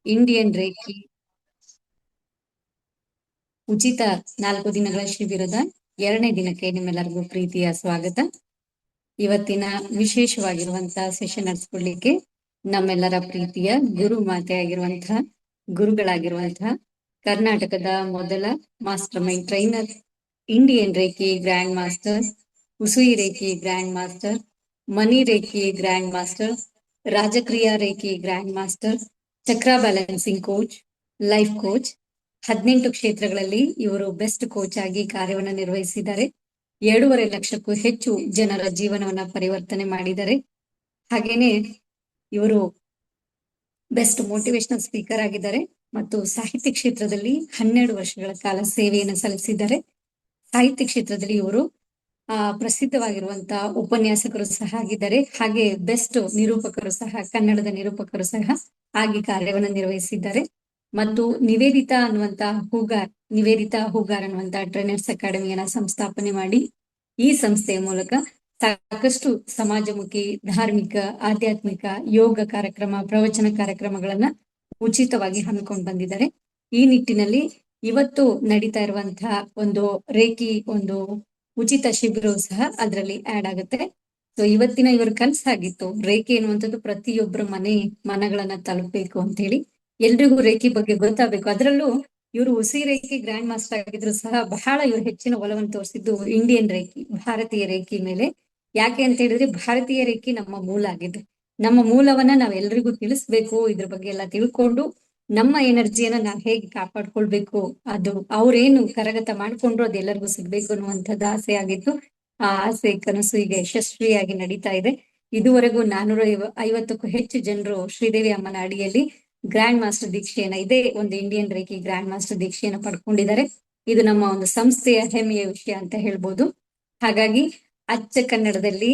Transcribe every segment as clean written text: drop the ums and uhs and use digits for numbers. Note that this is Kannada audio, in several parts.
ಇಂಡಿಯನ್ ರೇಖಿ ಉಚಿತ 4 ದಿನಗಳ ಶಿಬಿರದ 2ನೇ ದಿನಕ್ಕೆ ನಿಮ್ಮೆಲ್ಲರಿಗೂ ಪ್ರೀತಿಯ ಸ್ವಾಗತ. ಇವತ್ತಿನ ವಿಶೇಷವಾಗಿರುವಂತಹ ಸೆಷನ್ ನಡೆಸ್ಕೊಡ್ಲಿಕ್ಕೆ ನಮ್ಮೆಲ್ಲರ ಪ್ರೀತಿಯ ಗುರು ಮಾತೆ ಆಗಿರುವಂತಹ ಗುರುಗಳಾಗಿರುವಂತಹ ಕರ್ನಾಟಕದ ಮೊದಲ master mind trainer, Indian reiki grand master, Usui reiki grand master, money reiki grand master, Rajakriya reiki grand master, chakra balancing coach, life coach. 18 ಕ್ಷೇತ್ರಗಳಲ್ಲಿ ಇವರು ಬೆಸ್ಟ್ ಕೋಚ್ ಆಗಿ ಕಾರ್ಯವನ್ನು ನಿರ್ವಹಿಸಿದ್ದಾರೆ. 2.5 ಲಕ್ಷಕ್ಕೂ ಹೆಚ್ಚು ಜನರ ಜೀವನವನ್ನ ಪರಿವರ್ತನೆ ಮಾಡಿದ್ದಾರೆ. ಹಾಗೇನೆ ಇವರು ಬೆಸ್ಟ್ ಮೋಟಿವೇಶನಲ್ ಸ್ಪೀಕರ್ ಆಗಿದ್ದಾರೆ ಮತ್ತು ಸಾಹಿತ್ಯ ಕ್ಷೇತ್ರದಲ್ಲಿ 12 ವರ್ಷಗಳ ಕಾಲ ಸೇವೆಯನ್ನು ಸಲ್ಲಿಸಿದ್ದಾರೆ. ಸಾಹಿತ್ಯ ಕ್ಷೇತ್ರದಲ್ಲಿ ಇವರು ಪ್ರಸಿದ್ಧವಾಗಿರುವಂತಹ ಉಪನ್ಯಾಸಕರು ಸಹ ಆಗಿದ್ದಾರೆ. ಹಾಗೆ ಬೆಸ್ಟ್ ನಿರೂಪಕರು ಸಹ, ಕನ್ನಡದ ನಿರೂಪಕರು ಸಹ ಆಗಿ ಕಾರ್ಯವನ್ನು ನಿರ್ವಹಿಸಿದ್ದಾರೆ. ಮತ್ತು ನಿವೇದಿತಾ ಹೂಗಾರ್ ಅನ್ನುವಂತಹ ಟ್ರೈನರ್ಸ್ ಅಕಾಡೆಮಿಯನ್ನ ಸಂಸ್ಥಾಪನೆ ಮಾಡಿ ಈ ಸಂಸ್ಥೆಯ ಮೂಲಕ ಸಾಕಷ್ಟು ಸಮಾಜಮುಖಿ, ಧಾರ್ಮಿಕ, ಆಧ್ಯಾತ್ಮಿಕ, ಯೋಗ ಕಾರ್ಯಕ್ರಮ, ಪ್ರವಚನ ಕಾರ್ಯಕ್ರಮಗಳನ್ನ ಉಚಿತವಾಗಿ ಹಮ್ಮಿಕೊಂಡು ಬಂದಿದ್ದಾರೆ. ಈ ನಿಟ್ಟಿನಲ್ಲಿ ಇವತ್ತು ನಡೀತಾ ಇರುವಂತಹ ಒಂದು ರೇಖಿ ಒಂದು ಉಚಿತ ಶಿಬಿರವು ಸಹ ಅದರಲ್ಲಿ ಆಡ್ ಆಗುತ್ತೆ. ಸೊ ಇವತ್ತಿನ ಇವ್ರ ಕನಸಾಗಿತ್ತು ರೇಖಿ ಎನ್ನುವಂಥದ್ದು ಪ್ರತಿಯೊಬ್ಬರ ಮನಗಳನ್ನ ತಲುಪಬೇಕು ಅಂತ ಹೇಳಿ, ಎಲ್ರಿಗೂ ರೇಖಿ ಬಗ್ಗೆ ಗೊತ್ತಾಗಬೇಕು. ಅದರಲ್ಲೂ ಇವರು ಉಸಿ ರೇಖಿ ಗ್ರ್ಯಾಂಡ್ ಮಾಸ್ಟರ್ ಆಗಿದ್ರು ಸಹ ಬಹಳ ಇವರು ಹೆಚ್ಚಿನ ಒಲವನ್ನು ತೋರಿಸಿದ್ದು ಇಂಡಿಯನ್ ರೇಖಿ, ಭಾರತೀಯ ರೇಖಿ ಮೇಲೆ. ಯಾಕೆ ಅಂತ ಹೇಳಿದ್ರೆ ಭಾರತೀಯ ರೇಖಿ ನಮ್ಮ ಮೂಲ ಆಗಿದೆ. ನಮ್ಮ ಮೂಲವನ್ನ ನಾವೆಲ್ಲರಿಗೂ ತಿಳಿಸ್ಬೇಕು, ಇದ್ರ ಬಗ್ಗೆ ಎಲ್ಲ ತಿಳ್ಕೊಂಡು ನಮ್ಮ ಎನರ್ಜಿಯನ್ನ ನಾವು ಹೇಗೆ ಕಾಪಾಡ್ಕೊಳ್ಬೇಕು, ಅದು ಅವ್ರೇನು ಕರಗತ ಮಾಡ್ಕೊಂಡ್ರು ಅದೆಲ್ಲರಿಗೂ ಸಿಗ್ಬೇಕು ಅನ್ನುವಂಥದ್ದು ಆಸೆ ಆಗಿತ್ತು. ಆ ಆಸೆ ಕನಸು ಈಗ ಯಶಸ್ವಿಯಾಗಿ ನಡೀತಾ ಇದೆ. ಇದುವರೆಗೂ 450ಕ್ಕೂ ಹೆಚ್ಚು ಜನರು ಶ್ರೀದೇವಿ ಅಮ್ಮನ ಅಡಿಯಲ್ಲಿ ಗ್ರ್ಯಾಂಡ್ ಮಾಸ್ಟರ್ ದೀಕ್ಷೆಯನ್ನ, ಇದೇ ಒಂದು ಇಂಡಿಯನ್ ರೇಖಿ ಗ್ರ್ಯಾಂಡ್ ಮಾಸ್ಟರ್ ದೀಕ್ಷೆಯನ್ನ ಪಡ್ಕೊಂಡಿದ್ದಾರೆ. ಇದು ನಮ್ಮ ಒಂದು ಸಂಸ್ಥೆಯ ಹೆಮ್ಮೆಯ ವಿಷಯ ಅಂತ ಹೇಳ್ಬೋದು. ಹಾಗಾಗಿ ಅಚ್ಚ ಕನ್ನಡದಲ್ಲಿ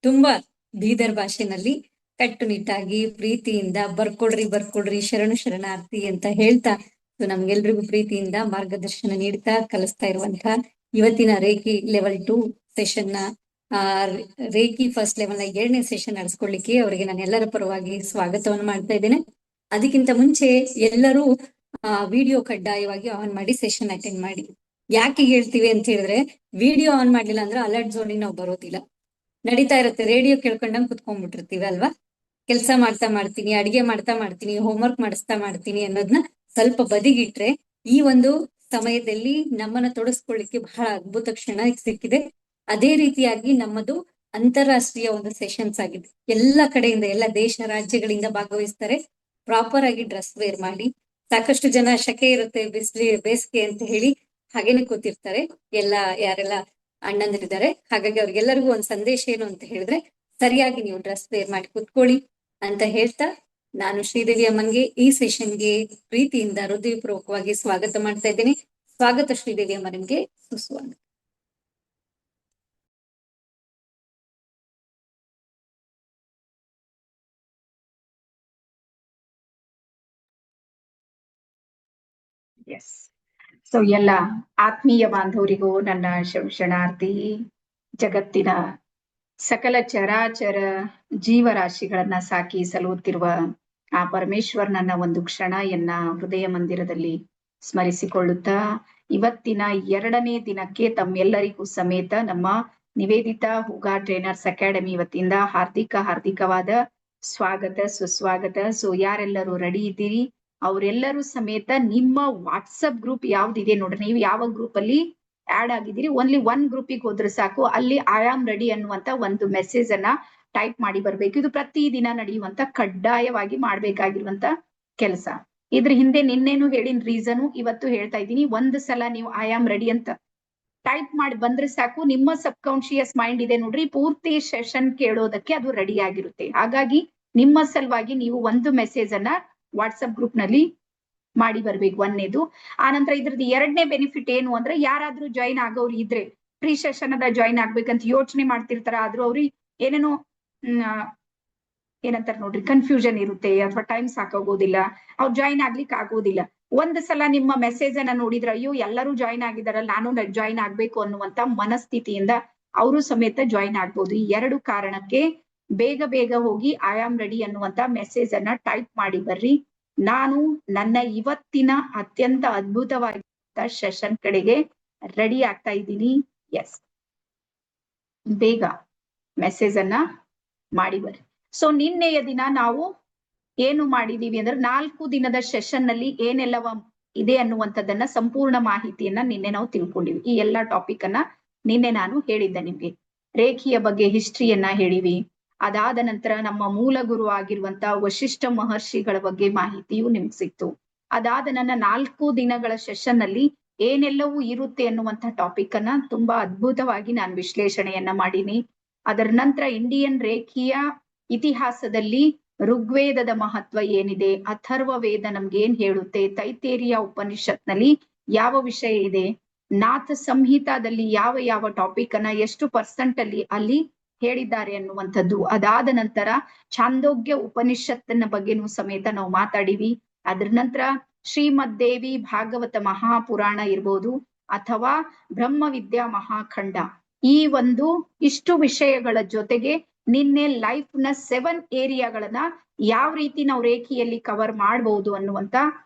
ತುಂಬಾ ಬೀದರ್ ಭಾಷೆನಲ್ಲಿ ಕಟ್ಟುನಿಟ್ಟಾಗಿ ಪ್ರೀತಿಯಿಂದ ಬರ್ಕೊಡ್ರಿ ಶರಣಾರ್ಥಿ ಅಂತ ಹೇಳ್ತಾ, ನಮ್ಗೆಲ್ರಿಗೂ ಪ್ರೀತಿಯಿಂದ ಮಾರ್ಗದರ್ಶನ ನೀಡ್ತಾ ಕಲಿಸ್ತಾ ಇರುವಂತಹ ಇವತ್ತಿನ ರೇಖಿ ಲೆವೆಲ್ 2 ಸೆಷನ್ ನ ರೇಖಿ ಫಸ್ಟ್ ಲೆವೆಲ್ ನ 2ನೇ ಸೆಷನ್ ನಡೆಸ್ಕೊಡ್ಲಿಕ್ಕೆ ಅವರಿಗೆ ನಾನು ಎಲ್ಲರ ಪರವಾಗಿ ಸ್ವಾಗತವನ್ನು ಮಾಡ್ತಾ ಇದ್ದೇನೆ. ಅದಕ್ಕಿಂತ ಮುಂಚೆ ಎಲ್ಲರೂ ವಿಡಿಯೋ ಕಡ್ಡಾಯವಾಗಿ ಆನ್ ಮಾಡಿ ಸೆಷನ್ ಅಟೆಂಡ್ ಮಾಡಿ. ಯಾಕೆ ಹೇಳ್ತೀವಿ ಅಂತ ಹೇಳಿದ್ರೆ, ವಿಡಿಯೋ ಆನ್ ಮಾಡ್ಲಿಲ್ಲ ಅಂದ್ರೆ ಅಲರ್ಟ್ ಝೋನಿಗೆ ನಾವು ಬರೋದಿಲ್ಲ. ನಡೀತಾ ಇರುತ್ತೆ, ರೇಡಿಯೋ ಕೇಳ್ಕೊಂಡಂಗ್ ಕುತ್ಕೊಂಡ್ಬಿಟ್ಟಿರ್ತೀವಿ ಅಲ್ವಾ. ಕೆಲಸ ಮಾಡ್ತೀನಿ, ಅಡಿಗೆ ಮಾಡ್ತೀನಿ, ಹೋಮ್ವರ್ಕ್ ಮಾಡಿಸ್ತಾ ಮಾಡ್ತೀನಿ ಅನ್ನೋದನ್ನ ಸ್ವಲ್ಪ ಬದಿಗಿಟ್ರೆ ಈ ಒಂದು ಸಮಯದಲ್ಲಿ ನಮ್ಮನ್ನ ತೊಡಸ್ಕೊಳ್ಳಿಕ್ಕೆ ಬಹಳ ಅದ್ಭುತ ಕ್ಷಣ ಸಿಕ್ಕಿದೆ. ಅದೇ ರೀತಿಯಾಗಿ ನಮ್ಮದು ಅಂತಾರಾಷ್ಟ್ರೀಯ ಒಂದು ಸೆಷನ್ಸ್ ಆಗಿದೆ. ಎಲ್ಲ ಕಡೆಯಿಂದ, ಎಲ್ಲ ದೇಶ ರಾಜ್ಯಗಳಿಂದ ಭಾಗವಹಿಸ್ತಾರೆ. ಪ್ರಾಪರ್ ಆಗಿ ಡ್ರೆಸ್ ವೇರ್ ಮಾಡಿ. ಸಾಕಷ್ಟು ಜನ ಶಕೆ ಇರುತ್ತೆ, ಬೇಸಿಗೆ ಅಂತ ಹೇಳಿ ಹಾಗೇನೆ ಕೂತಿರ್ತಾರೆ. ಯಾರೆಲ್ಲ ಅಣ್ಣಂದಿರಿದ್ದಾರೆ, ಹಾಗಾಗಿ ಅವ್ರಿಗೆಲ್ಲರಿಗೂ ಒಂದ್ ಸಂದೇಶ ಏನು ಅಂತ ಹೇಳಿದ್ರೆ, ಸರಿಯಾಗಿ ನೀವು ಡ್ರೆಸ್ ವೇರ್ ಮಾಡಿ ಕುತ್ಕೊಳ್ಳಿ ಅಂತ ಹೇಳ್ತಾ, ನಾನು ಶ್ರೀದೇವಿ ಅಮ್ಮನ್ಗೆ ಈ ಸೆಷನ್ಗೆ ಪ್ರೀತಿಯಿಂದ ಹೃದಯಪೂರ್ವಕವಾಗಿ ಸ್ವಾಗತ ಮಾಡ್ತಾ ಇದ್ದೇನೆ. ಸ್ವಾಗತ ಶ್ರೀದೇವಿ ಅಮ್ಮ, ನಿಮ್ಗೆ ಸುಸ್ವಾಗತ. ಎಸ್. ಸೊ ಎಲ್ಲ ಆತ್ಮೀಯ ಬಾಂಧವರಿಗೂ ನನ್ನ ಶರಣಾರ್ಥಿ. ಜಗತ್ತಿನ ಸಕಲ ಚರಾಚರ ಜೀವರಾಶಿಗಳನ್ನ ಸಾಕಿ ಸಲುತ್ತಿರುವ ಆ ಪರಮೇಶ್ವರನನ್ನ ಒಂದು ಕ್ಷಣಯನ್ನ ಹೃದಯ ಮಂದಿರದಲ್ಲಿ ಸ್ಮರಿಸಿಕೊಳ್ಳುತ್ತಾ, ಇವತ್ತಿನ 2ನೇ ದಿನಕ್ಕೆ ತಮ್ಮೆಲ್ಲರಿಗೂ ಸಮೇತ ನಮ್ಮ ನಿವೇದಿತಾ ಹೂಗಾರ್ ಟ್ರೈನರ್ಸ್ ಅಕಾಡೆಮಿ ವತಿಯಿಂದ ಹಾರ್ದಿಕವಾದ ಸ್ವಾಗತ, ಸುಸ್ವಾಗತ. ಸೊ ಯಾರೆಲ್ಲರೂ ರೆಡಿ ಇದ್ದೀರಿ, ಅವರೆಲ್ಲರೂ ಸಮೇತ ನಿಮ್ಮ ವಾಟ್ಸಪ್ ಗ್ರೂಪ್ ಯಾವ್ದಿದೆ ನೋಡ್ರಿ, ನೀವು ಯಾವ ಗ್ರೂಪ್ ಅಲ್ಲಿ ಆಡ್ ಆಗಿದ್ದೀರಿ, ಓನ್ಲಿ 1 ಗ್ರೂಪಿಗೆ ಹೋದ್ರೆ ಸಾಕು. ಅಲ್ಲಿ ಐ ಆಮ್ ರೆಡಿ ಅನ್ನುವಂತ ಒಂದು ಮೆಸೇಜ್ ಅನ್ನ ಟೈಪ್ ಮಾಡಿ ಬರ್ಬೇಕು. ಇದು ಪ್ರತಿದಿನ ನಡೆಯುವಂತ ಕಡ್ಡಾಯವಾಗಿ ಮಾಡ್ಬೇಕಾಗಿರುವಂತ ಕೆಲಸ. ಇದ್ರ ಹಿಂದೆ ನಿನ್ನೇನು ಹೇಳಿನ ರೀಸನ್ ಇವತ್ತು ಹೇಳ್ತಾ ಇದ್ದೀನಿ. ಒಂದು ಸಲ ನೀವು ಐ ಆಮ್ ರೆಡಿ ಅಂತ ಟೈಪ್ ಮಾಡಿ ಬಂದ್ರೆ ಸಾಕು, ನಿಮ್ಮ ಸಬ್ ಕಾನ್ಶಿಯಸ್ ಮೈಂಡ್ ಇದೆ ನೋಡ್ರಿ, ಪೂರ್ತಿ ಸೆಷನ್ ಕೇಳೋದಕ್ಕೆ ಅದು ರೆಡಿ ಆಗಿರುತ್ತೆ. ಹಾಗಾಗಿ ನಿಮ್ಮ ಸಲುವಾಗಿ ನೀವು ಒಂದು ಮೆಸೇಜ್ ಅನ್ನ ವಾಟ್ಸಪ್ ಗ್ರೂಪ್ ನಲ್ಲಿ ಮಾಡಿ ಬರ್ಬೇಕು, 1ನೇದು. ಆನಂತರ ಇದ್ರದ್ದು 2ನೇ ಬೆನಿಫಿಟ್ ಏನು ಅಂದ್ರೆ, ಯಾರಾದ್ರೂ ಜಾಯಿನ್ ಆಗೋರು ಇದ್ರೆ, ಪ್ರೀ ಸೆಷನ್ ಅದ ಜಾಯಿನ್ ಆಗ್ಬೇಕಂತ ಯೋಚನೆ ಮಾಡ್ತಿರ್ತಾರ, ಆದ್ರೂ ಅವ್ರಿಗೆ ಏನೇನೋ ಏನಂತಾರ ನೋಡ್ರಿ ಕನ್ಫ್ಯೂಷನ್ ಇರುತ್ತೆ, ಅಥವಾ ಟೈಮ್ ಸಾಕಾಗೋದಿಲ್ಲ, ಅವ್ರು ಜಾಯಿನ್ ಆಗ್ಲಿಕ್ಕೆ ಆಗೋದಿಲ್ಲ. ಒಂದ್ ಸಲ ನಿಮ್ಮ ಮೆಸೇಜ್ ಅನ್ನ ನೋಡಿದ್ರೆ, ಅಯ್ಯೋ ಎಲ್ಲರೂ ಜಾಯಿನ್ ಆಗಿದಾರಲ್ಲ, ನಾನು ಜಾಯಿನ್ ಆಗ್ಬೇಕು ಅನ್ನುವಂತ ಮನಸ್ಥಿತಿಯಿಂದ ಅವರು ಸಮೇತ ಜಾಯಿನ್ ಆಗ್ಬೋದು. ಈ 2 ಕಾರಣಕ್ಕೆ ಬೇಗ ಹೋಗಿ ಐ ಆಮ್ ರೆಡಿ ಅನ್ನುವಂತ ಮೆಸೇಜ್ ಅನ್ನ ಟೈಪ್ ಮಾಡಿ ಬರ್ರಿ. ನಾನು ನನ್ನ ಇವತ್ತಿನ ಅತ್ಯಂತ ಅದ್ಭುತವಾದ ಸೆಷನ್ ಕಡೆಗೆ ರೆಡಿ ಆಗ್ತಾ ಇದ್ದೀನಿ. ಎಸ್, ಬೇಗ ಮೆಸೇಜ್ ಅನ್ನ ಮಾಡಿ ಬರ್ರಿ. ಸೊ ನಿನ್ನೆಯ ದಿನ ನಾವು ಏನು ಮಾಡಿದೀವಿ ಅಂದ್ರೆ 4 ದಿನದ ಸೆಷನ್ ನಲ್ಲಿ ಏನೆಲ್ಲವ ಇದೆ ಅನ್ನುವಂಥದ್ದನ್ನ ಸಂಪೂರ್ಣ ಮಾಹಿತಿಯನ್ನ ನಿನ್ನೆ ನಾವು ತಿಳ್ಕೊಂಡಿವಿ. ಈ ಎಲ್ಲಾ ಟಾಪಿಕ್ ಅನ್ನ ನಿನ್ನೆ ನಾನು ಹೇಳಿದ್ದೆ ನಿಮ್ಗೆ. ರೇಖೆಯ ಬಗ್ಗೆ ಹಿಸ್ಟ್ರಿಯನ್ನ ಹೇಳಿವಿ. ಅದಾದ ನಂತರ ನಮ್ಮ ಮೂಲ ಗುರು ಆಗಿರುವಂತ ವಶಿಷ್ಠ ಮಹರ್ಷಿಗಳ ಬಗ್ಗೆ ಮಾಹಿತಿಯು ನಿಮ್ಗೆ ಸಿಕ್ತು. ಅದಾದ ನನ್ನ 4 ದಿನಗಳ ಸೆಷನ್ ನಲ್ಲಿ ಏನೆಲ್ಲವೂ ಇರುತ್ತೆ ಅನ್ನುವಂಥ ಟಾಪಿಕ್ ಅನ್ನ ತುಂಬಾ ಅದ್ಭುತವಾಗಿ ನಾನು ವಿಶ್ಲೇಷಣೆಯನ್ನ ಮಾಡೀನಿ. ಅದರ ನಂತರ ಇಂಡಿಯನ್ ರೇಖೀಯ ಇತಿಹಾಸದಲ್ಲಿ ಋಗ್ವೇದದ ಮಹತ್ವ ಏನಿದೆ, ಅಥರ್ವ ವೇದ ನಮ್ಗೆ ಏನ್ ಹೇಳುತ್ತೆ, ತೈತೇರಿಯ ಉಪನಿಷತ್ನಲ್ಲಿ ಯಾವ ವಿಷಯ ಇದೆ, ನಾಥ ಸಂಹಿತಾದಲ್ಲಿ ಯಾವ ಯಾವ ಟಾಪಿಕ್ ಅನ್ನ ಎಷ್ಟು ಪರ್ಸೆಂಟ್ ಅಲ್ಲಿ ಹೇಳಿದ್ದಾರೆ ಅನ್ನುವಂಥದ್ದು. ಅದಾದ ನಂತರ ಛಾಂದೋಗ್ಯ ಉಪನಿಷತ್ತಿನ ಬಗ್ಗೆನೂ ಸಮೇತ ನಾವು ಮಾತಾಡಿವಿ. ಅದ್ರ ನಂತರ ಶ್ರೀಮದ್ ದೇವಿ ಭಾಗವತ ಮಹಾಪುರಾಣ ಇರ್ಬೋದು ಅಥವಾ ಬ್ರಹ್ಮವಿದ್ಯಾ ಮಹಾಖಂಡ, ಈ ಇಷ್ಟು ವಿಷಯಗಳ ಜೊತೆಗೆ ನಿನ್ನೆ ಲೈಫ್ ನ 7 ಏರಿಯಾಗಳನ್ನ ಯಾವ ರೀತಿ ನಾವು ರೇಖೆಯಲ್ಲಿ ಕವರ್ ಮಾಡಬಹುದು ಅನ್ನುವಂತ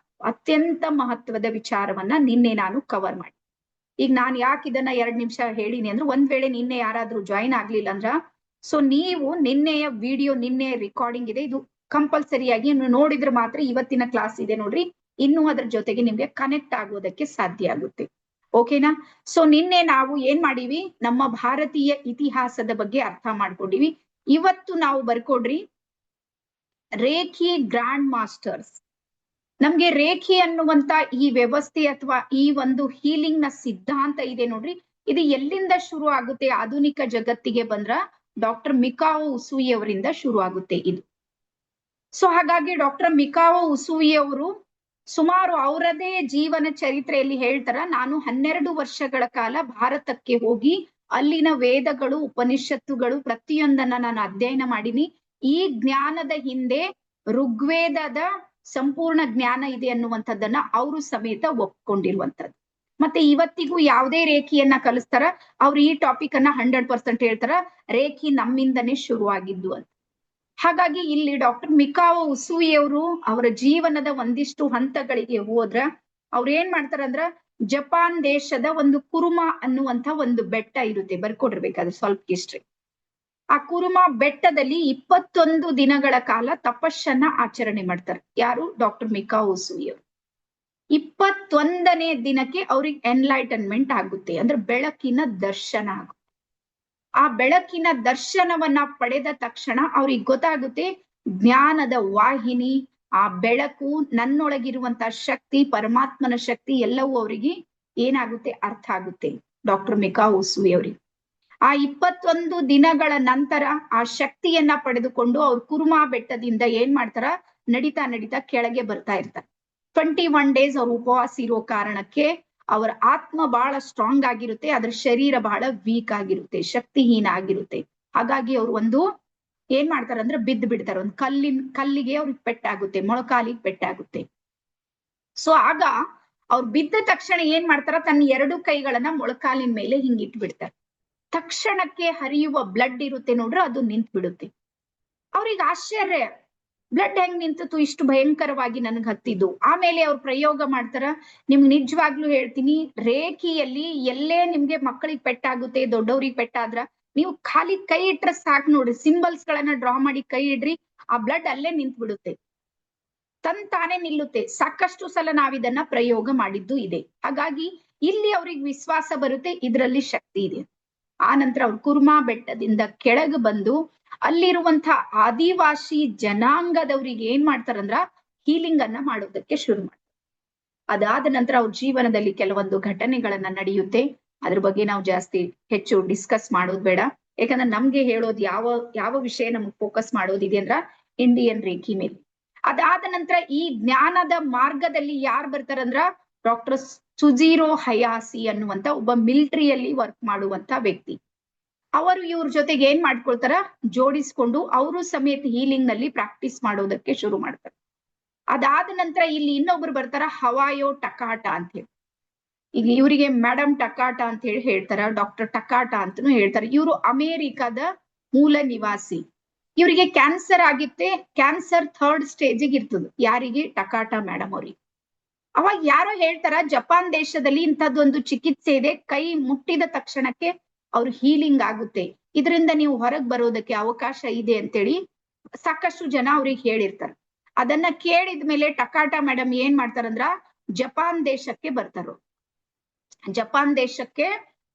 ಅತ್ಯಂತ ಮಹತ್ವದ ವಿಚಾರವನ್ನ ನಿನ್ನೆ ನಾನು ಕವರ್ ಮಾಡಿ. ಈಗ ನಾನು ಯಾಕೆ ಇದನ್ನ 2 ನಿಮಿಷ ಹೇಳಿನಿ ಅಂದ್ರೆ, ಒಂದ್ ವೇಳೆ ನಿನ್ನೆ ಯಾರಾದ್ರೂ ಜಾಯಿನ್ ಆಗ್ಲಿಲ್ಲ ಅಂದ್ರ, ಸೊ ನೀವು ನಿನ್ನೆಯ ವಿಡಿಯೋ, ನಿನ್ನೆ ರೆಕಾರ್ಡಿಂಗ್ ಇದೆ, ಇದು ಕಂಪಲ್ಸರಿಯಾಗಿ ನೋಡಿದ್ರೆ ಮಾತ್ರ ಇವತ್ತಿನ ಕ್ಲಾಸ್ ಇದೆ ನೋಡ್ರಿ, ಇನ್ನು ಅದ್ರ ಜೊತೆಗೆ ನಿಮ್ಗೆ ಕನೆಕ್ಟ್ ಆಗೋದಕ್ಕೆ ಸಾಧ್ಯ ಆಗುತ್ತೆ. ಓಕೆನಾ? ಸೊ ನಿನ್ನೆ ನಾವು ಏನ್ ಮಾಡೀವಿ, ನಮ್ಮ ಭಾರತೀಯ ಇತಿಹಾಸದ ಬಗ್ಗೆ ಅರ್ಥ ಮಾಡ್ಕೊಂಡಿವಿ. ಇವತ್ತು ನಾವು ಬರ್ಕೊಡ್ರಿ ರೇಖಿ ಗ್ರ್ಯಾಂಡ್ ಮಾಸ್ಟರ್ಸ್. ನಮ್ಗೆ ರೇಖಿ ಅನ್ನುವಂತ ಈ ವ್ಯವಸ್ಥೆ ಅಥವಾ ಈ ಹೀಲಿಂಗ್ ನ ಸಿದ್ಧಾಂತ ಇದೆ ನೋಡ್ರಿ, ಇದು ಎಲ್ಲಿಂದ ಶುರು ಆಗುತ್ತೆ? ಆಧುನಿಕ ಜಗತ್ತಿಗೆ ಬಂದ್ರ ಡಾಕ್ಟರ್ ಮಿಕಾವೊ ಉಸುಯಿ ಅವರಿಂದ ಶುರು ಆಗುತ್ತೆ ಇದು. ಸೊ ಹಾಗಾಗಿ ಡಾಕ್ಟರ್ ಮಿಕಾವೊ ಉಸುಯಿ ಅವರು ಸುಮಾರು ಅವರದೇ ಜೀವನ ಚರಿತ್ರೆಯಲ್ಲಿ ಹೇಳ್ತಾರ, ನಾನು 12 ವರ್ಷಗಳ ಕಾಲ ಭಾರತಕ್ಕೆ ಹೋಗಿ ಅಲ್ಲಿನ ವೇದಗಳು, ಉಪನಿಷತ್ತುಗಳು ಪ್ರತಿಯೊಂದನ್ನ ನಾನು ಅಧ್ಯಯನ ಮಾಡೀನಿ. ಈ ಜ್ಞಾನದ ಹಿಂದೆ ಋಗ್ವೇದದ ಸಂಪೂರ್ಣ ಜ್ಞಾನ ಇದೆ ಅನ್ನುವಂಥದ್ದನ್ನ ಅವರು ಸಮೇತ ಒಪ್ಕೊಂಡಿರುವಂತದ್ದು. ಮತ್ತೆ ಇವತ್ತಿಗೂ ಯಾವುದೇ ರೇಖಿಯನ್ನ ಕಲಿಸ್ತಾರ, ಅವ್ರು ಈ ಟಾಪಿಕ್ ಅನ್ನ 100% ಹೇಳ್ತಾರ, ರೇಖಿ ನಮ್ಮಿಂದನೇ ಶುರುವಾಗಿದ್ದು ಅಂತ. ಹಾಗಾಗಿ ಇಲ್ಲಿ ಡಾಕ್ಟರ್ ಮಿಕಾವೊ ಉಸುಯಿ ಅವರು ಅವರ ಜೀವನದ ಒಂದಿಷ್ಟು ಹಂತಗಳಿಗೆ ಹೋದ್ರ ಅವ್ರ ಏನ್ ಮಾಡ್ತಾರಂದ್ರ, ಜಪಾನ್ ದೇಶದ ಕುರುಮಾ ಅನ್ನುವಂತ ಬೆಟ್ಟ ಇರುತ್ತೆ, ಬರ್ಕೊಡಿರ್ಬೇಕಾದ್ರೆ ಸ್ವಲ್ಪ ಹಿಸ್ಟ್ರಿ. ಆ ಕುರುಮಾ ಬೆಟ್ಟದಲ್ಲಿ 21 ದಿನಗಳ ಕಾಲ ತಪಸ್ಸನ್ನ ಆಚರಣೆ ಮಾಡ್ತಾರೆ. ಯಾರು? ಡಾಕ್ಟರ್ ಮಿಕಾವೊ ಉಸುಯಿ ಅವರು. 21ನೇ ದಿನಕ್ಕೆ ಅವ್ರಿಗೆ ಎನ್ಲೈಟನ್ಮೆಂಟ್ ಆಗುತ್ತೆ, ಅಂದ್ರೆ ಬೆಳಕಿನ ದರ್ಶನ ಆಗುತ್ತೆ. ಆ ಬೆಳಕಿನ ದರ್ಶನವನ್ನ ಪಡೆದ ತಕ್ಷಣ ಅವ್ರಿಗೆ ಗೊತ್ತಾಗುತ್ತೆ, ಜ್ಞಾನದ ವಾಹಿನಿ, ಆ ಬೆಳಕು, ನನ್ನೊಳಗಿರುವಂತ ಶಕ್ತಿ, ಪರಮಾತ್ಮನ ಶಕ್ತಿ ಎಲ್ಲವೂ ಅವರಿಗೆ ಏನಾಗುತ್ತೆ? ಅರ್ಥ ಆಗುತ್ತೆ ಡಾಕ್ಟರ್ ಮಿಕಾವೊ ಉಸುಯಿ ಅವರಿಗೆ. ಆ 21 ದಿನಗಳ ನಂತರ ಆ ಶಕ್ತಿಯನ್ನ ಪಡೆದುಕೊಂಡು ಅವ್ರು ಕುರುಮಾ ಬೆಟ್ಟದಿಂದ ಏನ್ ಮಾಡ್ತಾರ, ನಡಿತಾ ಕೆಳಗೆ ಬರ್ತಾ ಇರ್ತಾರೆ. 21 ಡೇಸ್ ಅವ್ರು ಉಪವಾಸ ಇರೋ ಕಾರಣಕ್ಕೆ ಅವರ ಆತ್ಮ ಬಹಳ ಸ್ಟ್ರಾಂಗ್ ಆಗಿರುತ್ತೆ, ಅದ್ರ ಶರೀರ ಬಹಳ ವೀಕ್ ಆಗಿರುತ್ತೆ, ಶಕ್ತಿಹೀನ ಆಗಿರುತ್ತೆ. ಹಾಗಾಗಿ ಅವ್ರು ಏನ್ ಮಾಡ್ತಾರ ಅಂದ್ರೆ ಬಿದ್ದು ಬಿಡ್ತಾರೆ. ಕಲ್ಲಿಗೆ ಅವ್ರಿಗೆ ಪೆಟ್ಟಾಗುತ್ತೆ, ಮೊಳಕಾಲಿಗೆ ಪೆಟ್ಟಾಗುತ್ತೆ. ಸೊ ಆಗ ಅವ್ರು ಬಿದ್ದ ತಕ್ಷಣ ಏನ್ ಮಾಡ್ತಾರ, ತನ್ನ 2 ಕೈಗಳನ್ನ ಮೊಳಕಾಲಿನ ಮೇಲೆ ಹಿಂಗಿಟ್ಟು ಬಿಡ್ತಾರೆ. ತಕ್ಷಣಕ್ಕೆ ಹರಿಯುವ ಬ್ಲಡ್ ಇರುತ್ತೆ ನೋಡ್ರಿ, ಅದು ನಿಂತು ಬಿಡುತ್ತೆ. ಅವ್ರಿಗೆ ಆಶ್ಚರ್ಯ, ಬ್ಲಡ್ ಹೆಂಗ್ ನಿಂತಿತು, ಇಷ್ಟು ಭಯಂಕರವಾಗಿ ನನ್ಗೆ ಹತ್ತಿದ್ದು. ಆಮೇಲೆ ಅವ್ರು ಪ್ರಯೋಗ ಮಾಡ್ತಾರ, ನಿಮ್ಗೆ ನಿಜವಾಗ್ಲೂ ಹೇಳ್ತೀನಿ, ರೇಖಿಯಲ್ಲಿ ಎಲ್ಲೇ ನಿಮ್ಗೆ ಮಕ್ಕಳಿಗೆ ಪೆಟ್ಟಾಗುತ್ತೆ, ದೊಡ್ಡವ್ರಿಗೆ ಪೆಟ್ಟಾದ್ರ ನೀವು ಖಾಲಿ ಕೈ ಇಟ್ರೆ ಸಾಕು ನೋಡ್ರಿ, ಸಿಂಬಲ್ಸ್ ಗಳನ್ನ ಡ್ರಾ ಮಾಡಿ ಕೈ ಇಡ್ರಿ, ಆ ಬ್ಲಡ್ ಅಲ್ಲೇ ನಿಂತು ಬಿಡುತ್ತೆ, ತಾನೇ ನಿಲ್ಲುತ್ತೆ. ಸಾಕಷ್ಟು ಸಲ ನಾವಿದನ್ನ ಪ್ರಯೋಗ ಮಾಡಿದ್ದು ಇದೆ. ಹಾಗಾಗಿ ಇಲ್ಲಿ ಅವ್ರಿಗೆ ವಿಶ್ವಾಸ ಬರುತ್ತೆ, ಇದರಲ್ಲಿ ಶಕ್ತಿ ಇದೆ. ಆ ನಂತರ ಅವ್ರು ಕುರ್ಮಾ ಬೆಟ್ಟದಿಂದ ಕೆಳಗೆ ಬಂದು ಅಲ್ಲಿರುವಂತ ಆದಿವಾಸಿ ಜನಾಂಗದವ್ರಿಗೆ ಏನ್ ಮಾಡ್ತಾರಂದ್ರ ಹೀಲಿಂಗ್ ಅನ್ನ ಮಾಡೋದಕ್ಕೆ ಶುರು ಮಾಡ್ತಾರೆ. ಅದಾದ ನಂತರ ಅವ್ರ ಜೀವನದಲ್ಲಿ ಕೆಲವೊಂದು ಘಟನೆಗಳನ್ನ ನಡೆಯುತ್ತೆ. ಅದ್ರ ಬಗ್ಗೆ ನಾವು ಜಾಸ್ತಿ ಹೆಚ್ಚು ಡಿಸ್ಕಸ್ ಮಾಡೋದು ಬೇಡ, ಯಾಕಂದ್ರೆ ನಮ್ಗೆ ಹೇಳೋದು ಯಾವ ವಿಷಯ ನಮ್ಗೆ ಫೋಕಸ್ ಮಾಡೋದಿದೆ ಅಂದ್ರ ಇಂಡಿಯನ್ ರೇಖಿ ಮೇಲೆ. ಅದಾದ ನಂತರ ಈ ಜ್ಞಾನದ ಮಾರ್ಗದಲ್ಲಿ ಯಾರು ಬರ್ತಾರಂದ್ರ ಡಾಕ್ಟರ್ ಸುಜಿರೋ ಹಯಾಸಿ ಅನ್ನುವಂತ ಒಬ್ಬ ಮಿಲಿಟರಿಯಲ್ಲಿ ವರ್ಕ್ ಮಾಡುವಂತ ವ್ಯಕ್ತಿ. ಅವರು ಇವ್ರ ಜೊತೆಗೆ ಏನ್ ಮಾಡ್ಕೊಳ್ತಾರ, ಜೋಡಿಸ್ಕೊಂಡು ಅವರು ಸಮೇತ ಹೀಲಿಂಗ್ ನಲ್ಲಿ ಪ್ರಾಕ್ಟೀಸ್ ಮಾಡೋದಕ್ಕೆ ಶುರು ಮಾಡ್ತಾರೆ. ಅದಾದ ನಂತರ ಇಲ್ಲಿ ಇನ್ನೊಬ್ರು ಬರ್ತಾರ, ಹವಾಯೋ ಟಕಾಟ ಅಂತ ಹೇಳಿ. ಈಗ ಇವರಿಗೆ ಮೇಡಮ್ ಟಕಾಟ ಅಂತ ಹೇಳಿ ಹೇಳ್ತಾರ, ಡಾಕ್ಟರ್ ಟಕಾಟ ಅಂತಾನು ಹೇಳ್ತಾರೆ. ಇವರು ಅಮೇರಿಕಾದ ಮೂಲ ನಿವಾಸಿ. ಇವರಿಗೆ ಕ್ಯಾನ್ಸರ್ ಆಗಿತ್ತೆ. ಕ್ಯಾನ್ಸರ್ 3rd ಸ್ಟೇಜಿಗೆ ಇರ್ತದೆ. ಯಾರಿಗೆ? ಟಕಾಟ ಮೇಡಮ್ ಅವ್ರಿಗೆ. ಅವಾಗ ಯಾರೋ ಹೇಳ್ತಾರ ಜಪಾನ್ ದೇಶದಲ್ಲಿ ಇಂಥದ್ದೊಂದು ಚಿಕಿತ್ಸೆ ಇದೆ, ಕೈ ಮುಟ್ಟಿದ ತಕ್ಷಣಕ್ಕೆ ಅವ್ರು ಹೀಲಿಂಗ್ ಆಗುತ್ತೆ, ಇದರಿಂದ ನೀವು ಹೊರಗೆ ಬರೋದಕ್ಕೆ ಅವಕಾಶ ಇದೆ ಅಂತೇಳಿ ಸಾಕಷ್ಟು ಜನ ಅವ್ರಿಗೆ ಹೇಳಿರ್ತಾರ. ಅದನ್ನ ಕೇಳಿದ್ಮೇಲೆ ಟಕಾಟ ಮೇಡಮ್ ಏನ್ ಮಾಡ್ತಾರಂದ್ರ ಜಪಾನ್ ದೇಶಕ್ಕೆ ಬರ್ತಾರೋ. ಜಪಾನ್ ದೇಶಕ್ಕೆ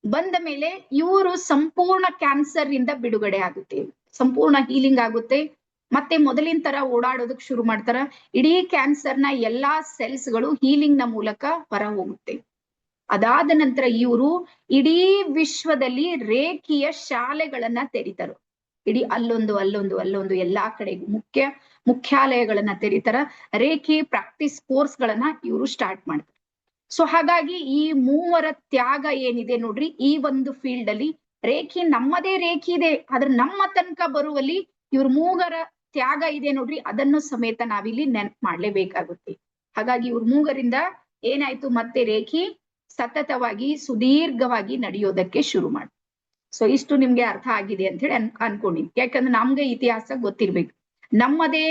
ಬಂದ ಮೇಲೆ ಇವರು ಸಂಪೂರ್ಣ ಕ್ಯಾನ್ಸರ್ ಇಂದ ಬಿಡುಗಡೆ ಆಗುತ್ತೆ, ಸಂಪೂರ್ಣ ಹೀಲಿಂಗ್ ಆಗುತ್ತೆ. ಮತ್ತೆ ಮೊದಲಿನ ತರ ಓಡಾಡೋದಕ್ ಶುರು ಮಾಡ್ತಾರ. ಇಡೀ ಕ್ಯಾನ್ಸರ್ ನ ಎಲ್ಲಾ ಸೆಲ್ಸ್ ಗಳು ಹೀಲಿಂಗ್ ನ ಮೂಲಕ ಹೊರ ಹೋಗುತ್ತೆ. ಅದಾದ ನಂತರ ಇವರು ಇಡೀ ವಿಶ್ವದಲ್ಲಿ ರೇಖಿಯ ಶಾಲೆಗಳನ್ನ ತೆರೀತಾರ. ಇಡೀ ಅಲ್ಲೊಂದು ಎಲ್ಲಾ ಕಡೆಗೂ ಮುಖ್ಯಾಲಯಗಳನ್ನ ತೆರೀತಾರ. ರೇಖಿ ಪ್ರಾಕ್ಟೀಸ್ ಕೋರ್ಸ್ ಗಳನ್ನ ಇವರು ಸ್ಟಾರ್ಟ್ ಮಾಡ್ತಾರೆ. ಸೊ ಹಾಗಾಗಿ ಈ ಮೂವರ ತ್ಯಾಗ ಏನಿದೆ ನೋಡ್ರಿ, ಈ ಒಂದು ಫೀಲ್ಡ್ ಅಲ್ಲಿ ರೇಖಿ ನಮ್ಮದೇ ರೇಖಿ ಇದೆ, ಆದ್ರೆ ನಮ್ಮ ತನಕ ಬರುವಲ್ಲಿ ಇವ್ರ ಮೂಗರ ತ್ಯಾಗ ಇದೆ ನೋಡ್ರಿ, ಅದನ್ನು ಸಮೇತ ನಾವಿಲ್ಲಿ ನೆನ್ಪು ಮಾಡ್ಲೇಬೇಕಾಗುತ್ತೆ. ಹಾಗಾಗಿ ಇವ್ರ ಮೂಗರಿಂದ ಏನಾಯ್ತು, ಮತ್ತೆ ರೇಖಿ ಸತತವಾಗಿ ಸುದೀರ್ಘವಾಗಿ ನಡೆಯೋದಕ್ಕೆ ಶುರು ಮಾಡಿ. ಸೊ ಇಷ್ಟು ನಿಮ್ಗೆ ಅರ್ಥ ಆಗಿದೆ ಅಂತ ಹೇಳಿ ಅನ್ಕೊಂಡಿನಿ. ಯಾಕಂದ್ರೆ ನಮ್ಗೆ ಇತಿಹಾಸ ಗೊತ್ತಿರ್ಬೇಕು. ನಮ್ಮದೇ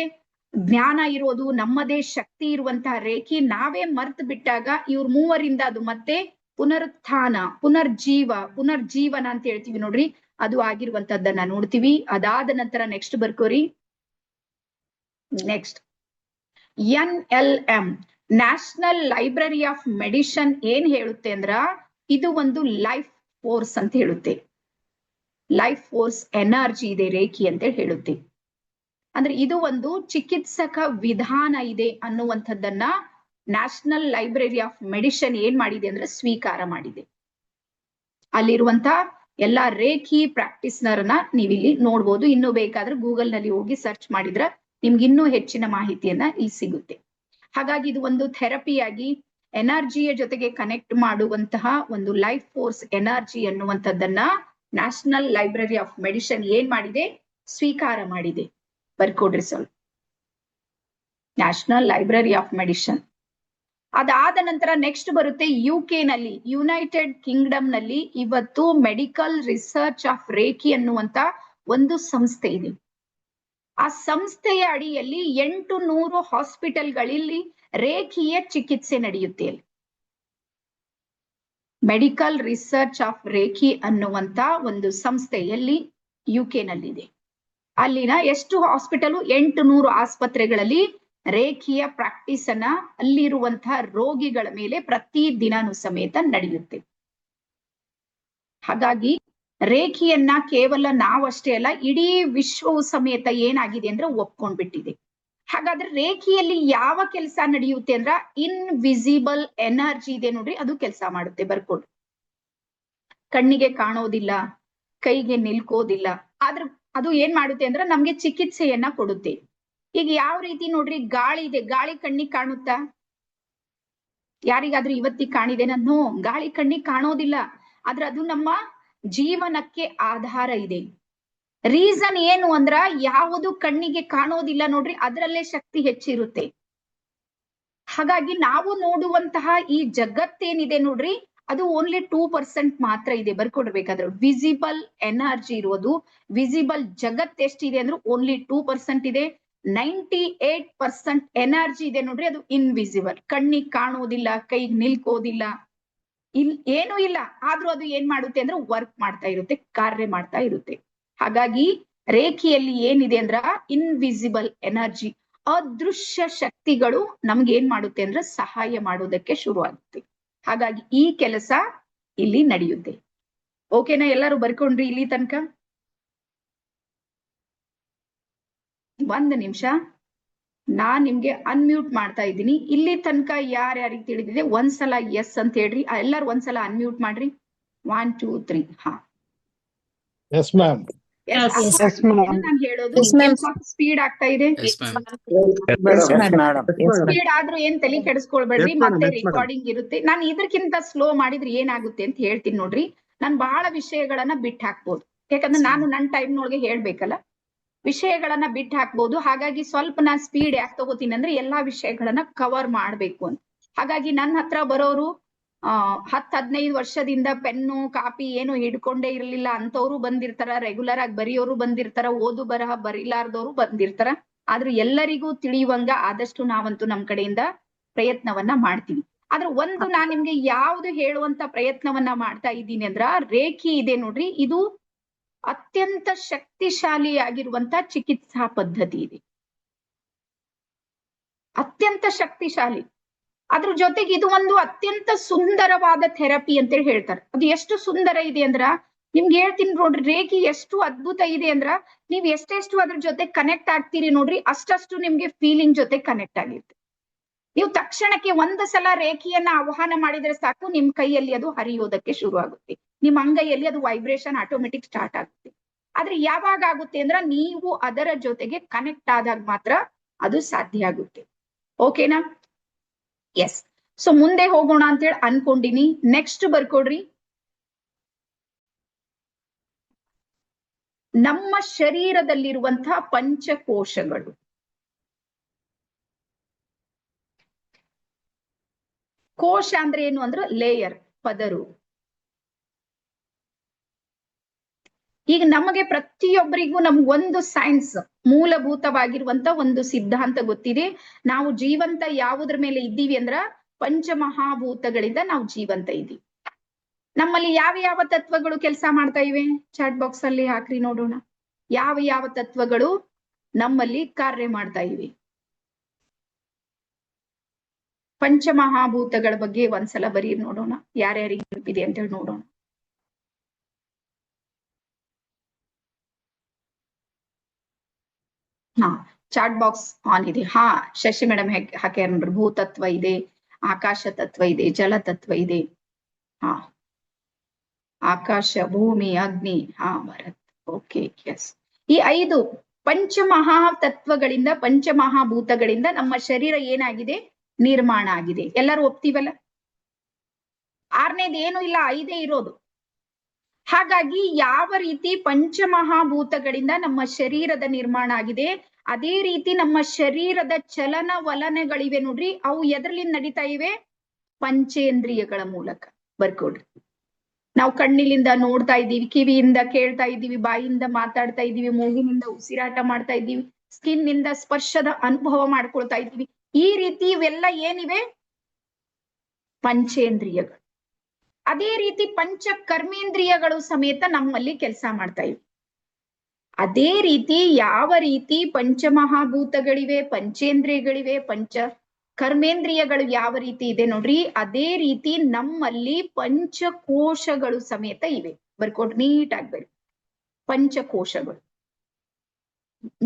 ಜ್ಞಾನ ಇರೋದು, ನಮ್ಮದೇ ಶಕ್ತಿ ಇರುವಂತಹ ರೇಖಿ ನಾವೇ ಮರ್ತು ಬಿಟ್ಟಾಗ ಇವ್ರ ಮೂವರಿಂದ ಅದು ಮತ್ತೆ ಪುನರುತ್ಥಾನ, ಪುನರ್ಜೀವನ ಅಂತ ಹೇಳ್ತೀವಿ ನೋಡ್ರಿ, ಅದು ಆಗಿರುವಂತದ್ದನ್ನ ನೋಡ್ತೀವಿ. ಅದಾದ ನಂತರ ನೆಕ್ಸ್ಟ್ ಬರ್ಕೋರಿ. Next NLM national library of medicine ಏನ್ ಹೇಳುತ್ತೆ ಅಂದ್ರ, ಇದು ಒಂದು ಲೈಫ್ ಫೋರ್ಸ್ ಅಂತ ಹೇಳುತ್ತೆ. ಲೈಫ್ ಫೋರ್ಸ್ ಎನರ್ಜಿ ಇದೆ ರೇಖಿ ಅಂತ ಹೇಳುತ್ತೆ. ಅಂದ್ರೆ ಇದು ಒಂದು ಚಿಕಿತ್ಸಕ ವಿಧಾನ ಇದೆ ಅನ್ನುವಂಥದ್ದನ್ನ ನ್ಯಾಷನಲ್ ಲೈಬ್ರರಿ ಆಫ್ ಮೆಡಿಸಿನ್ ಏನ್ ಮಾಡಿದೆ ಅಂದ್ರೆ ಸ್ವೀಕಾರ ಮಾಡಿದೆ. ಅಲ್ಲಿರುವಂತ ಎಲ್ಲಾ ರೇಖಿ ಪ್ರಾಕ್ಟೀಸ್ನರ್ನ ನೀವಿಲ್ಲಿ ನೋಡ್ಬೋದು. ಇನ್ನು ಬೇಕಾದ್ರೆ ಗೂಗಲ್ ನಲ್ಲಿ ಹೋಗಿ ಸರ್ಚ್ ಮಾಡಿದ್ರ ನಿಮ್ಗೆ ಇನ್ನೂ ಹೆಚ್ಚಿನ ಮಾಹಿತಿಯನ್ನ ಇಲ್ಲಿ ಸಿಗುತ್ತೆ. ಹಾಗಾಗಿ ಇದು ಒಂದು ಥೆರಪಿಯಾಗಿ ಎನರ್ಜಿಯ ಜೊತೆಗೆ ಕನೆಕ್ಟ್ ಮಾಡುವಂತಹ ಒಂದು ಲೈಫ್ ಫೋರ್ಸ್ ಎನರ್ಜಿ ಅನ್ನುವಂಥದ್ದನ್ನ ನ್ಯಾಷನಲ್ ಲೈಬ್ರರಿ ಆಫ್ ಮೆಡಿಸಿನ್ ಏನ್ ಮಾಡಿದೆ, ಸ್ವೀಕಾರ ಮಾಡಿದೆ. ಬರ್ಕೊಡ್ರಿ ಸ್ವಲ್ಪ, ನ್ಯಾಷನಲ್ ಲೈಬ್ರರಿ ಆಫ್ ಮೆಡಿಸಿನ್. ಅದಾದ ನಂತರ ನೆಕ್ಸ್ಟ್ ಬರುತ್ತೆ UK ನಲ್ಲಿ, ಯುನೈಟೆಡ್ ಕಿಂಗ್ಡಮ್ ನಲ್ಲಿ ಇವತ್ತು ಮೆಡಿಕಲ್ ರಿಸರ್ಚ್ ಆಫ್ ರೇಖಿ ಅನ್ನುವಂತ ಒಂದು ಸಂಸ್ಥೆ ಇದೆ. ಆ ಸಂಸ್ಥೆಯ ಅಡಿಯಲ್ಲಿ 800 ಹಾಸ್ಪಿಟಲ್ಗಳಲ್ಲಿ ರೇಖಿಯ ಚಿಕಿತ್ಸೆ ನಡೆಯುತ್ತೆ. ಮೆಡಿಕಲ್ ರಿಸರ್ಚ್ ಆಫ್ ರೇಖಿ ಅನ್ನುವಂತ ಒಂದು ಸಂಸ್ಥೆಯಲ್ಲಿ UK ನಲ್ಲಿದೆ. ಅಲ್ಲಿನ ಎಷ್ಟು ಹಾಸ್ಪಿಟಲ್? 800 ಆಸ್ಪತ್ರೆಗಳಲ್ಲಿ ರೇಖಿಯ ಪ್ರಾಕ್ಟೀಸ್ ಅನ್ನ ಅಲ್ಲಿರುವಂತಹ ರೋಗಿಗಳ ಮೇಲೆ ಪ್ರತಿ ದಿನಾನು ಸಮೇತ ನಡೆಯುತ್ತೆ. ಹಾಗಾಗಿ ರೇಖಿಯನ್ನ ಕೇವಲ ನಾವಷ್ಟೇ ಅಲ್ಲ, ಇಡೀ ವಿಶ್ವವು ಸಮೇತ ಏನಾಗಿದೆ ಅಂದ್ರೆ ಒಪ್ಕೊಂಡ್ಬಿಟ್ಟಿದೆ. ಹಾಗಾದ್ರೆ ರೇಖಿಯಲ್ಲಿ ಯಾವ ಕೆಲಸ ನಡೆಯುತ್ತೆ ಅಂದ್ರ ಇನ್ವಿಸಿಬಲ್ ಎನರ್ಜಿ ಇದೆ ನೋಡ್ರಿ, ಅದು ಕೆಲಸ ಮಾಡುತ್ತೆ. ಬರ್ಕೊಡ್ರಿ. ಕಣ್ಣಿಗೆ ಕಾಣೋದಿಲ್ಲ, ಕೈಗೆ ನಿಲ್ಕೋದಿಲ್ಲ, ಆದ್ರೆ ಅದು ಏನ್ ಮಾಡುತ್ತೆ ಅಂದ್ರೆ ನಮ್ಗೆ ಚಿಕಿತ್ಸೆಯನ್ನ ಕೊಡುತ್ತೆ. ಈಗ ಯಾವ ರೀತಿ ನೋಡ್ರಿ, ಗಾಳಿ ಇದೆ, ಗಾಳಿ ಕಣ್ಣಿಗೆ ಕಾಣುತ್ತಾ? ಯಾರಿಗಾದ್ರೂ ಇವತ್ತಿಗೆ ಕಾಣಿದೆ? ನಾನು ಗಾಳಿ ಕಣ್ಣಿಗೆ ಕಾಣೋದಿಲ್ಲ, ಆದ್ರೆ ಅದು ನಮ್ಮ ಜೀವನಕ್ಕೆ ಆಧಾರ ಇದೆ. ರೀಸನ್ ಏನು ಅಂದ್ರ ಯಾವುದು ಕಣ್ಣಿಗೆ ಕಾಣೋದಿಲ್ಲ ನೋಡ್ರಿ, ಅದರಲ್ಲೇ ಶಕ್ತಿ ಹೆಚ್ಚಿರುತ್ತೆ. ಹಾಗಾಗಿ ನಾವು ನೋಡುವಂತಹ ಈ ಜಗತ್ತೇನಿದೆ ನೋಡ್ರಿ, ಅದು ಓನ್ಲಿ 2% ಮಾತ್ರ ಇದೆ. ಬರ್ಕೊಡ್ಬೇಕಾದ್ರೆ ವಿಸಿಬಲ್ ಎನರ್ಜಿ ಇರೋದು, ವಿಸಿಬಲ್ ಜಗತ್ ಎಷ್ಟಿದೆ ಅಂದ್ರೆ ಓನ್ಲಿ 2% ಇದೆ. 98% ಎನರ್ಜಿ ಇದೆ ನೋಡ್ರಿ, ಅದು ಇನ್ವಿಸಿಬಲ್, ಕಣ್ಣಿಗೆ ಕಾಣೋದಿಲ್ಲ, ಕೈಗೆ ನಿಲ್ಕೋದಿಲ್ಲ, ಏನೂ ಇಲ್ಲ. ಆದ್ರೂ ಅದು ಏನ್ ಮಾಡುತ್ತೆ ಅಂದ್ರೆ ವರ್ಕ್ ಮಾಡ್ತಾ ಇರುತ್ತೆ, ಕಾರ್ಯ ಮಾಡ್ತಾ ಇರುತ್ತೆ. ಹಾಗಾಗಿ ರೇಖೆಯಲ್ಲಿ ಏನಿದೆ ಅಂದ್ರ ಇನ್ವಿಸಿಬಲ್ ಎನರ್ಜಿ, ಅದೃಶ್ಯ ಶಕ್ತಿಗಳು ನಮ್ಗೆ ಏನ್ ಮಾಡುತ್ತೆ ಅಂದ್ರೆ ಸಹಾಯ ಮಾಡೋದಕ್ಕೆ ಶುರು ಆಗುತ್ತೆ. ಹಾಗಾಗಿ ಈ ಕೆಲಸ ಇಲ್ಲಿ ನಡೆಯುತ್ತೆ. ಓಕೆನಾ? ಎಲ್ಲರೂ ಬರ್ಕೊಂಡ್ರಿ ಇಲ್ಲಿ ತನಕ? ಒಂದ್ ನಿಮಿಷ, ನಾನ್ ನಿಮ್ಗೆ ಅನ್ಮ್ಯೂಟ್ ಮಾಡ್ತಾ ಇದ್ದೀನಿ. ಇಲ್ಲಿ ತನಕ ಯಾರ್ಯಾರಿಗೆ ತಿಳಿದಿದೆ ಒಂದ್ಸಲ ಎಸ್ ಅಂತ ಹೇಳ್ರಿ. ಎಲ್ಲರೂ ಒಂದ್ಸಲ ಅನ್ಮ್ಯೂಟ್ ಮಾಡ್ರಿ. 1 2 3. ಹಾ, ಎಸ್ ಮ್ಯಾಮ್. ನಾನು ಹೇಳೋದು ಸ್ಪೀಡ್ ಆಗ್ತಾ ಇದೆ. ಸ್ಪೀಡ್ ಆದ್ರೂ ಏನ್ ತಲೆ ಕೆಡಿಸ್ಕೊಳ್ಬೇಡ್ರಿ, ಮತ್ತೆ ರೆಕಾರ್ಡಿಂಗ್ ಇರುತ್ತೆ. ನಾನು ಇದಕ್ಕಿಂತ ಸ್ಲೋ ಮಾಡಿದ್ರೆ ಏನಾಗುತ್ತೆ ಅಂತ ಹೇಳ್ತೀನಿ ನೋಡ್ರಿ. ನಾನು ಬಹಳ ವಿಷಯಗಳನ್ನ ಬಿಟ್ಟು ಹಾಕ್ಬೋದು, ಯಾಕಂದ್ರೆ ನಾನು ನನ್ನ ಟೈಮ್ನೊಳಗೆ ಹೇಳ್ಬೇಕಲ್ಲ, ವಿಷಯಗಳನ್ನ ಬಿಟ್ಟು ಹಾಕ್ಬೋದು. ಹಾಗಾಗಿ ಸ್ವಲ್ಪ ನಾನು ಸ್ಪೀಡ್ ಯಾಕೆ ತಗೋತೀನಿ ಅಂದ್ರೆ ಎಲ್ಲಾ ವಿಷಯಗಳನ್ನ ಕವರ್ ಮಾಡ್ಬೇಕು ಅಂತ. ಹಾಗಾಗಿ ನನ್ನ ಹತ್ರ ಬರೋರು 10-15 ವರ್ಷದಿಂದ ಪೆನ್ನು ಕಾಪಿ ಏನು ಹಿಡ್ಕೊಂಡೇ ಇರ್ಲಿಲ್ಲ ಅಂತವ್ರು ಬಂದಿರ್ತಾರ, ರೆಗ್ಯುಲರ್ ಆಗಿ ಬರೆಯೋರು ಬಂದಿರ್ತಾರ, ಓದು ಬರಹ ಬರಿಲಾರ್ದವ್ರು ಬಂದಿರ್ತಾರ. ಆದ್ರೆ ಎಲ್ಲರಿಗೂ ತಿಳಿಯುವಂಗ ಆದಷ್ಟು ನಾವಂತೂ ನಮ್ ಕಡೆಯಿಂದ ಪ್ರಯತ್ನವನ್ನ ಮಾಡ್ತೀವಿ. ಆದ್ರೆ ಒಂದು ನಾನ್ ನಿಮ್ಗೆ ಯಾವ್ದು ಹೇಳುವಂತ ಪ್ರಯತ್ನವನ್ನ ಮಾಡ್ತಾ ಇದ್ದೀನಿ ಅಂದ್ರ, ರೇಖಿ ಇದೆ ನೋಡ್ರಿ, ಇದು ಅತ್ಯಂತ ಶಕ್ತಿಶಾಲಿಯಾಗಿರುವಂತ ಚಿಕಿತ್ಸಾ ಪದ್ಧತಿ ಇದೆ. ಅತ್ಯಂತ ಶಕ್ತಿಶಾಲಿ. ಅದ್ರ ಜೊತೆಗೆ ಇದು ಒಂದು ಅತ್ಯಂತ ಸುಂದರವಾದ ಥೆರಪಿ ಅಂತೇಳಿ ಹೇಳ್ತಾರೆ. ಅದು ಎಷ್ಟು ಸುಂದರ ಇದೆ ಅಂದ್ರ, ನಿಮ್ಗೆ ಹೇಳ್ತೀನಿ ನೋಡ್ರಿ, ರೇಖಿ ಎಷ್ಟು ಅದ್ಭುತ ಇದೆ ಅಂದ್ರ, ನೀವ್ ಎಷ್ಟೆಷ್ಟು ಅದ್ರ ಜೊತೆ ಕನೆಕ್ಟ್ ಆಗ್ತೀರಿ ನೋಡ್ರಿ, ಅಷ್ಟಷ್ಟು ನಿಮ್ಗೆ ಫೀಲಿಂಗ್ ಜೊತೆ ಕನೆಕ್ಟ್ ಆಗಿರುತ್ತೆ. ನೀವು ತಕ್ಷಣಕ್ಕೆ ಒಂದು ಸಲ ರೇಖಿಯನ್ನ ಆಹ್ವಾನ ಮಾಡಿದ್ರೆ ಸಾಕು, ನಿಮ್ ಕೈಯಲ್ಲಿ ಅದು ಹರಿಯೋದಕ್ಕೆ ಶುರು ಆಗುತ್ತೆ, ನಿಮ್ ಅಂಗೈಯಲ್ಲಿ ಅದು ವೈಬ್ರೇಷನ್ ಆಟೋಮೆಟಿಕ್ ಸ್ಟಾರ್ಟ್ ಆಗುತ್ತೆ. ಆದ್ರೆ ಯಾವಾಗ ಆಗುತ್ತೆ ಅಂದ್ರ, ನೀವು ಅದರ ಜೊತೆಗೆ ಕನೆಕ್ಟ್ ಆದಾಗ ಮಾತ್ರ ಅದು ಸಾಧ್ಯ ಆಗುತ್ತೆ. ಓಕೆನಾ? ಎಸ್. ಸೊ ಮುಂದೆ ಹೋಗೋಣ ಅಂತೇಳಿ ಅನ್ಕೊಂಡಿನಿ. ನೆಕ್ಸ್ಟ್ ಬರ್ಕೊಡ್ರಿ. ನಮ್ಮ ಶರೀರದಲ್ಲಿರುವಂತಹ ಪಂಚಕೋಶಗಳು. ಕೋಶ ಅಂದ್ರೆ ಏನು ಅಂದ್ರೆ ಲೇಯರ್, ಪದರು. ಈಗ ನಮಗೆ ಪ್ರತಿಯೊಬ್ಬರಿಗೂ ನಮ್ಗೊಂದು ಸೈನ್ಸ್, ಮೂಲಭೂತವಾಗಿರುವಂತ ಒಂದು ಸಿದ್ಧಾಂತ ಗೊತ್ತಿದೆ. ನಾವು ಜೀವಂತ ಯಾವುದ್ರ ಮೇಲೆ ಇದ್ದೀವಿ ಅಂದ್ರ ಪಂಚಮಹಾಭೂತಗಳಿಂದ ನಾವು ಜೀವಂತ ಇದ್ದೀವಿ. ನಮ್ಮಲ್ಲಿ ಯಾವ ಯಾವ ತತ್ವಗಳು ಕೆಲಸ ಮಾಡ್ತಾ ಇವೆ? ಚಾಟ್ ಬಾಕ್ಸ್ ಅಲ್ಲಿ ಹಾಕ್ರಿ ನೋಡೋಣ. ಯಾವ ಯಾವ ತತ್ವಗಳು ನಮ್ಮಲ್ಲಿ ಕಾರ್ಯ ಮಾಡ್ತಾ ಇವೆ? ಪಂಚಮಹಾಭೂತಗಳ ಬಗ್ಗೆ ಒಂದ್ಸಲ ಬರೀ ನೋಡೋಣ, ಯಾರ್ಯಾರಿಗೆ ನೆನಪಿದೆ ಅಂತ ಹೇಳಿ ನೋಡೋಣ. ಚಾಟ್ ಬಾಕ್ಸ್ ಆನ್ ಇದೆ. ಶಶಿ ಮೇಡಮ್ ಹಾಕ್ಯಾರ ನೋಡ್ರಿ. ಭೂತತ್ವ ಇದೆ, ಆಕಾಶ ತತ್ವ ಇದೆ, ಜಲ ತತ್ವ ಇದೆ. ಆಕಾಶ, ಭೂಮಿ, ಅಗ್ನಿ, ಭರತ್. Okay, S. ಈ 5 ಪಂಚಮಹಾ ತತ್ವಗಳಿಂದ, ಪಂಚಮಹಾಭೂತಗಳಿಂದ ನಮ್ಮ ಶರೀರ ಏನಾಗಿದೆ? ನಿರ್ಮಾಣ ಆಗಿದೆ. ಎಲ್ಲರೂ ಒಪ್ತೀವಲ್ಲ? 6ನೇದು ಏನು ಇಲ್ಲ, 5 ಇರೋದು. ಹಾಗಾಗಿ ಯಾವ ರೀತಿ ಪಂಚಮಹಾಭೂತಗಳಿಂದ ನಮ್ಮ ಶರೀರದ ನಿರ್ಮಾಣ ಆಗಿದೆ, ಅದೇ ರೀತಿ ನಮ್ಮ ಶರೀರದ ಚಲನವಲನಗಳಿವೆ ನೋಡ್ರಿ, ಅವು ಎದ್ರಲಿಂದ ನಡೀತಾ ಇವೆ? ಪಂಚೇಂದ್ರಿಯಗಳ ಮೂಲಕ. ಬರ್ಕೊಡ್ರಿ. ನಾವು ಕಣ್ಣಿನಿಂದ ನೋಡ್ತಾ ಇದ್ದೀವಿ, ಕಿವಿಯಿಂದ ಕೇಳ್ತಾ ಇದ್ದೀವಿ, ಬಾಯಿಯಿಂದ ಮಾತಾಡ್ತಾ ಇದ್ದೀವಿ, ಮೂಗಿನಿಂದ ಉಸಿರಾಟ ಮಾಡ್ತಾ ಇದ್ದೀವಿ, ಸ್ಕಿನ್ ನಿಂದ ಸ್ಪರ್ಶದ ಅನುಭವ ಮಾಡ್ಕೊಳ್ತಾ ಇದ್ದೀವಿ. ಈ ರೀತಿ ಇವೆಲ್ಲ ಏನಿವೆ? ಪಂಚೇಂದ್ರಿಯಗಳು. ಅದೇ ರೀತಿ ಪಂಚ ಕರ್ಮೇಂದ್ರಿಯಗಳು ಸಮೇತ ನಮ್ಮಲ್ಲಿ ಕೆಲಸ ಮಾಡ್ತಾ ಇವೆ. ಅದೇ ರೀತಿ ಯಾವ ರೀತಿ ಪಂಚಮಹಾಭೂತಗಳಿವೆ, ಪಂಚೇಂದ್ರಿಯಗಳಿವೆ, ಪಂಚ ಕರ್ಮೇಂದ್ರಿಯಗಳು ಯಾವ ರೀತಿ ಇದೆ ನೋಡ್ರಿ, ಅದೇ ರೀತಿ ನಮ್ಮಲ್ಲಿ ಪಂಚಕೋಶಗಳು ಸಮೇತ ಇವೆ. ಬರ್ಕೊಟ್ ನೀಟ್ ಆಗ್ಬೇಡಿ. ಪಂಚಕೋಶಗಳು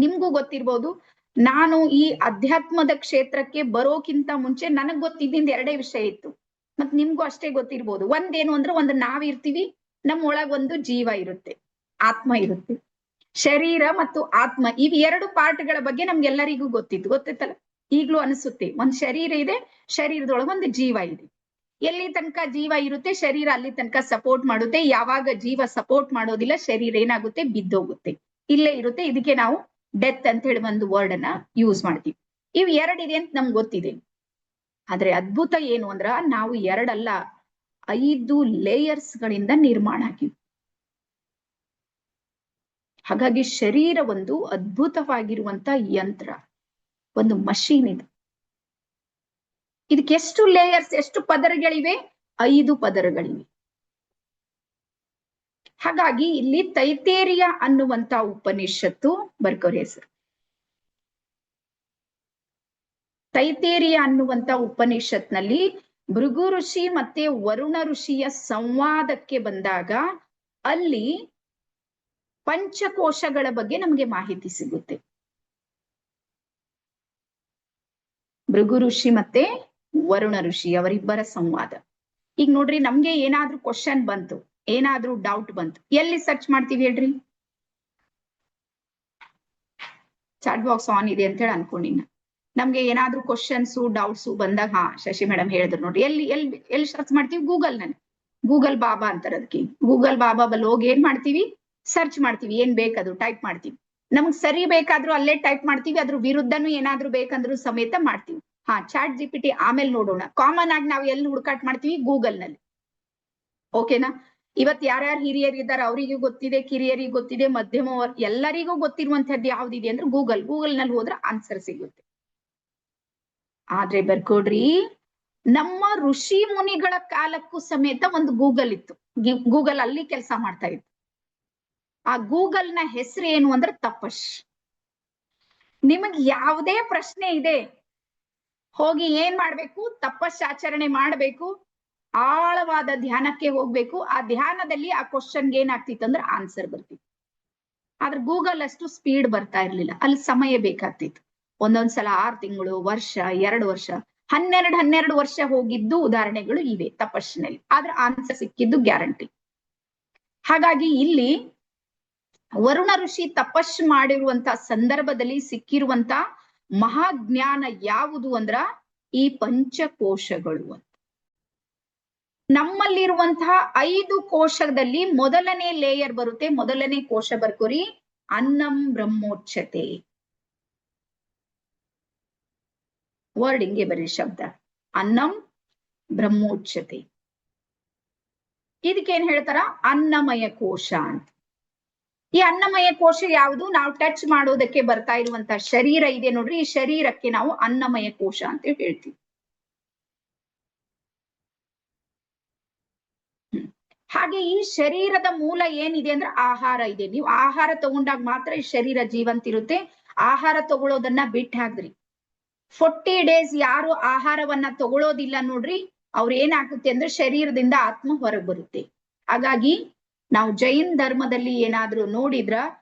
ನಿಮ್ಗೂ ಗೊತ್ತಿರ್ಬೋದು. ನಾನು ಈ ಅಧ್ಯಾತ್ಮದ ಕ್ಷೇತ್ರಕ್ಕೆ ಬರೋಕ್ಕಿಂತ ಮುಂಚೆ ನನಗ್ ಗೊತ್ತಿದ್ದಿಂದ 2 ವಿಷಯ ಇತ್ತು, ಮತ್ ನಿಮ್ಗೂ ಅಷ್ಟೇ ಗೊತ್ತಿರ್ಬೋದು. ಒಂದೇನು ಅಂದ್ರೆ, ಒಂದು ನಾವಿರ್ತೀವಿ, ನಮ್ಮ ಒಳಗ್ ಒಂದು ಜೀವ ಇರುತ್ತೆ, ಆತ್ಮ ಇರುತ್ತೆ. ಶರೀರ ಮತ್ತು ಆತ್ಮ, ಇವ್ 2 ಪಾರ್ಟ್ಗಳ ಬಗ್ಗೆ ನಮ್ಗೆಲ್ಲರಿಗೂ ಗೊತ್ತಿತ್ತಲ್ಲ? ಈಗ್ಲೂ ಅನಿಸುತ್ತೆ, ಒಂದ್ ಶರೀರ ಇದೆ, ಶರೀರದೊಳಗೆ ಒಂದು ಜೀವ ಇದೆ. ಎಲ್ಲಿ ತನಕ ಜೀವ ಇರುತ್ತೆ, ಶರೀರ ಅಲ್ಲಿ ತನಕ ಸಪೋರ್ಟ್ ಮಾಡುತ್ತೆ. ಯಾವಾಗ ಜೀವ ಸಪೋರ್ಟ್ ಮಾಡೋದಿಲ್ಲ, ಶರೀರ ಏನಾಗುತ್ತೆ? ಬಿದ್ದೋಗುತ್ತೆ, ಇಲ್ಲೇ ಇರುತ್ತೆ. ಇದಕ್ಕೆ ನಾವು ಡೆತ್ ಅಂತ ಹೇಳಿ ಒಂದು ವರ್ಡ್ ಅನ್ನ ಯೂಸ್ ಮಾಡ್ತೀವಿ. ಇವ್ 2 ಇದೆ ಅಂತ ನಮ್ಗೆ ಗೊತ್ತಿದೆ. ಆದ್ರೆ ಅದ್ಭುತ ಏನು ಅಂದ್ರ, ನಾವು 2 ಅಲ್ಲ, 5 ಲೇಯರ್ಸ್ ಗಳಿಂದ ನಿರ್ಮಾಣ ಆಗಿವಿ. ಹಾಗಾಗಿ ಶರೀರ ಒಂದು ಅದ್ಭುತವಾಗಿರುವಂತ ಯಂತ್ರ, ಒಂದು ಮಷೀನ್ ಇದು. ಇದಕ್ಕೆ ಎಷ್ಟು ಲೇಯರ್ಸ್, ಎಷ್ಟು ಪದರಗಳಿವೆ? 5 ಪದರಗಳಿವೆ. ಹಾಗಾಗಿ ಇಲ್ಲಿ ತೈತೇರಿಯ ಅನ್ನುವಂತ ಉಪನಿಷತ್ತು, ಬರ್ಕೋರಿ ಹೆಸರು. ತೈತೇರಿಯ ಅನ್ನುವಂತ ಉಪನಿಷತ್ನಲ್ಲಿ ಭೃಗು ಋಷಿ ಮತ್ತೆ ವರುಣ ಋಷಿಯ ಸಂವಾದಕ್ಕೆ ಬಂದಾಗ ಅಲ್ಲಿ ಪಂಚಕೋಶಗಳ ಬಗ್ಗೆ ನಮಗೆ ಮಾಹಿತಿ ಸಿಗುತ್ತೆ. ಭೃಗು ಋಷಿ ಮತ್ತೆ ವರುಣ ಋಷಿ ಅವರಿಬ್ಬರ ಸಂವಾದ. ಈಗ ನೋಡ್ರಿ, ನಮ್ಗೆ ಏನಾದ್ರೂ ಕ್ವಶನ್ ಬಂತು, ಏನಾದ್ರೂ ಡೌಟ್ ಬಂತು, ಎಲ್ಲಿ ಸರ್ಚ್ ಮಾಡ್ತೀವಿ ಹೇಳ್ರಿ? ಚಾಟ್ ಬಾಕ್ಸ್ ಆನ್ ಇದೆ ಅಂತ ಹೇಳಿ ಅನ್ಕೊಂಡಿನ. ನಮ್ಗೆ ಏನಾದ್ರೂ ಕ್ವಶನ್ಸ್, ಡೌಟ್ಸ್ ಬಂದಾಗ, ಶಶಿ ಮೇಡಮ್ ಹೇಳಿದ್ರು ನೋಡ್ರಿ, ಎಲ್ಲಿ ಸರ್ಚ್ ಮಾಡ್ತೀವಿ? ಗೂಗಲ್ ನಲ್ಲಿ. ಗೂಗಲ್ ಬಾಬಾ ಅಂತಾರ ಅದಕ್ಕೆ. ಗೂಗಲ್ ಬಾಬಾ ಬಲ್ಲಿ ಹೋಗಿ ಏನ್ ಮಾಡ್ತೀವಿ? ಸರ್ಚ್ ಮಾಡ್ತೀವಿ. ಏನ್ ಬೇಕದು ಟೈಪ್ ಮಾಡ್ತೀವಿ. ನಮ್ಗ್ ಸರಿ ಬೇಕಾದ್ರೂ ಅಲ್ಲೇ ಟೈಪ್ ಮಾಡ್ತೀವಿ, ಅದ್ರ ವಿರುದ್ಧನೂ ಏನಾದ್ರೂ ಬೇಕಂದ್ರೂ ಸಮೇತ ಮಾಡ್ತೀವಿ. ಚಾಟ್ ಜಿಪಿಟಿ ಆಮೇಲೆ ನೋಡೋಣ. ಕಾಮನ್ ಆಗಿ ನಾವು ಎಲ್ಲಿ ಹುಡುಕಾಟ ಮಾಡ್ತೀವಿ? ಗೂಗಲ್ ನಲ್ಲಿ. ಓಕೆನಾ? ಇವತ್ ಯಾರ್ಯಾರು ಹಿರಿಯರು ಇದ್ದಾರೆ ಅವರಿಗೂ ಗೊತ್ತಿದೆ, ಕಿರಿಯರಿಗೆ ಗೊತ್ತಿದೆ, ಮಧ್ಯಮ ಎಲ್ಲರಿಗೂ ಗೊತ್ತಿರುವಂತದ್ದು ಯಾವ್ದಿದೆ ಅಂದ್ರೆ ಗೂಗಲ್. ಗೂಗಲ್ ನಲ್ಲಿ ಹೋದ್ರೆ ಆನ್ಸರ್ ಸಿಗುತ್ತೆ. ಆದ್ರೆ ಬರ್ಕೊಡ್ರಿ, ನಮ್ಮ ಋಷಿ ಮುನಿಗಳ ಕಾಲಕ್ಕೂ ಸಮೇತ ಒಂದು ಗೂಗಲ್ ಇತ್ತು. ಗೂಗಲ್ ಅಲ್ಲಿ ಕೆಲಸ ಮಾಡ್ತಾ ಇತ್ತು. ಆ ಗೂಗಲ್ ನ ಹೆಸರು ಏನು ಅಂದ್ರೆ ತಪಶ್. ನಿಮಗ್ ಯಾವುದೇ ಪ್ರಶ್ನೆ ಇದೆ, ಹೋಗಿ ಏನ್ ಮಾಡ್ಬೇಕು? ತಪಸ್ಸಾಚರಣೆ ಮಾಡ್ಬೇಕು, ಆಳವಾದ ಧ್ಯಾನಕ್ಕೆ ಹೋಗ್ಬೇಕು. ಆ ಧ್ಯಾನದಲ್ಲಿ ಆ ಕ್ವಶನ್ಗೆ ಏನಾಗ್ತಿತ್ತು ಅಂದ್ರೆ ಆನ್ಸರ್ ಬರ್ತಿತ್ತು. ಆದ್ರೆ ಗೂಗಲ್ ಅಷ್ಟು ಸ್ಪೀಡ್ ಬರ್ತಾ ಇರ್ಲಿಲ್ಲ, ಅಲ್ಲಿ ಸಮಯ ಬೇಕಾಗ್ತಿತ್ತು. ಒಂದೊಂದ್ಸಲ 6 ತಿಂಗಳು, ವರ್ಷ, 2 ವರ್ಷ, 12 ವರ್ಷ ಹೋಗಿದ್ದು ಉದಾಹರಣೆಗಳು ಇವೆ ತಪಸ್ಸಿನಲ್ಲಿ. ಆದ್ರೆ ಆನ್ಸರ್ ಸಿಕ್ಕಿದ್ದು ಗ್ಯಾರಂಟಿ. ಹಾಗಾಗಿ ಇಲ್ಲಿ ವರುಣ ಋಷಿ ತಪಸ್ ಮಾಡಿರುವಂತ ಸಂದರ್ಭದಲ್ಲಿ ಸಿಕ್ಕಿರುವಂತ ಮಹಾಜ್ಞಾನ ಯಾವುದು ಅಂದ್ರ ಈ ಪಂಚಕೋಶಗಳು ಅಂತ. ನಮ್ಮಲ್ಲಿರುವಂತಹ 5 ಕೋಶದಲ್ಲಿ ಮೊದಲನೇ ಲೇಯರ್ ಬರುತ್ತೆ. ಮೊದಲನೇ ಕೋಶ ಬರ್ಕೋರಿ, ಅನ್ನಂ ಬ್ರಹ್ಮೋಚ್ಯತೆ. ವರ್ಡ್ ಹಿಂಗೆ ಬರೀ ಶಬ್ದ, ಅನ್ನಂ ಬ್ರಹ್ಮೋಚ್ಯತೆ. ಇದಕ್ಕೇನ್ ಹೇಳ್ತಾರ? ಅನ್ನಮಯ ಕೋಶ ಅಂತ. ಈ ಅನ್ನಮಯ ಕೋಶ ಯಾವುದು? ನಾವು ಟಚ್ ಮಾಡೋದಕ್ಕೆ ಬರ್ತಾ ಇರುವಂತ ಶರೀರ ಇದೆ ನೋಡ್ರಿ, ಈ ಶರೀರಕ್ಕೆ ನಾವು ಅನ್ನಮಯ ಕೋಶ ಅಂತ ಹೇಳ್ತೀವಿ. ಹಾಗೆ ಈ ಶರೀರದ ಮೂಲ ಏನಿದೆ ಅಂದ್ರೆ ಆಹಾರ ಇದೆ. ನೀವು ಆಹಾರ ತಗೊಂಡಾಗ ಮಾತ್ರ ಈ ಶರೀರ ಜೀವಂತ ಇರುತ್ತೆ. ಆಹಾರ ತಗೊಳ್ಳೋದನ್ನ ಬಿಟ್ಟು ಹಾಕ್ದ್ರಿ, 40 ಡೇಸ್ ಯಾರು ಆಹಾರವನ್ನ ತಗೊಳ್ಳೋದಿಲ್ಲ ನೋಡ್ರಿ, ಅವ್ರ ಏನಾಗುತ್ತೆ ಅಂದ್ರೆ ಶರೀರದಿಂದ ಆತ್ಮ ಹೊರಗೆ ಬರುತ್ತೆ. ಹಾಗಾಗಿ ನಾವು ಜೈನ್ ಧರ್ಮದಲ್ಲಿ ಏನಾದ್ರೂ ನೋಡಿದ್ರ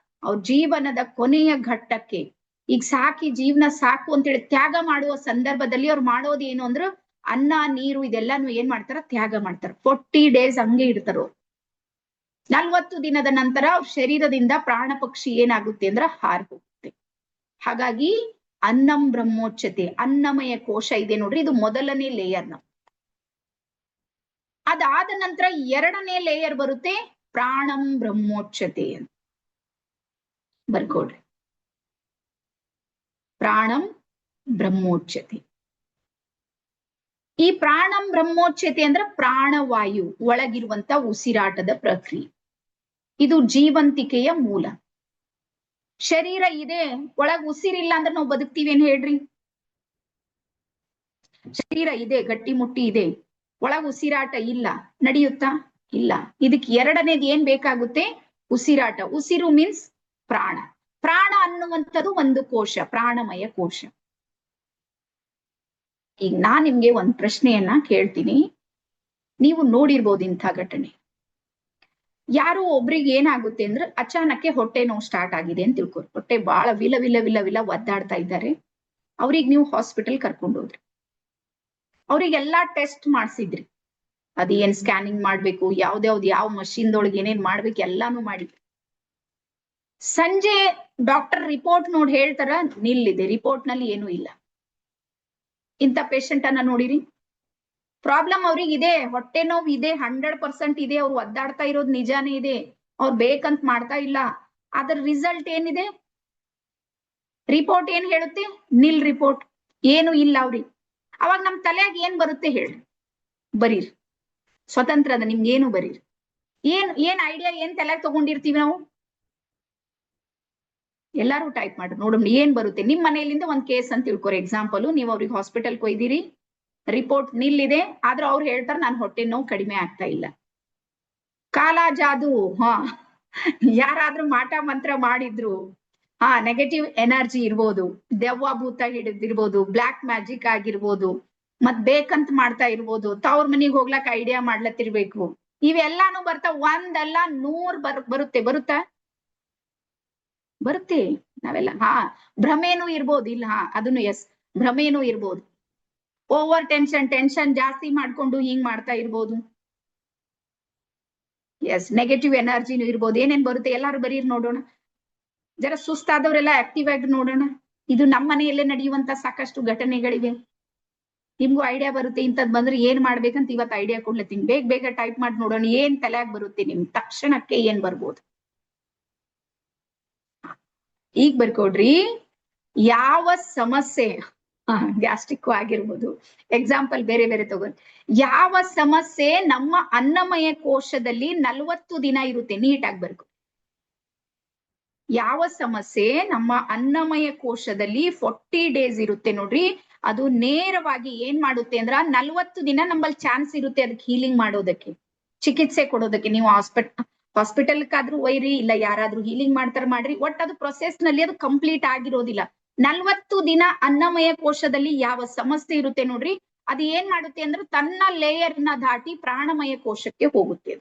ಅವ್ರ ಜೀವನದ ಕೊನೆಯ ಘಟ್ಟಕ್ಕೆ, ಈಗ ಸಾಕಿ ಜೀವನ ಸಾಕು ಅಂತೇಳಿ ತ್ಯಾಗ ಮಾಡುವ ಸಂದರ್ಭದಲ್ಲಿ ಅವ್ರು ಮಾಡೋದು ಏನು ಅಂದ್ರೆ ಅನ್ನ ನೀರು ಇದೆಲ್ಲಾನು ಏನ್ ಮಾಡ್ತಾರ? ತ್ಯಾಗ ಮಾಡ್ತಾರ. 40 ಡೇಸ್ ಹಂಗೆ ಇಡ್ತಾರೋ. 40 ದಿನದ ನಂತರ ಅವ್ರ ಶರೀರದಿಂದ ಪ್ರಾಣ ಪಕ್ಷಿ ಏನಾಗುತ್ತೆ ಅಂದ್ರೆ ಹಾರಿ ಹೋಗುತ್ತೆ. ಹಾಗಾಗಿ ಅನ್ನಂ ಬ್ರಹ್ಮೋಚ್ಯತೆ, ಅನ್ನಮಯ ಕೋಶ ಇದೆ ನೋಡ್ರಿ, ಇದು ಮೊದಲನೇ ಲೇಯರ್. ನಾವು ಅದಾದ ನಂತರ 2ನೇ ಲೇಯರ್ ಬರುತ್ತೆ, ಪ್ರಾಣಂ ಬ್ರಹ್ಮೋಚ್ಯತೆ ಅಂತ ಬರ್ಕೊಡ್ರಿ. ಪ್ರಾಣಂ ಬ್ರಹ್ಮೋಚ್ಯತೆ. ಈ ಪ್ರಾಣಂ ಬ್ರಹ್ಮೋಚ್ಯತೆ ಅಂದ್ರೆ ಪ್ರಾಣವಾಯು, ಒಳಗಿರುವಂತ ಉಸಿರಾಟದ ಪ್ರಕ್ರಿಯೆ. ಇದು ಜೀವಂತಿಕೆಯ ಮೂಲ. ಶರೀರ ಇದೆ, ಒಳಗ್ ಉಸಿರಿಲ್ಲ ಅಂದ್ರೆ ನಾವು ಬದುಕ್ತೀವಿ ಏನ್ ಹೇಳ್ರಿ? ಶರೀರ ಇದೆ, ಗಟ್ಟಿ ಮುಟ್ಟಿ ಇದೆ, ಒಳಗ್ ಉಸಿರಾಟ ಇಲ್ಲ, ನಡೆಯುತ್ತಾ? ಇಲ್ಲ. ಇದಕ್ಕೆ 2ನೇದು ಏನ್ ಬೇಕಾಗುತ್ತೆ? ಉಸಿರಾಟ. ಉಸಿರು ಮೀನ್ಸ್ ಪ್ರಾಣ. ಪ್ರಾಣ ಅನ್ನುವಂಥದ್ದು ಒಂದು ಕೋಶ, ಪ್ರಾಣಮಯ ಕೋಶ. ಈಗ ನಾನ್ ನಿಮ್ಗೆ ಒಂದ್ ಪ್ರಶ್ನೆಯನ್ನ ಕೇಳ್ತೀನಿ, ನೀವು ನೋಡಿರ್ಬೋದು ಇಂಥ ಘಟನೆ. ಯಾರೋ ಒಬ್ರಿಗೆ ಏನಾಗುತ್ತೆ ಅಂದ್ರೆ ಅಚಾನಕ್ಕೆ ಹೊಟ್ಟೆ ನೋವು ಸ್ಟಾರ್ಟ್ ಆಗಿದೆ ಅಂತ ತಿಳ್ಕೊರಿ. ಹೊಟ್ಟೆ ಬಹಳ ವಿಲ ವಿಲ ವಿಲ ವಿಲ ಒದ್ದಾಡ್ತಾ ಇದ್ದಾರೆ. ಅವ್ರಿಗೆ ನೀವು ಹಾಸ್ಪಿಟಲ್ ಕರ್ಕೊಂಡು ಹೋದ್ರಿ, ಅವ್ರಿಗೆಲ್ಲಾ ಟೆಸ್ಟ್ ಮಾಡ್ಸಿದ್ರಿ. ಅದೇನ್ ಸ್ಕ್ಯಾನಿಂಗ್ ಮಾಡ್ಬೇಕು, ಯಾವ್ದ್ಯಾವ್ದು ಯಾವ ಮಷೀನ್ದೊಳಗೆ ಏನೇನ್ ಮಾಡ್ಬೇಕು ಎಲ್ಲಾನು ಮಾಡಿದ್ರಿ. ಸಂಜೆ ಡಾಕ್ಟರ್ ರಿಪೋರ್ಟ್ ನೋಡಿ ಹೇಳ್ತಾರ, ನಿಲ್ಲಿದೆ, ರಿಪೋರ್ಟ್ ನಲ್ಲಿ ಏನೂ ಇಲ್ಲ. ಇಂಥ ಪೇಷಂಟ್ ಅನ್ನ ನೋಡಿರಿ. ಪ್ರಾಬ್ಲಮ್ ಅವ್ರಿಗೆ ಇದೆ, ಹೊಟ್ಟೆ ನೋವು ಇದೆ, 100% ಇದೆ, ಅವ್ರು ಒದ್ದಾಡ್ತಾ ಇರೋದು ನಿಜಾನೇ ಇದೆ, ಅವ್ರು ಬೇಕಂತ ಮಾಡ್ತಾ ಇಲ್ಲ. ಅದರ ರಿಸಲ್ಟ್ ಏನಿದೆ? ರಿಪೋರ್ಟ್ ಏನ್ ಹೇಳುತ್ತೆ? ನಿಲ್ ರಿಪೋರ್ಟ್, ಏನು ಇಲ್ಲ ಅವ್ರಿಗೆ. ಅವಾಗ ನಮ್ ತಲೆಯಾಗ ಏನ್ ಬರುತ್ತೆ ಹೇಳ್ರಿ? ಬರೀರಿ, ಸ್ವತಂತ್ರ ಅದ ನಿಮ್ಗೆ, ಏನು ಬರೀರಿ. ಏನ್ ಐಡಿಯಾ, ಏನ್ ತಲೆಯಾಗ ತಗೊಂಡಿರ್ತೀವಿ ನಾವು? ಎಲ್ಲಾರು ಟೈಪ್ ಮಾಡ್ರಿ ನೋಡೋಣ ಏನ್ ಬರುತ್ತೆ. ನಿಮ್ ಮನೆಯಲ್ಲಿಂದ ಒಂದ್ ಕೇಸ್ ಅಂತ ತಿಳ್ಕೊರಿ. ಎಕ್ಸಾಂಪಲ್, ನೀವು ಅವ್ರಿಗೆ ಹಾಸ್ಪಿಟಲ್ ಕೊಯ್ದಿರಿ, ರಿಪೋರ್ಟ್ ನಿಲ್ಲಿದೆ, ಆದ್ರೆ ಅವ್ರು ಹೇಳ್ತಾರ ನಾನ್ ಹೊಟ್ಟೆ ನೋವು ಕಡಿಮೆ ಆಗ್ತಾ ಇಲ್ಲ. ಕಾಲ ಜಾದು, ಯಾರಾದ್ರೂ ಮಾಟ ಮಂತ್ರ ಮಾಡಿದ್ರು, ನೆಗೆಟಿವ್ ಎನರ್ಜಿ ಇರ್ಬೋದು, ದೆವ್ವ ಭೂತ ಹಿಡಿದಿರ್ಬೋದು, ಬ್ಲಾಕ್ ಮ್ಯಾಜಿಕ್ ಆಗಿರ್ಬೋದು, ಮತ್ ಬೇಕಂತ ಮಾಡ್ತಾ ಇರ್ಬೋದು, ತವ್ರ ಮನಿಗ್ ಹೋಗ್ಲಕ್ ಐಡಿಯಾ ಮಾಡ್ಲತ್ತಿರ್ಬೇಕು, ಇವೆಲ್ಲಾನು ಬರ್ತಾವ. ಒಂದಲ್ಲ 100 ಬರುತ್ತೆ. ಬರುತ್ತೆ ನಾವೆಲ್ಲ. ಭ್ರಮೇನೂ ಇರ್ಬೋದು, ಇಲ್ಲ ಅದನ್ನು ಎಸ್, ಭ್ರಮೇನೂ ಇರ್ಬೋದು. ಓವರ್ ಟೆನ್ಷನ್ ಜಾಸ್ತಿ ಮಾಡ್ಕೊಂಡು ಹಿಂಗ್ ಮಾಡ್ತಾ ಇರ್ಬೋದು. ಎಸ್, ನೆಗೆಟಿವ್ ಎನರ್ಜಿನೂ ಇರ್ಬೋದು. ಏನೇನ್ ಬರುತ್ತೆ ಎಲ್ಲಾರು ಬರೀರ್ ನೋಡೋಣ. ಜರ ಸುಸ್ತಾದವ್ರೆಲ್ಲ ಆಕ್ಟಿವ್ ಆಗಿ ನೋಡೋಣ. ಇದು ನಮ್ಮ ಮನೆಯಲ್ಲೇ ನಡೆಯುವಂತ ಸಾಕಷ್ಟು ಘಟನೆಗಳಿವೆ. ನಿಮ್ಗೂ ಐಡಿಯಾ ಬರುತ್ತೆ, ಇಂಥದ್ ಬಂದ್ರೆ ಏನ್ ಮಾಡ್ಬೇಕಂತ ಇವತ್ತು ಐಡಿಯಾ ಕೊಡ್ಲತ್ತೀನಿ. ಬೇಗ ಟೈಪ್ ಮಾಡಿ ನೋಡೋಣ ಏನ್ ತಲೆಯಾಗ ಬರುತ್ತೆ ನಿಮ್ ತಕ್ಷಣಕ್ಕೆ, ಏನ್ ಬರ್ಬೋದು. ಈಗ ಬರ್ಕೊಡ್ರಿ, ಯಾವ ಸಮಸ್ಯೆ ಗ್ಯಾಸ್ಟ್ರಿಕ್ ಆಗಿರ್ಬೋದು. ಎಕ್ಸಾಂಪಲ್ ಬೇರೆ ಬೇರೆ ತಗೊಂಡು, ಯಾವ ಸಮಸ್ಯೆ ನಮ್ಮ ಅನ್ನಮಯ ಕೋಶದಲ್ಲಿ 40 ದಿನ ಇರುತ್ತೆ, ನೀಟಾಗಿ ಬರ್ಕು. ಯಾವ ಸಮಸ್ಯೆ ನಮ್ಮ ಅನ್ನಮಯ ಕೋಶದಲ್ಲಿ 40 ಡೇಸ್ ಇರುತ್ತೆ ನೋಡ್ರಿ, ಅದು ನೇರವಾಗಿ ಏನ್ ಮಾಡುತ್ತೆ ಅಂದ್ರ 40 ದಿನ ನಮ್ಮಲ್ಲಿ ಚಾನ್ಸ್ ಇರುತ್ತೆ ಅದಕ್ಕೆ ಹೀಲಿಂಗ್ ಮಾಡೋದಕ್ಕೆ, ಚಿಕಿತ್ಸೆ ಕೊಡೋದಕ್ಕೆ. ನೀವು ಹಾಸ್ಪಿಟಲ್ಗಾದ್ರೂ ಒಯ್ರಿ, ಇಲ್ಲ ಯಾರಾದ್ರೂ ಹೀಲಿಂಗ್ ಮಾಡ್ತಾರ ಮಾಡ್ರಿ, ಒಟ್ ಅದು ಪ್ರೊಸೆಸ್ ನಲ್ಲಿ ಅದು ಕಂಪ್ಲೀಟ್ ಆಗಿರೋದಿಲ್ಲ. 40 ದಿನ ಅನ್ನಮಯ ಕೋಶದಲ್ಲಿ ಯಾವ ಸಮಸ್ಯೆ ಇರುತ್ತೆ ನೋಡ್ರಿ, ಅದು ಏನ್ ಮಾಡುತ್ತೆ ಅಂದ್ರೆ ತನ್ನ ಲೇಯರ್ ನ ದಾಟಿ ಪ್ರಾಣಮಯ ಕೋಶಕ್ಕೆ ಹೋಗುತ್ತೆ.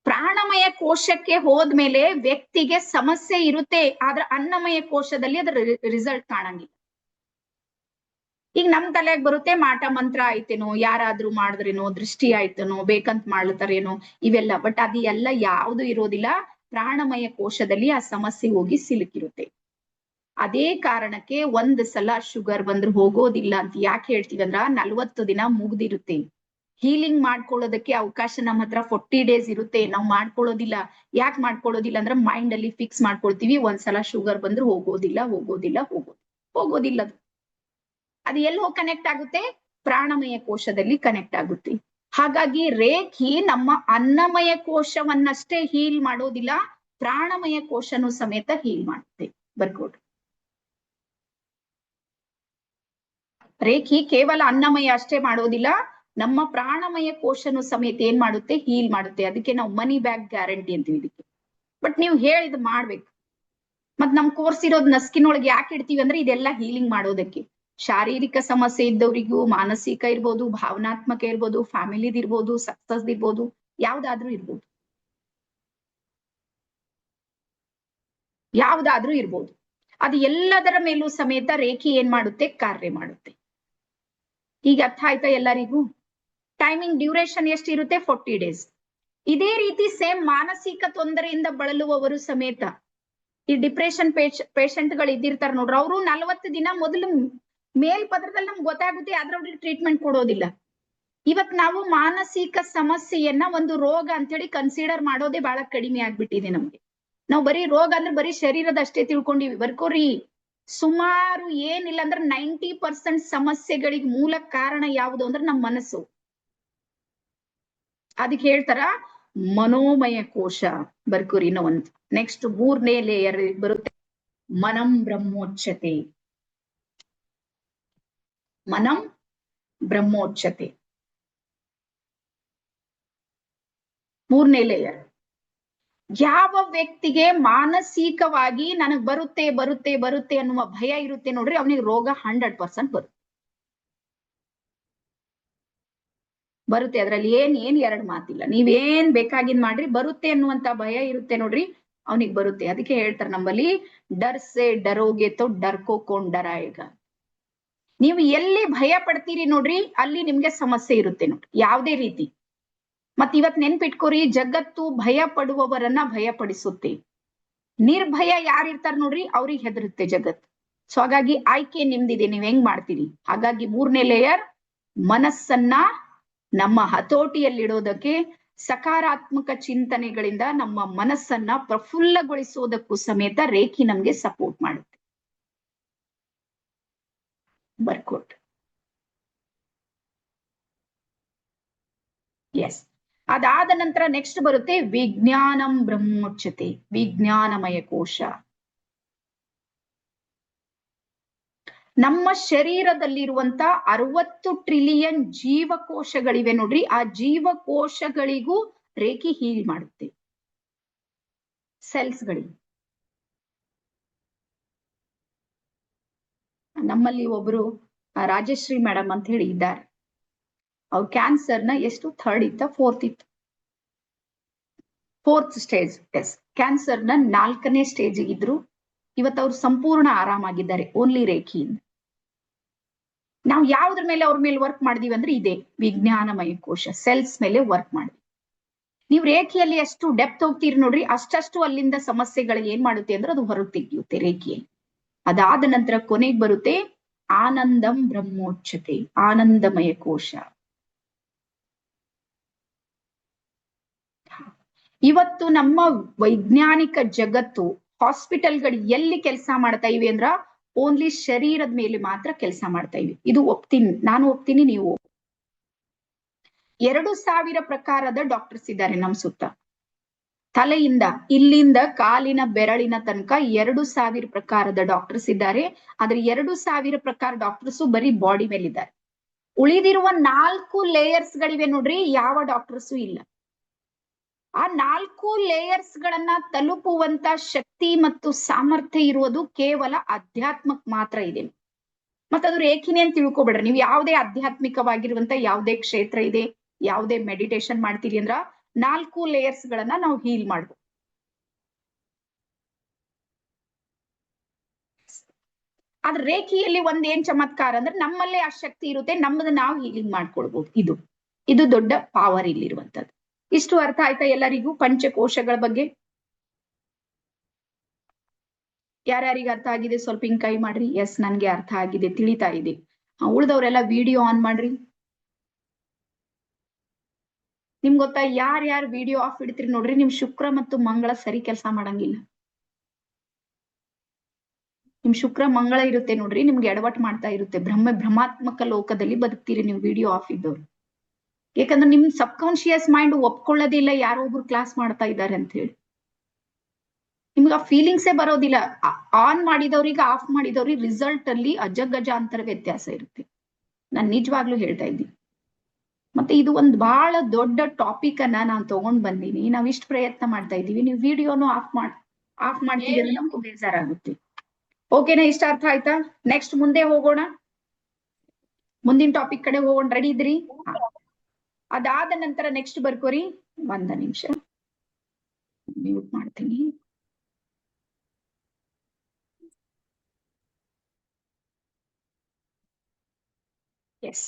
ಪ್ರಾಣಮಯ ಕೋಶಕ್ಕೆ ಹೋದ್ಮೇಲೆ ವ್ಯಕ್ತಿಗೆ ಸಮಸ್ಯೆ ಇರುತ್ತೆ, ಆದ್ರೆ ಅನ್ನಮಯ ಕೋಶದಲ್ಲಿ ಅದ್ರ ರಿಸಲ್ಟ್ ಕಾಣಂಗಿಲ್ಲ. ಈಗ ನಮ್ ತಲೆಯಾಗ ಬರುತ್ತೆ ಮಾಟ ಮಂತ್ರ ಆಯ್ತೇನೋ, ಯಾರಾದ್ರೂ ಮಾಡಿದ್ರೇನೋ, ದೃಷ್ಟಿ ಆಯ್ತೇನೋ, ಬೇಕಂತ ಮಾಡ್ತಾರೇನೋ ಇವೆಲ್ಲ. ಬಟ್ ಅದು ಎಲ್ಲ ಯಾವುದು ಇರೋದಿಲ್ಲ, ಪ್ರಾಣಮಯ ಕೋಶದಲ್ಲಿ ಆ ಸಮಸ್ಯೆ ಹೋಗಿ ಸಿಲುಕಿರುತ್ತೆ. ಅದೇ ಕಾರಣಕ್ಕೆ ಒಂದ್ ಸಲ ಶುಗರ್ ಬಂದ್ರೆ ಹೋಗೋದಿಲ್ಲ ಅಂತ ಯಾಕೆ ಹೇಳ್ತೀವಿ ಅಂದ್ರ 40 ದಿನ ಮುಗ್ದಿರುತ್ತೆ. ಹೀಲಿಂಗ್ ಮಾಡ್ಕೊಳ್ಳೋದಕ್ಕೆ ಅವಕಾಶ ನಮ್ಮ ಹತ್ರ 40 ಡೇಸ್ ಇರುತ್ತೆ, ನಾವು ಮಾಡ್ಕೊಳ್ಳೋದಿಲ್ಲ. ಯಾಕೆ ಮಾಡ್ಕೊಳ್ಳೋದಿಲ್ಲ ಅಂದ್ರೆ ಮೈಂಡ್ ಅಲ್ಲಿ ಫಿಕ್ಸ್ ಮಾಡ್ಕೊಳ್ತೀವಿ, ಒಂದ್ಸಲ ಶುಗರ್ ಬಂದ್ರೆ ಹೋಗೋದಿಲ್ಲ ಹೋಗೋದಿಲ್ಲ. ಅದು ಎಲ್ಲಿ ಹೋಗಿ ಕನೆಕ್ಟ್ ಆಗುತ್ತೆ, ಪ್ರಾಣಮಯ ಕೋಶದಲ್ಲಿ ಕನೆಕ್ಟ್ ಆಗುತ್ತೆ. ಹಾಗಾಗಿ ರೇಖಿ ನಮ್ಮ ಅನ್ನಮಯ ಕೋಶವನ್ನಷ್ಟೇ ಹೀಲ್ ಮಾಡೋದಿಲ್ಲ, ಪ್ರಾಣಮಯ ಕೋಶನೂ ಸಮೇತ ಹೀಲ್ ಮಾಡುತ್ತೆ. ಬರ್ಕೊಡ್ರಿ. ರೇಖಿ ಕೇವಲ ಅನ್ನಮಯ ಅಷ್ಟೇ ಮಾಡೋದಿಲ್ಲ, ನಮ್ಮ ಪ್ರಾಣಮಯ ಕೋಶನು ಸಮೇತ ಏನ್ ಮಾಡುತ್ತೆ, ಹೀಲ್ ಮಾಡುತ್ತೆ. ಅದಕ್ಕೆ ನಾವು ಮನಿ ಬ್ಯಾಕ್ ಗ್ಯಾರಂಟಿ ಅಂತೀವಿ ಇದಕ್ಕೆ. ಬಟ್ ನೀವು ಹೇಳಿದ್ ಮಾಡ್ಬೇಕು. ಮತ್ ನಮ್ ಕೋರ್ಸ್ ಇರೋದ್ ನಸ್ಕಿನೊಳಗೆ ಯಾಕೆ ಇಡ್ತೀವಿ ಅಂದ್ರೆ ಇದೆಲ್ಲ ಹೀಲಿಂಗ್ ಮಾಡೋದಕ್ಕೆ. ಶಾರೀರಿಕ ಸಮಸ್ಯೆ ಇದ್ದವರಿಗೂ, ಮಾನಸಿಕ ಇರ್ಬೋದು, ಭಾವನಾತ್ಮಕ ಇರ್ಬೋದು, ಫ್ಯಾಮಿಲಿದ್ ಇರ್ಬೋದು, ಸಕ್ಸಸ್ ಇರ್ಬೋದು, ಯಾವ್ದಾದ್ರೂ ಇರ್ಬೋದು. ಅದು ಎಲ್ಲದರ ಮೇಲೂ ಸಮೇತ ರೇಖಿ ಏನ್ ಮಾಡುತ್ತೆ, ಕಾರ್ಯ ಮಾಡುತ್ತೆ. ಈಗ ಅರ್ಥ ಆಯ್ತಾ ಎಲ್ಲರಿಗೂ? ಟೈಮಿಂಗ್ ಡ್ಯೂರೇಷನ್ ಎಷ್ಟಿರುತ್ತೆ, 40 ಡೇಸ್. ಇದೇ ರೀತಿ ಸೇಮ್ ಮಾನಸಿಕ ತೊಂದರೆಯಿಂದ ಬಳಲುವವರು ಸಮೇತ, ಈ ಡಿಪ್ರೆಷನ್ ಪೇಷಂಟ್ಗಳು ಇದ್ದಿರ್ತಾರ ನೋಡ್ರಿ, ಅವರು 40 ದಿನ ಮೊದಲು ಮೇಲ್ಪದರದಲ್ಲಿ ನಮ್ಗೆ ಗೊತ್ತಾಗುತ್ತೆ, ಆದ್ರೆ ಅವ್ರಿಗೆ ಟ್ರೀಟ್ಮೆಂಟ್ ಕೊಡೋದಿಲ್ಲ. ಇವತ್ ನಾವು ಮಾನಸಿಕ ಸಮಸ್ಯೆಯನ್ನ ಒಂದು ರೋಗ ಅಂತೇಳಿ ಕನ್ಸಿಡರ್ ಮಾಡೋದೇ ಬಹಳ ಕಡಿಮೆ ಆಗ್ಬಿಟ್ಟಿದೆ ನಮ್ಗೆ. ನಾವು ಬರೀ ರೋಗ ಅಂದ್ರೆ ಬರೀ ಶರೀರದ ಅಷ್ಟೇ ತಿಳ್ಕೊಂಡಿವಿ. ಬರ್ಕೋರಿ, ಸುಮಾರು ಏನಿಲ್ಲ ಅಂದ್ರೆ 90% ಸಮಸ್ಯೆಗಳಿಗೆ ಮೂಲ ಕಾರಣ ಯಾವುದು ಅಂದ್ರೆ ನಮ್ಮ ಮನಸ್ಸು. ಅದಕ್ಕೆ ಹೇಳ್ತಾರ ಮನೋಮಯ ಕೋಶ. ಬರ್ಕೋರಿ ಇನ್ನೂ ಒಂದು ನೆಕ್ಸ್ಟ್ 3ನೇ ಲೇಯರ್ ಬರುತ್ತೆ, ಮನಂ ಬ್ರಹ್ಮೋಚ್ಯತೆ. 3ನೇ ಲೇಯರ್. ಯಾವ ವ್ಯಕ್ತಿಗೆ ಮಾನಸಿಕವಾಗಿ ನನಗ್ ಬರುತ್ತೆ ಅನ್ನುವ ಭಯ ಇರುತ್ತೆ ನೋಡ್ರಿ, ಅವನಿಗೆ ರೋಗ 100% ಬರುತ್ತೆ. ಅದ್ರಲ್ಲಿ ಏನ್ ಎರಡು ಮಾತಿಲ್ಲ. ನೀವೇನ್ ಬೇಕಾಗಿದ್ ಮಾಡ್ರಿ, ಬರುತ್ತೆ ಅನ್ನುವಂತ ಭಯ ಇರುತ್ತೆ ನೋಡ್ರಿ, ಅವನಿಗೆ ಬರುತ್ತೆ. ಅದಕ್ಕೆ ಹೇಳ್ತಾರೆ ನಮ್ಮಲ್ಲಿ, ಡರ್ ಸೆ ಡರೋಗೆ ತೋ ಡರ್ಕೋ ಕೋನ್ ಡರಾಯೇಗ. ನೀವು ಎಲ್ಲಿ ಭಯ ಪಡ್ತೀರಿ ನೋಡ್ರಿ, ಅಲ್ಲಿ ನಿಮ್ಗೆ ಸಮಸ್ಯೆ ಇರುತ್ತೆ ನೋಡ್ರಿ, ಯಾವ್ದೇ ರೀತಿ. ಮತ್ ಇವತ್ ನೆನ್ಪಿಟ್ಕೋರಿ, ಜಗತ್ತು ಭಯ ಪಡುವವರನ್ನ ಭಯ ಪಡಿಸುತ್ತೆ. ನಿರ್ಭಯ ಯಾರಿರ್ತಾರ ನೋಡ್ರಿ, ಅವ್ರಿಗೆ ಹೆದರುತ್ತೆ ಜಗತ್ತು. ಸೊ ಹಾಗಾಗಿ ಆಯ್ಕೆ ನಿಮ್ದಿದೆ, ನೀವ್ ಹೆಂಗ್ ಮಾಡ್ತೀರಿ. ಹಾಗಾಗಿ 3ನೇ ಲೇಯರ್, ಮನಸ್ಸನ್ನ ನಮ್ಮ ಹತೋಟಿಯಲ್ಲಿಡೋದಕ್ಕೆ, ಸಕಾರಾತ್ಮಕ ಚಿಂತನೆಗಳಿಂದ ನಮ್ಮ ಮನಸ್ಸನ್ನ ಪ್ರಫುಲ್ಲಗೊಳಿಸೋದಕ್ಕೂ ಸಮೇತ ರೇಖಿ ನಮ್ಗೆ ಸಪೋರ್ಟ್ ಮಾಡುತ್ತೆ. ಬರ್ಕೋಟ್. ಎಸ್. ಅದಾದ ನಂತರ ನೆಕ್ಸ್ಟ್ ಬರುತ್ತೆ ವಿಜ್ಞಾನಂ ಬ್ರಹ್ಮೋಚ್ಯತೆ, ವಿಜ್ಞಾನಮಯ ಕೋಶ. ನಮ್ಮ ಶರೀರದಲ್ಲಿರುವಂತ 60 ಟ್ರಿಲಿಯನ್ ಜೀವಕೋಶಗಳಿವೆ ನೋಡ್ರಿ, ಆ ಜೀವಕೋಶಗಳಿಗೂ ರೇಖಿ ಹೀಲ್ ಮಾಡುತ್ತೆ. ಸೆಲ್ಸ್ಗಳಿಗೆ. ನಮ್ಮಲ್ಲಿ ಒಬ್ರು ರಾಜಶ್ರೀ ಮೇಡಮ್ ಅಂತ ಹೇಳಿ ಇದ್ದಾರೆ. ಅವ್ರ ಕ್ಯಾನ್ಸರ್ನ ಎಷ್ಟು 3rd ಇತ್ತ 4th ಇತ್ತು, 4th ಸ್ಟೇಜ್. ಎಸ್, ಕ್ಯಾನ್ಸರ್ನ 4ನೇ ಸ್ಟೇಜ್ ಇದ್ರು. ಇವತ್ತು ಅವ್ರು ಸಂಪೂರ್ಣ ಆರಾಮಾಗಿದ್ದಾರೆ, ಓನ್ಲಿ ರೇಖಿಯಿಂದ. ನಾವು ಯಾವ್ದ್ರ ಮೇಲೆ ಅವ್ರ ಮೇಲೆ ವರ್ಕ್ ಮಾಡಿದೀವಿ ಅಂದ್ರೆ ಇದೆ ವಿಜ್ಞಾನಮಯ ಕೋಶ, ಸೆಲ್ಸ್ ಮೇಲೆ ವರ್ಕ್ ಮಾಡಿದ್ವಿ. ನೀವು ರೇಖೆಯಲ್ಲಿ ಎಷ್ಟು ಡೆಪ್ತ್ ಹೋಗ್ತೀರಿ ನೋಡ್ರಿ, ಅಷ್ಟಷ್ಟು ಅಲ್ಲಿಂದ ಸಮಸ್ಯೆಗಳು ಏನ್ ಮಾಡುತ್ತೆ ಅಂದ್ರೆ ಅದು ಹೊರಗೆ ತೆಗೆಯುತ್ತೆ ರೇಖೆಯಲ್ಲಿ. ಅದಾದ ನಂತರ ಕೊನೆಗೆ ಬರುತ್ತೆ ಆನಂದಂ ಬ್ರಹ್ಮೋಚ್ಯತೆ, ಆನಂದಮಯ ಕೋಶ. ಇವತ್ತು ನಮ್ಮ ವೈಜ್ಞಾನಿಕ ಜಗತ್ತು, ಹಾಸ್ಪಿಟಲ್ಗಳು ಎಲ್ಲಿ ಕೆಲಸ ಮಾಡ್ತಾ ಇವೆ ಅಂದ್ರ ಓನ್ಲಿ ಶರೀರದ ಮೇಲೆ ಮಾತ್ರ ಕೆಲಸ ಮಾಡ್ತಾ ಇವಿ. ಇದು ಒಪ್ತೀನಿ, ನಾನು ಒಪ್ತೀನಿ, ನೀವು 2000 ಪ್ರಕಾರದ ಡಾಕ್ಟರ್ಸ್ ಇದ್ದಾರೆ ನಮ್ ಸುತ್ತ. ತಲೆಯಿಂದ ಇಲ್ಲಿಂದ ಕಾಲಿನ ಬೆರಳಿನ ತನಕ 2000 ಪ್ರಕಾರದ ಡಾಕ್ಟರ್ಸ್ ಇದ್ದಾರೆ. ಆದ್ರೆ 2000 ಪ್ರಕಾರ ಡಾಕ್ಟರ್ಸ್ ಬರೀ ಬಾಡಿ ಮೇಲೆ ಇದ್ದಾರೆ. ಉಳಿದಿರುವ 4 ಲೇಯರ್ಸ್ ಗಳಿವೆ ನೋಡ್ರಿ, ಯಾವ ಡಾಕ್ಟರ್ಸು ಇಲ್ಲ. ಆ 4 ಲೇಯರ್ಸ್ ಗಳನ್ನ ತಲುಪುವಂತ ಶಕ್ತಿ ಮತ್ತು ಸಾಮರ್ಥ್ಯ ಇರುವುದು ಕೇವಲ ಅಧ್ಯಾತ್ಮಕ್ ಮಾತ್ರ ಇದೆ. ಮತ್ತದು ರೇಖಿನೇ ಅಂತ ತಿಳ್ಕೊಬೇಡ್ರಿ. ನೀವು ಯಾವುದೇ ಆಧ್ಯಾತ್ಮಿಕವಾಗಿರುವಂತ ಯಾವುದೇ ಕ್ಷೇತ್ರ ಇದೆ, ಯಾವುದೇ ಮೆಡಿಟೇಷನ್ ಮಾಡ್ತೀರಿ ಅಂದ್ರ 4 ಲೇಯರ್ಸ್ ಗಳನ್ನ ನಾವು ಹೀಲ್ ಮಾಡ್ಬೋದು. ಆದ್ರೆ ರೇಖಿಯಲ್ಲಿ ಒಂದ್ ಏನ್ ಚಮತ್ಕಾರ ಅಂದ್ರೆ ನಮ್ಮಲ್ಲೇ ಆ ಶಕ್ತಿ ಇರುತ್ತೆ, ನಮ್ಮನ್ನ ನಾವು ಹೀಲಿಂಗ್ ಮಾಡ್ಕೊಳ್ಬಹುದು. ಇದು ದೊಡ್ಡ ಪವರ್ ಇಲ್ಲಿರುವಂತದ್ದು. ಇಷ್ಟು ಅರ್ಥ ಆಯ್ತಾ ಎಲ್ಲರಿಗೂ ಪಂಚಕೋಶಗಳ ಬಗ್ಗೆ? ಯಾರ್ಯಾರಿಗೆ ಅರ್ಥ ಆಗಿದೆ ಸ್ವಲ್ಪ ಹಿಂಗ್ ಕೈ ಮಾಡ್ರಿ. ಎಸ್, ನನ್ಗೆ ಅರ್ಥ ಆಗಿದೆ, ತಿಳಿತಾ ಇದೆ. ಉಳ್ದವ್ರೆಲ್ಲ ವಿಡಿಯೋ ಆನ್ ಮಾಡ್ರಿ. ನಿಮ್ಗೆ ಗೊತ್ತಾ, ಯಾರ್ಯಾರು ವಿಡಿಯೋ ಆಫ್ ಇಡ್ತೀರಿ ನೋಡ್ರಿ, ನಿಮ್ ಶುಕ್ರ ಮತ್ತು ಮಂಗಳ ಸರಿ ಕೆಲಸ ಮಾಡಂಗಿಲ್ಲ. ನಿಮ್ ಶುಕ್ರ ಮಂಗಳ ಇರುತ್ತೆ ನೋಡ್ರಿ, ನಿಮ್ಗೆ ಎಡವಟ್ ಮಾಡ್ತಾ ಇರುತ್ತೆ. ಭ್ರಮಾತ್ಮಕ ಲೋಕದಲ್ಲಿ ಬದುಕ್ತೀರಿ ನೀವು ವಿಡಿಯೋ ಆಫ್ ಇದ್ದವ್ರು. ಯಾಕಂದ್ರೆ ನಿಮ್ ಸಬ್ ಕಾನ್ಶಿಯಸ್ ಮೈಂಡ್ ಒಪ್ಕೊಳ್ಳೋದಿಲ್ಲ ಯಾರೋ ಒಬ್ರು ಕ್ಲಾಸ್ ಮಾಡ್ತಾ ಇದ್ದಾರೆ ಅಂತ ಹೇಳಿ. ನಿಮ್ಗೆ ಆ ಫೀಲಿಂಗ್ಸೇ ಬರೋದಿಲ್ಲ. ಆನ್ ಮಾಡಿದವ್ರಿಗೆ ಆಫ್ ಮಾಡಿದವ್ರಿಗೆ ರಿಸಲ್ಟ್ ಅಲ್ಲಿ ಅಜಗಜಾಂತರ ವ್ಯತ್ಯಾಸ ಇರುತ್ತೆ. ನಾನ್ ನಿಜವಾಗ್ಲೂ ಹೇಳ್ತಾ ಇದ್ದೀನಿ. ಮತ್ತೆ ಇದು ಒಂದು ಬಹಳ ದೊಡ್ಡ ಟಾಪಿಕ್ ಅನ್ನ ನಾನು ತಗೊಂಡ್ ಬಂದೀನಿ. ನಾವ್ ಇಷ್ಟು ಪ್ರಯತ್ನ ಮಾಡ್ತಾ ಇದೀವಿ, ನೀವು ವಿಡಿಯೋನು ಆಫ್ ಮಾಡ್ತೀವಿ ಅಂದ್ರೆ ನಮ್ಗೆ ಬೇಜಾರಾಗುತ್ತೆ. ಓಕೆನಾ? ಇಷ್ಟ ಅರ್ಥ ಆಯ್ತಾ? ನೆಕ್ಸ್ಟ್ ಮುಂದೆ ಹೋಗೋಣ, ಮುಂದಿನ ಟಾಪಿಕ್ ಕಡೆ ಹೋಗೋಣ. ರೆಡಿ ಇದ್ರಿ? ಅದಾದ ನಂತರ ನೆಕ್ಸ್ಟ್ ಬರ್ಕೋರಿ. 1 ನಿಮಿಷ ಮ್ಯೂಟ್ ಮಾಡ್ತೀನಿ. ಎಸ್,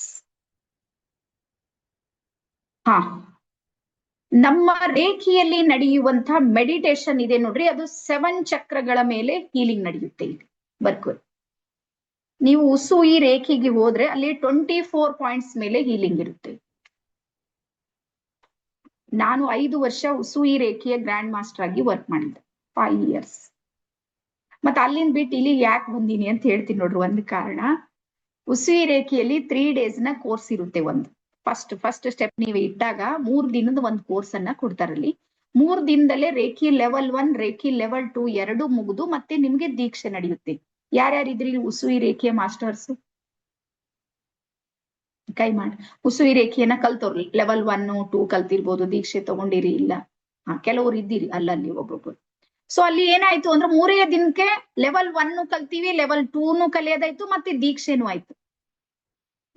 ಹಾ, ನಮ್ಮ ರೇಖೆಯಲ್ಲಿ ನಡೆಯುವಂತ ಮೆಡಿಟೇಷನ್ ಇದೆ ನೋಡ್ರಿ, ಅದು 7 ಚಕ್ರಗಳ ಮೇಲೆ ಹೀಲಿಂಗ್ ನಡೆಯುತ್ತೆ. ಇಲ್ಲಿ ಬರ್ಕೋರಿ. ನೀವು ಉಸುಯಿ ರೇಖೆಗೆ ಹೋದ್ರೆ ಅಲ್ಲಿ 24 ಪಾಯಿಂಟ್ಸ್ ಮೇಲೆ ಹೀಲಿಂಗ್ ಇರುತ್ತೆ. ನಾನು 5 ವರ್ಷ ಉಸುಯಿ ರೇಖೆಯ ಗ್ರ್ಯಾಂಡ್ ಮಾಸ್ಟರ್ ಆಗಿ ವರ್ಕ್ ಮಾಡಿದ್ದೆ, 5 years. ಮತ್ತೆ ಅಲ್ಲಿಂದ ಬಿಟ್ಟು ಇಲ್ಲಿ ಯಾಕೆ ಬಂದೀನಿ ಅಂತ ಹೇಳ್ತೀನಿ ನೋಡ್ರಿ. ಒಂದು ಕಾರಣ, ಉಸುಯಿ ರೇಖೆಯಲ್ಲಿ 3 days ನ ಕೋರ್ಸ್ ಇರುತ್ತೆ. ಒಂದು ಫಸ್ಟ್ ಸ್ಟೆಪ್ ನೀವು ಇಟ್ಟಾಗ 3 ದಿನದ ಒಂದು ಕೋರ್ಸ್ ಅನ್ನ ಕೊಡ್ತಾರಲ್ಲಿ. 3 ದಿನದಲ್ಲೇ ರೇಖಿ ಲೆವೆಲ್ 1, ರೇಖಿ ಲೆವೆಲ್ 2 ಎರಡು ಮುಗಿದು ಮತ್ತೆ ನಿಮ್ಗೆ ದೀಕ್ಷೆ ನಡೆಯುತ್ತೆ. ಯಾರ್ಯಾರಿದ್ರಿ ಉಸುಯಿ ರೇಖೆಯ ಮಾಸ್ಟರ್ಸ್? ಕೈ ಮಾಡಿ. ಉಸುಯಿ ರೇಖೆಯನ್ನ ಕಲ್ತವ್ರಿ, ಲೆವೆಲ್ 1, 2 ಕಲ್ತಿರ್ಬೋದು, ದೀಕ್ಷೆ ತಗೊಂಡಿರಿ ಇಲ್ಲ, ಕೆಲವ್ರು ಇದ್ದೀರಿ ಅಲ್ಲಲ್ಲಿ ಒಬ್ಬೊಬ್ರು. ಸೊ ಅಲ್ಲಿ ಏನಾಯ್ತು ಅಂದ್ರೆ 3 ದಿನಕ್ಕೆ ಲೆವೆಲ್ 1 ಕಲ್ತೀವಿ, ಲೆವೆಲ್ 2 ಕಲಿಯೋದಾಯ್ತು, ಮತ್ತೆ ದೀಕ್ಷೆನೂ ಆಯ್ತು.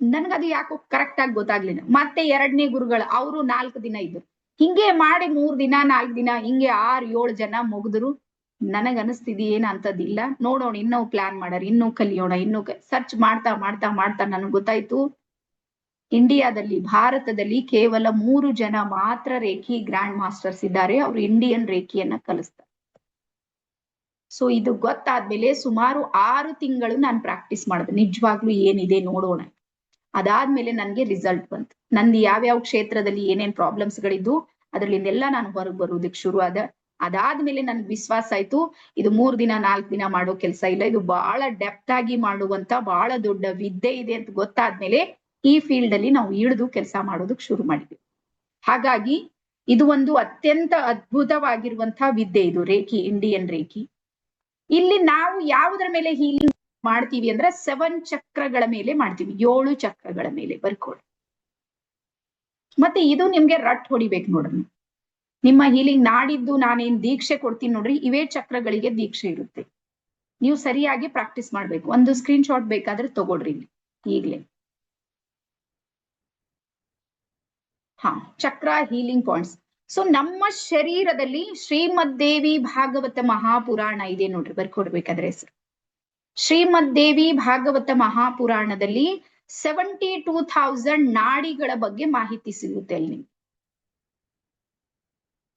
ನನ್ಗದು ಯಾಕೋ ಕರೆಕ್ಟ್ ಆಗಿ ಗೊತ್ತಾಗ್ಲಿಲ್ಲ. ಮತ್ತೆ 2ನೇ ಗುರುಗಳು ಅವರು 4 ದಿನ ಇದ್ರು. ಹಿಂಗೆ ಮಾಡಿ 3 ದಿನ 4 ದಿನ ಹಿಂಗೆ 6-7 ಜನ ಮುಗಿದ್ರು. ನನಗ್ ಅನಿಸ್ತಿದಿ ಏನ್ ಅಂತದಿಲ್ಲ, ನೋಡೋಣ, ಇನ್ನೂ ಪ್ಲಾನ್ ಮಾಡಾರ, ಇನ್ನೂ ಕಲಿಯೋಣ, ಇನ್ನೂ ಸರ್ಚ್ ಮಾಡ್ತಾ ಮಾಡ್ತಾ ಮಾಡ್ತಾ ನನಗ್ ಗೊತ್ತಾಯ್ತು, ಇಂಡಿಯಾದಲ್ಲಿ, ಭಾರತದಲ್ಲಿ ಕೇವಲ 3 ಜನ ಮಾತ್ರ ರೇಖಿ ಗ್ರ್ಯಾಂಡ್ ಮಾಸ್ಟರ್ಸ್ ಇದ್ದಾರೆ. ಅವರು ಇಂಡಿಯನ್ ರೇಖಿಯನ್ನ ಕಲಿಸ್ತಾರೆ. ಸೊ ಇದು ಗೊತ್ತಾದ್ಮೇಲೆ ಸುಮಾರು 6 ತಿಂಗಳು ನಾನು ಪ್ರಾಕ್ಟೀಸ್ ಮಾಡಿದೆ. ನಿಜವಾಗ್ಲೂ ಏನಿದೆ ನೋಡೋಣ. ಅದಾದ್ಮೇಲೆ ನನ್ಗೆ ರಿಸಲ್ಟ್ ಬಂತು. ನಂದು ಯಾವ್ಯಾವ ಕ್ಷೇತ್ರದಲ್ಲಿ ಏನೇನ್ ಪ್ರಾಬ್ಲಮ್ಸ್ ಗಳಿದ್ದು ಅದ್ರಲ್ಲಿಂದೆಲ್ಲ ನಾನು ಹೊರಗೆ ಬರೋದಕ್ಕೆ ಶುರು ಅದಾದ್ಮೇಲೆ ನನ್ಗೆ ವಿಶ್ವಾಸ ಆಯ್ತು, ಇದು 3 ದಿನ 4 ದಿನ ಮಾಡೋ ಕೆಲಸ ಇಲ್ಲ, ಇದು ಬಹಳ ಡೆಪ್ತ್ ಆಗಿ ಮಾಡುವಂತ ಬಹಳ ದೊಡ್ಡ ವಿದ್ಯೆ ಇದೆ ಅಂತ ಗೊತ್ತಾದ್ಮೇಲೆ ಈ ಫೀಲ್ಡ್ ಅಲ್ಲಿ ನಾವು ಇಳಿದು ಕೆಲಸ ಮಾಡೋದಕ್ಕೆ ಶುರು ಮಾಡಿದ್ವಿ. ಹಾಗಾಗಿ ಇದು ಒಂದು ಅತ್ಯಂತ ಅದ್ಭುತವಾಗಿರುವಂತಹ ವಿದ್ಯೆ, ಇದು ರೇಖಿ, ಇಂಡಿಯನ್ ರೇಖಿ. ಇಲ್ಲಿ ನಾವು ಯಾವುದರ ಮೇಲೆ ಹೀಲಿಂಗ್ ಮಾಡ್ತೀವಿ ಅಂದ್ರೆ 7 ಚಕ್ರಗಳ ಮೇಲೆ ಮಾಡ್ತೀವಿ, 7 ಚಕ್ರಗಳ ಮೇಲೆ. ಬರ್ಕೊಳ್ಳಿ. ಮತ್ತೆ ಇದು ನಿಮ್ಗೆ ರಟ್ ಹೊಡಿಬೇಕು ನೋಡ್ರಿ. ನಿಮ್ಮ ಹೀಲಿಂಗ್ ನಾಡಿದ್ದು ನಾನೇನ್ ದೀಕ್ಷೆ ಕೊಡ್ತೀನಿ ನೋಡ್ರಿ, ಇವೇ ಚಕ್ರಗಳಿಗೆ ದೀಕ್ಷೆ ಇರುತ್ತೆ. ನೀವು ಸರಿಯಾಗಿ ಪ್ರಾಕ್ಟೀಸ್ ಮಾಡ್ಬೇಕು. ಒಂದು ಸ್ಕ್ರೀನ್ ಶಾಟ್ ಬೇಕಾದ್ರೆ ತಗೊಳ್ರಿ ಇಲ್ಲಿ ಈಗ್ಲೇ. ಚಕ್ರ ಹೀಲಿಂಗ್ ಪಾಯಿಂಟ್ಸ್. ಸೊ ನಮ್ಮ ಶರೀರದಲ್ಲಿ ಶ್ರೀಮದ್ದೇವಿ ಭಾಗವತ ಮಹಾಪುರಾಣ ಇದೆ ನೋಡ್ರಿ, ಬರ್ಕೊಡ್ಬೇಕಾದ್ರೆ ಹೆಸರು. ಶ್ರೀಮದ್ದೇವಿ ಭಾಗವತ ಮಹಾಪುರಾಣದಲ್ಲಿ 72,000 ನಾಡಿಗಳ ಬಗ್ಗೆ ಮಾಹಿತಿ ಸಿಗುತ್ತೆ ಅಲ್ಲಿ.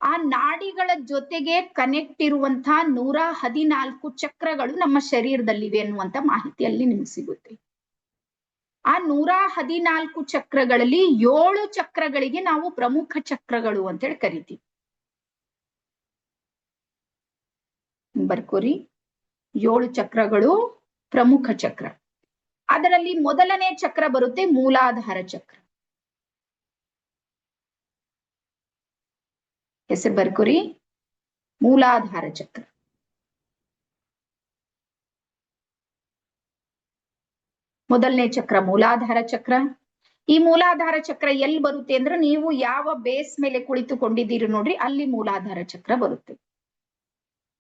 ಆ ನಾಡಿಗಳ ಜೊತೆಗೆ ಕನೆಕ್ಟ್ ಇರುವಂತಹ 114 ಚಕ್ರಗಳು ನಮ್ಮ ಶರೀರದಲ್ಲಿವೆ ಅನ್ನುವಂತ ಮಾಹಿತಿ ಅಲ್ಲಿ ನಿಮ್ಗೆ ಸಿಗುತ್ತೆ. ಆ 114 ಚಕ್ರಗಳಲ್ಲಿ 7 ಚಕ್ರಗಳಿಗೆ ನಾವು ಪ್ರಮುಖ ಚಕ್ರಗಳು ಅಂತ ಹೇಳಿ ಕರಿತೀವಿ. ಬರ್ಕೋರಿ. 7 ಚಕ್ರಗಳು ಪ್ರಮುಖ ಚಕ್ರ. ಅದರಲ್ಲಿ ಮೊದಲನೇ ಚಕ್ರ ಬರುತ್ತೆ ಮೂಲಾಧಾರ ಚಕ್ರ. ಹೆಸರು ಬರ್ಕೋರಿ, ಮೂಲಾಧಾರ ಚಕ್ರ. ಮೊದಲನೇ ಚಕ್ರ ಮೂಲಾಧಾರ ಚಕ್ರ. ಈ ಮೂಲಾಧಾರ ಚಕ್ರ ಎಲ್ಲಿ ಬರುತ್ತೆ ಅಂದ್ರೆ ನೀವು ಯಾವ ಬೇಸ್ ಮೇಲೆ ಕುಳಿತುಕೊಂಡಿದ್ದೀರಿ ನೋಡ್ರಿ, ಅಲ್ಲಿ ಮೂಲಾಧಾರ ಚಕ್ರ ಬರುತ್ತೆ,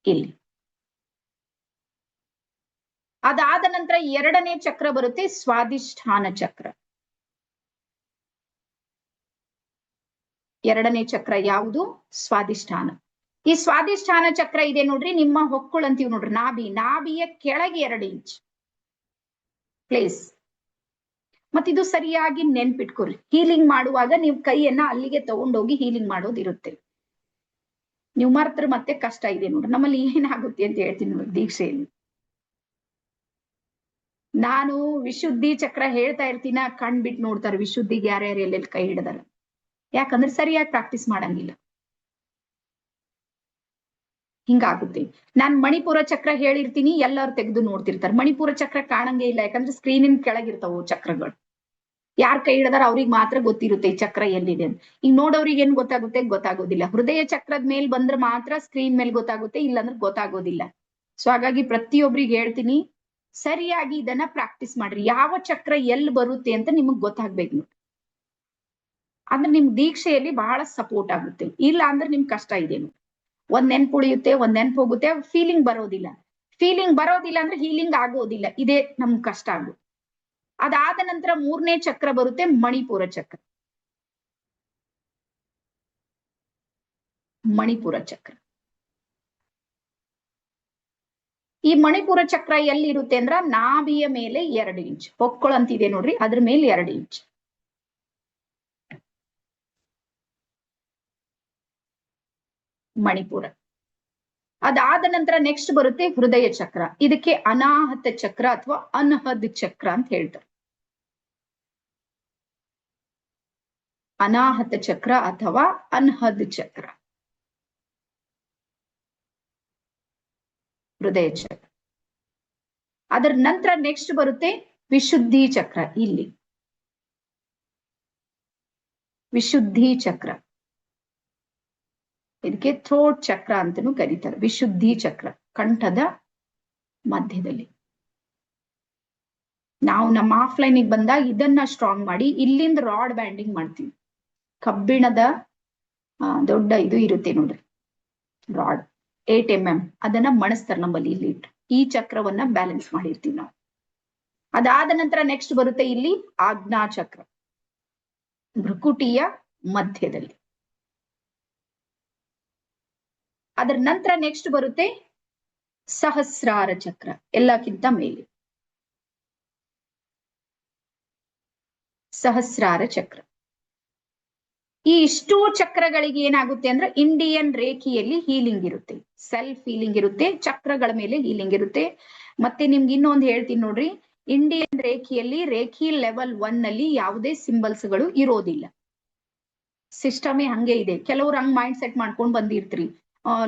ಇಲ್ಲಿ. ಅದಾದ ನಂತರ ಎರಡನೇ ಚಕ್ರ ಬರುತ್ತೆ ಸ್ವಾದಿಷ್ಠಾನ ಚಕ್ರ. ಎರಡನೇ ಚಕ್ರ ಯಾವುದು? ಸ್ವಾದಿಷ್ಠಾನ. ಈ ಸ್ವಾದಿಷ್ಠಾನ ಚಕ್ರ ಇದೆ ನೋಡ್ರಿ, ನಿಮ್ಮ ಹೊಕ್ಕುಳು ಅಂತೀವಿ ನೋಡ್ರಿ, ನಾಭಿಯ ಕೆಳಗೆ 2 ಇಂಚ್ ಪ್ಲೇಸ್. ಮತ್ತಿದು ಸರಿಯಾಗಿ ನೆನ್ಪಿಟ್ಕೊರಿ. ಹೀಲಿಂಗ್ ಮಾಡುವಾಗ ನೀವು ಕೈಯನ್ನ ಅಲ್ಲಿಗೆ ತಗೊಂಡೋಗಿ ಹೀಲಿಂಗ್ ಮಾಡೋದಿರುತ್ತೆ. ನೀವು ಮರ್ತ್ರ ಮತ್ತೆ ಕಷ್ಟ ಇದೆ ನೋಡ್ರಿ. ನಮ್ಮಲ್ಲಿ ಏನಾಗುತ್ತೆ ಅಂತ ಹೇಳ್ತೀನಿ ನೋಡಿ, ದೀಕ್ಷೆಯಲ್ಲಿ ನಾನು ವಿಶುದ್ಧಿ ಚಕ್ರ ಹೇಳ್ತಾ ಇರ್ತೀನ, ಕಣ್ಬಿಟ್ಟು ನೋಡ್ತಾರೆ ವಿಶುದ್ಧಿಗೆ ಯಾರ್ಯಾರು ಎಲ್ಲೆಲ್ಲಿ ಕೈ ಹಿಡ್ದಾರ. ಯಾಕಂದ್ರೆ ಸರಿಯಾಗಿ ಪ್ರಾಕ್ಟೀಸ್ ಮಾಡಂಗಿಲ್ಲ, ಹಿಂಗಾಗುತ್ತೆ. ನಾನ್ ಮಣಿಪುರ ಚಕ್ರ ಹೇಳಿರ್ತೀನಿ, ಎಲ್ಲರೂ ತೆಗೆದು ನೋಡ್ತಿರ್ತಾರೆ. ಮಣಿಪುರ ಚಕ್ರ ಕಾಣಂಗೇ ಇಲ್ಲ, ಯಾಕಂದ್ರೆ ಸ್ಕ್ರೀನಿನ ಕೆಳಗಿರ್ತಾವ ಚಕ್ರಗಳು. ಯಾರ್ ಕೈ ಹಿಡದಾರ ಅವ್ರಿಗೆ ಮಾತ್ರ ಗೊತ್ತಿರುತ್ತೆ ಈ ಚಕ್ರ ಎಲ್ಲಿದೆ ಅಂತ. ಈಗ ನೋಡೋರಿಗೆ ಏನ್ ಗೊತ್ತಾಗುತ್ತೆ? ಗೊತ್ತಾಗೋದಿಲ್ಲ. ಹೃದಯ ಚಕ್ರದ ಮೇಲ್ ಬಂದ್ರೆ ಮಾತ್ರ ಸ್ಕ್ರೀನ್ ಮೇಲೆ ಗೊತ್ತಾಗುತ್ತೆ, ಇಲ್ಲಾಂದ್ರೆ ಗೊತ್ತಾಗೋದಿಲ್ಲ. ಸೊ ಹಾಗಾಗಿ ಪ್ರತಿಯೊಬ್ಬರಿಗೆ ಹೇಳ್ತೀನಿ, ಸರಿಯಾಗಿ ಇದನ್ನ ಪ್ರಾಕ್ಟೀಸ್ ಮಾಡ್ರಿ. ಯಾವ ಚಕ್ರ ಎಲ್ಲಿ ಬರುತ್ತೆ ಅಂತ ನಿಮಗ್ ಗೊತ್ತಾಗ್ಬೇಕು ನೋಡಿ. ಅಂದ್ರೆ ನಿಮ್ ದೀಕ್ಷೆಯಲ್ಲಿ ಬಹಳ ಸಪೋರ್ಟ್ ಆಗುತ್ತೆ. ಇಲ್ಲ ಅಂದ್ರೆ ನಿಮ್ ಕಷ್ಟ ಇದೆ ನೋಡಿ. ಒಂದ್ ನೆನ್ಪು ಉಳಿಯುತ್ತೆ, ಒಂದ್ ನೆನ್ಪು ಹೋಗುತ್ತೆ, ಫೀಲಿಂಗ್ ಬರೋದಿಲ್ಲ. ಫೀಲಿಂಗ್ ಬರೋದಿಲ್ಲ ಅಂದ್ರೆ ಹೀಲಿಂಗ್ ಆಗೋದಿಲ್ಲ. ಇದೇ ನಮ್ಗ್ ಕಷ್ಟ ಆಗುತ್ತೆ. ಅದಾದ ನಂತರ ಮೂರನೇ ಚಕ್ರ ಬರುತ್ತೆ ಮಣಿಪುರ ಚಕ್ರ. ಮಣಿಪುರ ಚಕ್ರ. ಈ ಮಣಿಪುರ ಚಕ್ರ ಎಲ್ಲಿ ಇರುತ್ತೆ ಅಂದ್ರ ನಾಭಿಯ ಮೇಲೆ 2 ಇಂಚ್, ಹೊಕ್ಕಳು ಅಂತಿದೆ ನೋಡ್ರಿ, ಅದ್ರ ಮೇಲೆ 2 ಇಂಚ್. ಮಣಿಪುರ. ಅದಾದ ನಂತರ ನೆಕ್ಸ್ಟ್ ಬರುತ್ತೆ ಹೃದಯ ಚಕ್ರ. ಇದಕ್ಕೆ ಅನಾಹತ ಚಕ್ರ ಅಥವಾ ಅನ್ಹದ್ ಚಕ್ರ ಅಂತ ಹೇಳ್ತಾರೆ. ಅನಾಹತ ಚಕ್ರ ಅಥವಾ ಅನ್ಹದ್ ಚಕ್ರ, ಹೃದಯ ಚಕ್ರ. ಅದರ ನಂತರ ನೆಕ್ಸ್ಟ್ ಬರುತ್ತೆ ವಿಶುದ್ಧಿ ಚಕ್ರ. ಇಲ್ಲಿ ವಿಶುದ್ಧಿ ಚಕ್ರ, ಇದಕ್ಕೆ ಥ್ರೋಟ್ ಚಕ್ರ ಅಂತಾನೂ ಕರೀತಾರೆ. ವಿಶುದ್ಧಿ ಚಕ್ರ ಕಂಠದ ಮಧ್ಯದಲ್ಲಿ. ನಾವು ನಮ್ಮ ಆಫ್ಲೈನಿಗೆ ಬಂದಾಗ ಇದನ್ನ ಸ್ಟ್ರಾಂಗ್ ಮಾಡಿ ಇಲ್ಲಿಂದ ರಾಡ್ ಬ್ಯಾಂಡಿಂಗ್ ಮಾಡ್ತೀವಿ. ಕಬ್ಬಿಣದ ದೊಡ್ಡ ಇದು ಇರುತ್ತೆ ನೋಡ್ರಿ, ರಾಡ್ 8 mm, ಅದನ್ನ ಮಣಿಸ್ತಾರೆ ನಮ್ಮಲ್ಲಿ ಇಲ್ಲಿ ಇಟ್ಟು. ಈ ಚಕ್ರವನ್ನ ಬ್ಯಾಲೆನ್ಸ್ ಮಾಡಿರ್ತೀವಿ ನಾವು. ಅದಾದ ನಂತರ ನೆಕ್ಸ್ಟ್ ಬರುತ್ತೆ ಇಲ್ಲಿ ಆಜ್ಞಾ ಚಕ್ರ, ಭ್ರುಕುಟಿಯ ಮಧ್ಯದಲ್ಲಿ. ಅದರ ನಂತರ ನೆಕ್ಸ್ಟ್ ಬರುತ್ತೆ ಸಹಸ್ರಾರ ಚಕ್ರ, ಎಲ್ಲಕ್ಕಿಂತ ಮೇಲೆ. ಸಹಸ್ರಾರ ಚಕ್ರ. ಈ ಇಷ್ಟೂ ಚಕ್ರಗಳಿಗೆ ಏನಾಗುತ್ತೆ ಅಂದ್ರೆ ಇಂಡಿಯನ್ ರೇಖಿಯಲ್ಲಿ ಹೀಲಿಂಗ್ ಇರುತ್ತೆ, ಸೆಲ್ಫ್ ಹೀಲಿಂಗ್ ಇರುತ್ತೆ, ಚಕ್ರಗಳ ಮೇಲೆ ಹೀಲಿಂಗ್ ಇರುತ್ತೆ. ಮತ್ತೆ ನಿಮ್ಗೆ ಇನ್ನೊಂದು ಹೇಳ್ತೀನಿ ನೋಡ್ರಿ, ಇಂಡಿಯನ್ ರೇಖಿಯಲ್ಲಿ ರೇಖಿ ಲೆವೆಲ್ 1 ನಲ್ಲಿ ಯಾವುದೇ ಸಿಂಬಲ್ಸ್ ಗಳು ಇರೋದಿಲ್ಲ. ಸಿಸ್ಟಮೇ ಹಂಗೆ ಇದೆ. ಕೆಲವ್ರು ಹಂಗ್ ಮೈಂಡ್ ಸೆಟ್ ಮಾಡ್ಕೊಂಡ್ ಬಂದಿರ್ತೀರಿ,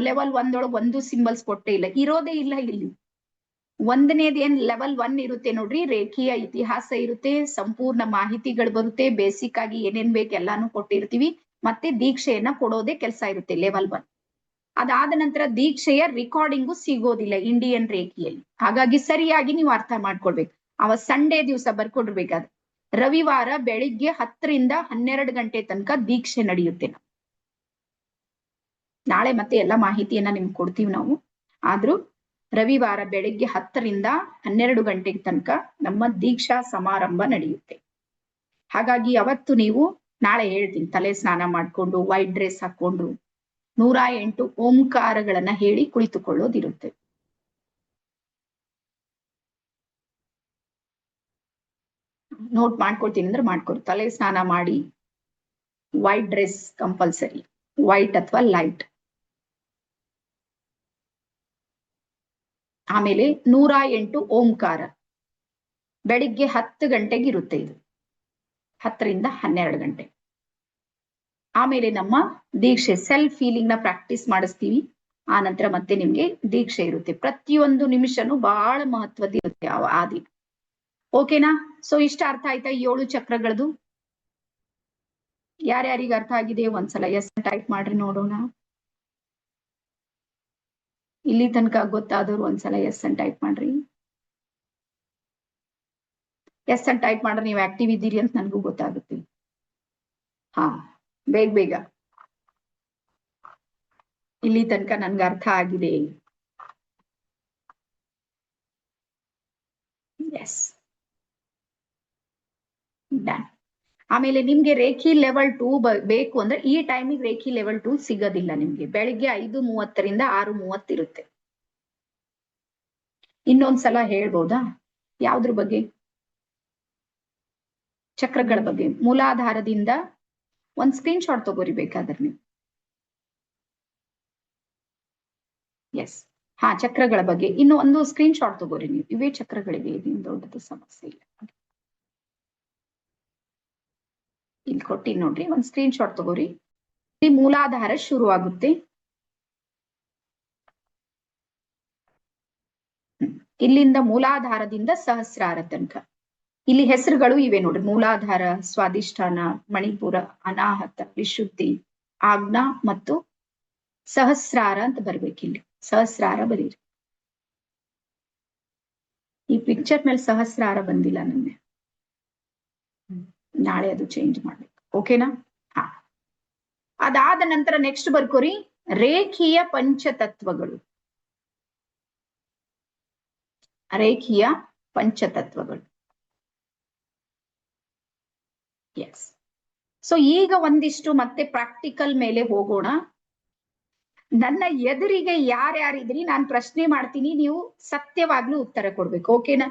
ಲೆವೆಲ್ 1 ಒಳಗೆ ಒಂದು ಸಿಂಬಲ್ಸ್ ಕೊಟ್ಟೇ ಇಲ್ಲ, ಇರೋದೇ ಇಲ್ಲ ಇಲ್ಲಿ. ಒಂದನೇದು ಏನ್ ಲೆವೆಲ್ 1 ಇರುತ್ತೆ ನೋಡ್ರಿ, ರೇಖೀಯ ಇತಿಹಾಸ ಇರುತ್ತೆ, ಸಂಪೂರ್ಣ ಮಾಹಿತಿಗಳು ಬರುತ್ತೆ, ಬೇಸಿಕ್ ಆಗಿ ಏನೇನ್ ಬೇಕು ಎಲ್ಲಾನು ಕೊಟ್ಟಿರ್ತೀವಿ. ಮತ್ತೆ ದೀಕ್ಷೆಯನ್ನ ಕೊಡೋದೇ ಕೆಲಸ ಇರುತ್ತೆ ಲೆವೆಲ್ 1. ಅದಾದ ನಂತರ ದೀಕ್ಷೆಯ ರೆಕಾರ್ಡಿಂಗು ಸಿಗೋದಿಲ್ಲ ಇಂಡಿಯನ್ ರೇಖಿಯಲ್ಲಿ. ಹಾಗಾಗಿ ಸರಿಯಾಗಿ ನೀವು ಅರ್ಥ ಮಾಡ್ಕೊಳ್ಬೇಕು. ಸಂಡೇ ದಿವಸ ಬರ್ಕೊಡ್ಬೇಕಾದ್ರೆ ರವಿವಾರ ಬೆಳಿಗ್ಗೆ 10 ರಿಂದ 12 ಗಂಟೆ ತನಕ ದೀಕ್ಷೆ ನಡೆಯುತ್ತೆ. ನಾಳೆ ಮತ್ತೆ ಎಲ್ಲ ಮಾಹಿತಿಯನ್ನ ನಿಮ್ಗೆ ಕೊಡ್ತೀವಿ ನಾವು. ಆದ್ರೂ ರವಿವಾರ ಬೆಳಿಗ್ಗೆ 10 ರಿಂದ 12 ಗಂಟೆಗೆ ತನಕ ನಮ್ಮ ದೀಕ್ಷಾ ಸಮಾರಂಭ ನಡೆಯುತ್ತೆ. ಹಾಗಾಗಿ ಅವತ್ತು ನೀವು, ನಾಳೆ ಹೇಳ್ತೀನಿ, ತಲೆ ಸ್ನಾನ ಮಾಡ್ಕೊಂಡು ವೈಟ್ ಡ್ರೆಸ್ ಹಾಕೊಂಡು 108 ಓಂಕಾರಗಳನ್ನ ಹೇಳಿ ಕುಳಿತುಕೊಳ್ಳೋದಿರುತ್ತೆ. ನೋಟ್ ಮಾಡ್ಕೊಳ್ತೀನಿ ಅಂದ್ರೆ ಮಾಡ್ಕೊಡಿ. ತಲೆ ಸ್ನಾನ ಮಾಡಿ, ವೈಟ್ ಡ್ರೆಸ್ ಕಂಪಲ್ಸರಿ, ವೈಟ್ ಅಥವಾ ಲೈಟ್. ಆಮೇಲೆ 108 ಓಂಕಾರ ಬೆಳಿಗ್ಗೆ 10 ಗಂಟೆಗೆ ಇರುತ್ತೆ. ಇದು 10 ರಿಂದ 12 ಗಂಟೆ. ಆಮೇಲೆ ನಮ್ಮ ದೀಕ್ಷೆ ಸೆಲ್ಫ್ ಫೀಲಿಂಗ್ ನ ಪ್ರಾಕ್ಟೀಸ್ ಮಾಡಿಸ್ತೀವಿ. ಆ ನಂತರ ಮತ್ತೆ ನಿಮ್ಗೆ ದೀಕ್ಷೆ ಇರುತ್ತೆ. ಪ್ರತಿಯೊಂದು ನಿಮಿಷನೂ ಬಹಳ ಮಹತ್ವದ ಇರುತ್ತೆ ಆ ದಿನ. ಓಕೆನಾ? ಸೊ ಇಷ್ಟ ಅರ್ಥ ಆಯ್ತಾ 7 ಚಕ್ರಗಳದು? ಯಾರ್ಯಾರಿಗೆ ಅರ್ಥ ಆಗಿದೆ ಒಂದ್ಸಲ ಎಸ್ ಟೈಪ್ ಮಾಡ್ರಿ ನೋಡೋಣ. ಇಲ್ಲಿ ತನಕ ಗೊತ್ತಾದವ್ರು ಒಂದ್ಸಲ ಎಸ್ ಅನ್ ಟೈಪ್ ಮಾಡ್ರಿ. ಎಸ್ ಅನ್ ಟೈಪ್ ಮಾಡ್ರೆ ನೀವು ಆಕ್ಟಿವ್ ಇದ್ದೀರಿ ಅಂತ ನನ್ಗೂ ಗೊತ್ತಾಗುತ್ತೆ. ಹಾ, ಬೇಗ ಬೇಗ. ಇಲ್ಲಿ ತನಕ ನನ್ಗೆ ಅರ್ಥ ಆಗಿದೆ. Yes, done. ಆಮೇಲೆ ನಿಮ್ಗೆ ರೇಖಿ ಲೆವೆಲ್ 2 ಬೇಕು ಅಂದ್ರೆ ಈ ಟೈಮಿಗೆ ರೇಖಿ ಲೆವೆಲ್ 2 ಸಿಗೋದಿಲ್ಲ ನಿಮ್ಗೆ. ಬೆಳಿಗ್ಗೆ 5:30ರಿಂದ 6:30 ಇರುತ್ತೆ. ಇನ್ನೊಂದ್ಸಲ ಹೇಳ್ಬೋದಾ? ಯಾವ್ದ್ರ ಬಗ್ಗೆ? ಚಕ್ರಗಳ ಬಗ್ಗೆ. ಮೂಲಾಧಾರದಿಂದ ಒಂದ್ ಸ್ಕ್ರೀನ್ ಶಾಟ್ ತಗೋರಿ ಬೇಕಾದ್ರೆ ನೀವು. ಎಸ್, ಹಾ, ಚಕ್ರಗಳ ಬಗ್ಗೆ ಇನ್ನು ಒಂದು ಸ್ಕ್ರೀನ್ ಶಾಟ್ ತಗೋರಿ ನೀವು. ಇವೇ ಚಕ್ರಗಳಿಗೆ ಇದೇನು ದೊಡ್ಡದು ಸಮಸ್ಯೆ ಇಲ್ಲ. ಇಲ್ಲಿ ಕೊಟ್ಟಿನಿ ನೋಡ್ರಿ, ಒಂದ್ ಸ್ಕ್ರೀನ್ ಶಾಟ್ ತಗೋರಿ. ಇಲ್ಲಿ ಮೂಲಾಧಾರ ಶುರು ಆಗುತ್ತೆ. ಇಲ್ಲಿಂದ ಮೂಲಾಧಾರದಿಂದ ಸಹಸ್ರಾರ ತನಕ ಇಲ್ಲಿ ಹೆಸರುಗಳು ಇವೆ ನೋಡ್ರಿ. ಮೂಲಾಧಾರ, ಸ್ವಾದಿಷ್ಠಾನ, ಮಣಿಪುರ, ಅನಾಹತ, ವಿಶುದ್ಧಿ, ಆಜ್ಞಾ ಮತ್ತು ಸಹಸ್ರಾರ ಅಂತ ಬರ್ಬೇಕಿಲ್ಲಿ. ಸಹಸ್ರಾರ ಬರೀರಿ. ಈ ಪಿಕ್ಚರ್ ಮೇಲೆ ಸಹಸ್ರಾರ ಬಂದಿಲ್ಲ ನನಗೆ. ನಾಳೆ ಅದು ಚೇಂಜ್ ಮಾಡ್ಬೇಕು. ಓಕೆನಾ? ಹಾ, ಅದಾದ ನಂತರ ನೆಕ್ಸ್ಟ್ ಬರ್ಕೋರಿ ರೇಖೀಯ ಪಂಚತತ್ವಗಳು. ರೇಖೀಯ ಪಂಚತತ್ವಗಳು. ಎಸ್. ಸೊ ಈಗ ಒಂದಿಷ್ಟು ಮತ್ತೆ ಪ್ರಾಕ್ಟಿಕಲ್ ಮೇಲೆ ಹೋಗೋಣ. ನನ್ನ ಎದುರಿಗೆ ಯಾರ್ಯಾರಿದ್ರಿ ನಾನು ಪ್ರಶ್ನೆ ಮಾಡ್ತೀನಿ, ನೀವು ಸತ್ಯವಾಗ್ಲೂ ಉತ್ತರ ಕೊಡ್ಬೇಕು. ಓಕೆನಾ?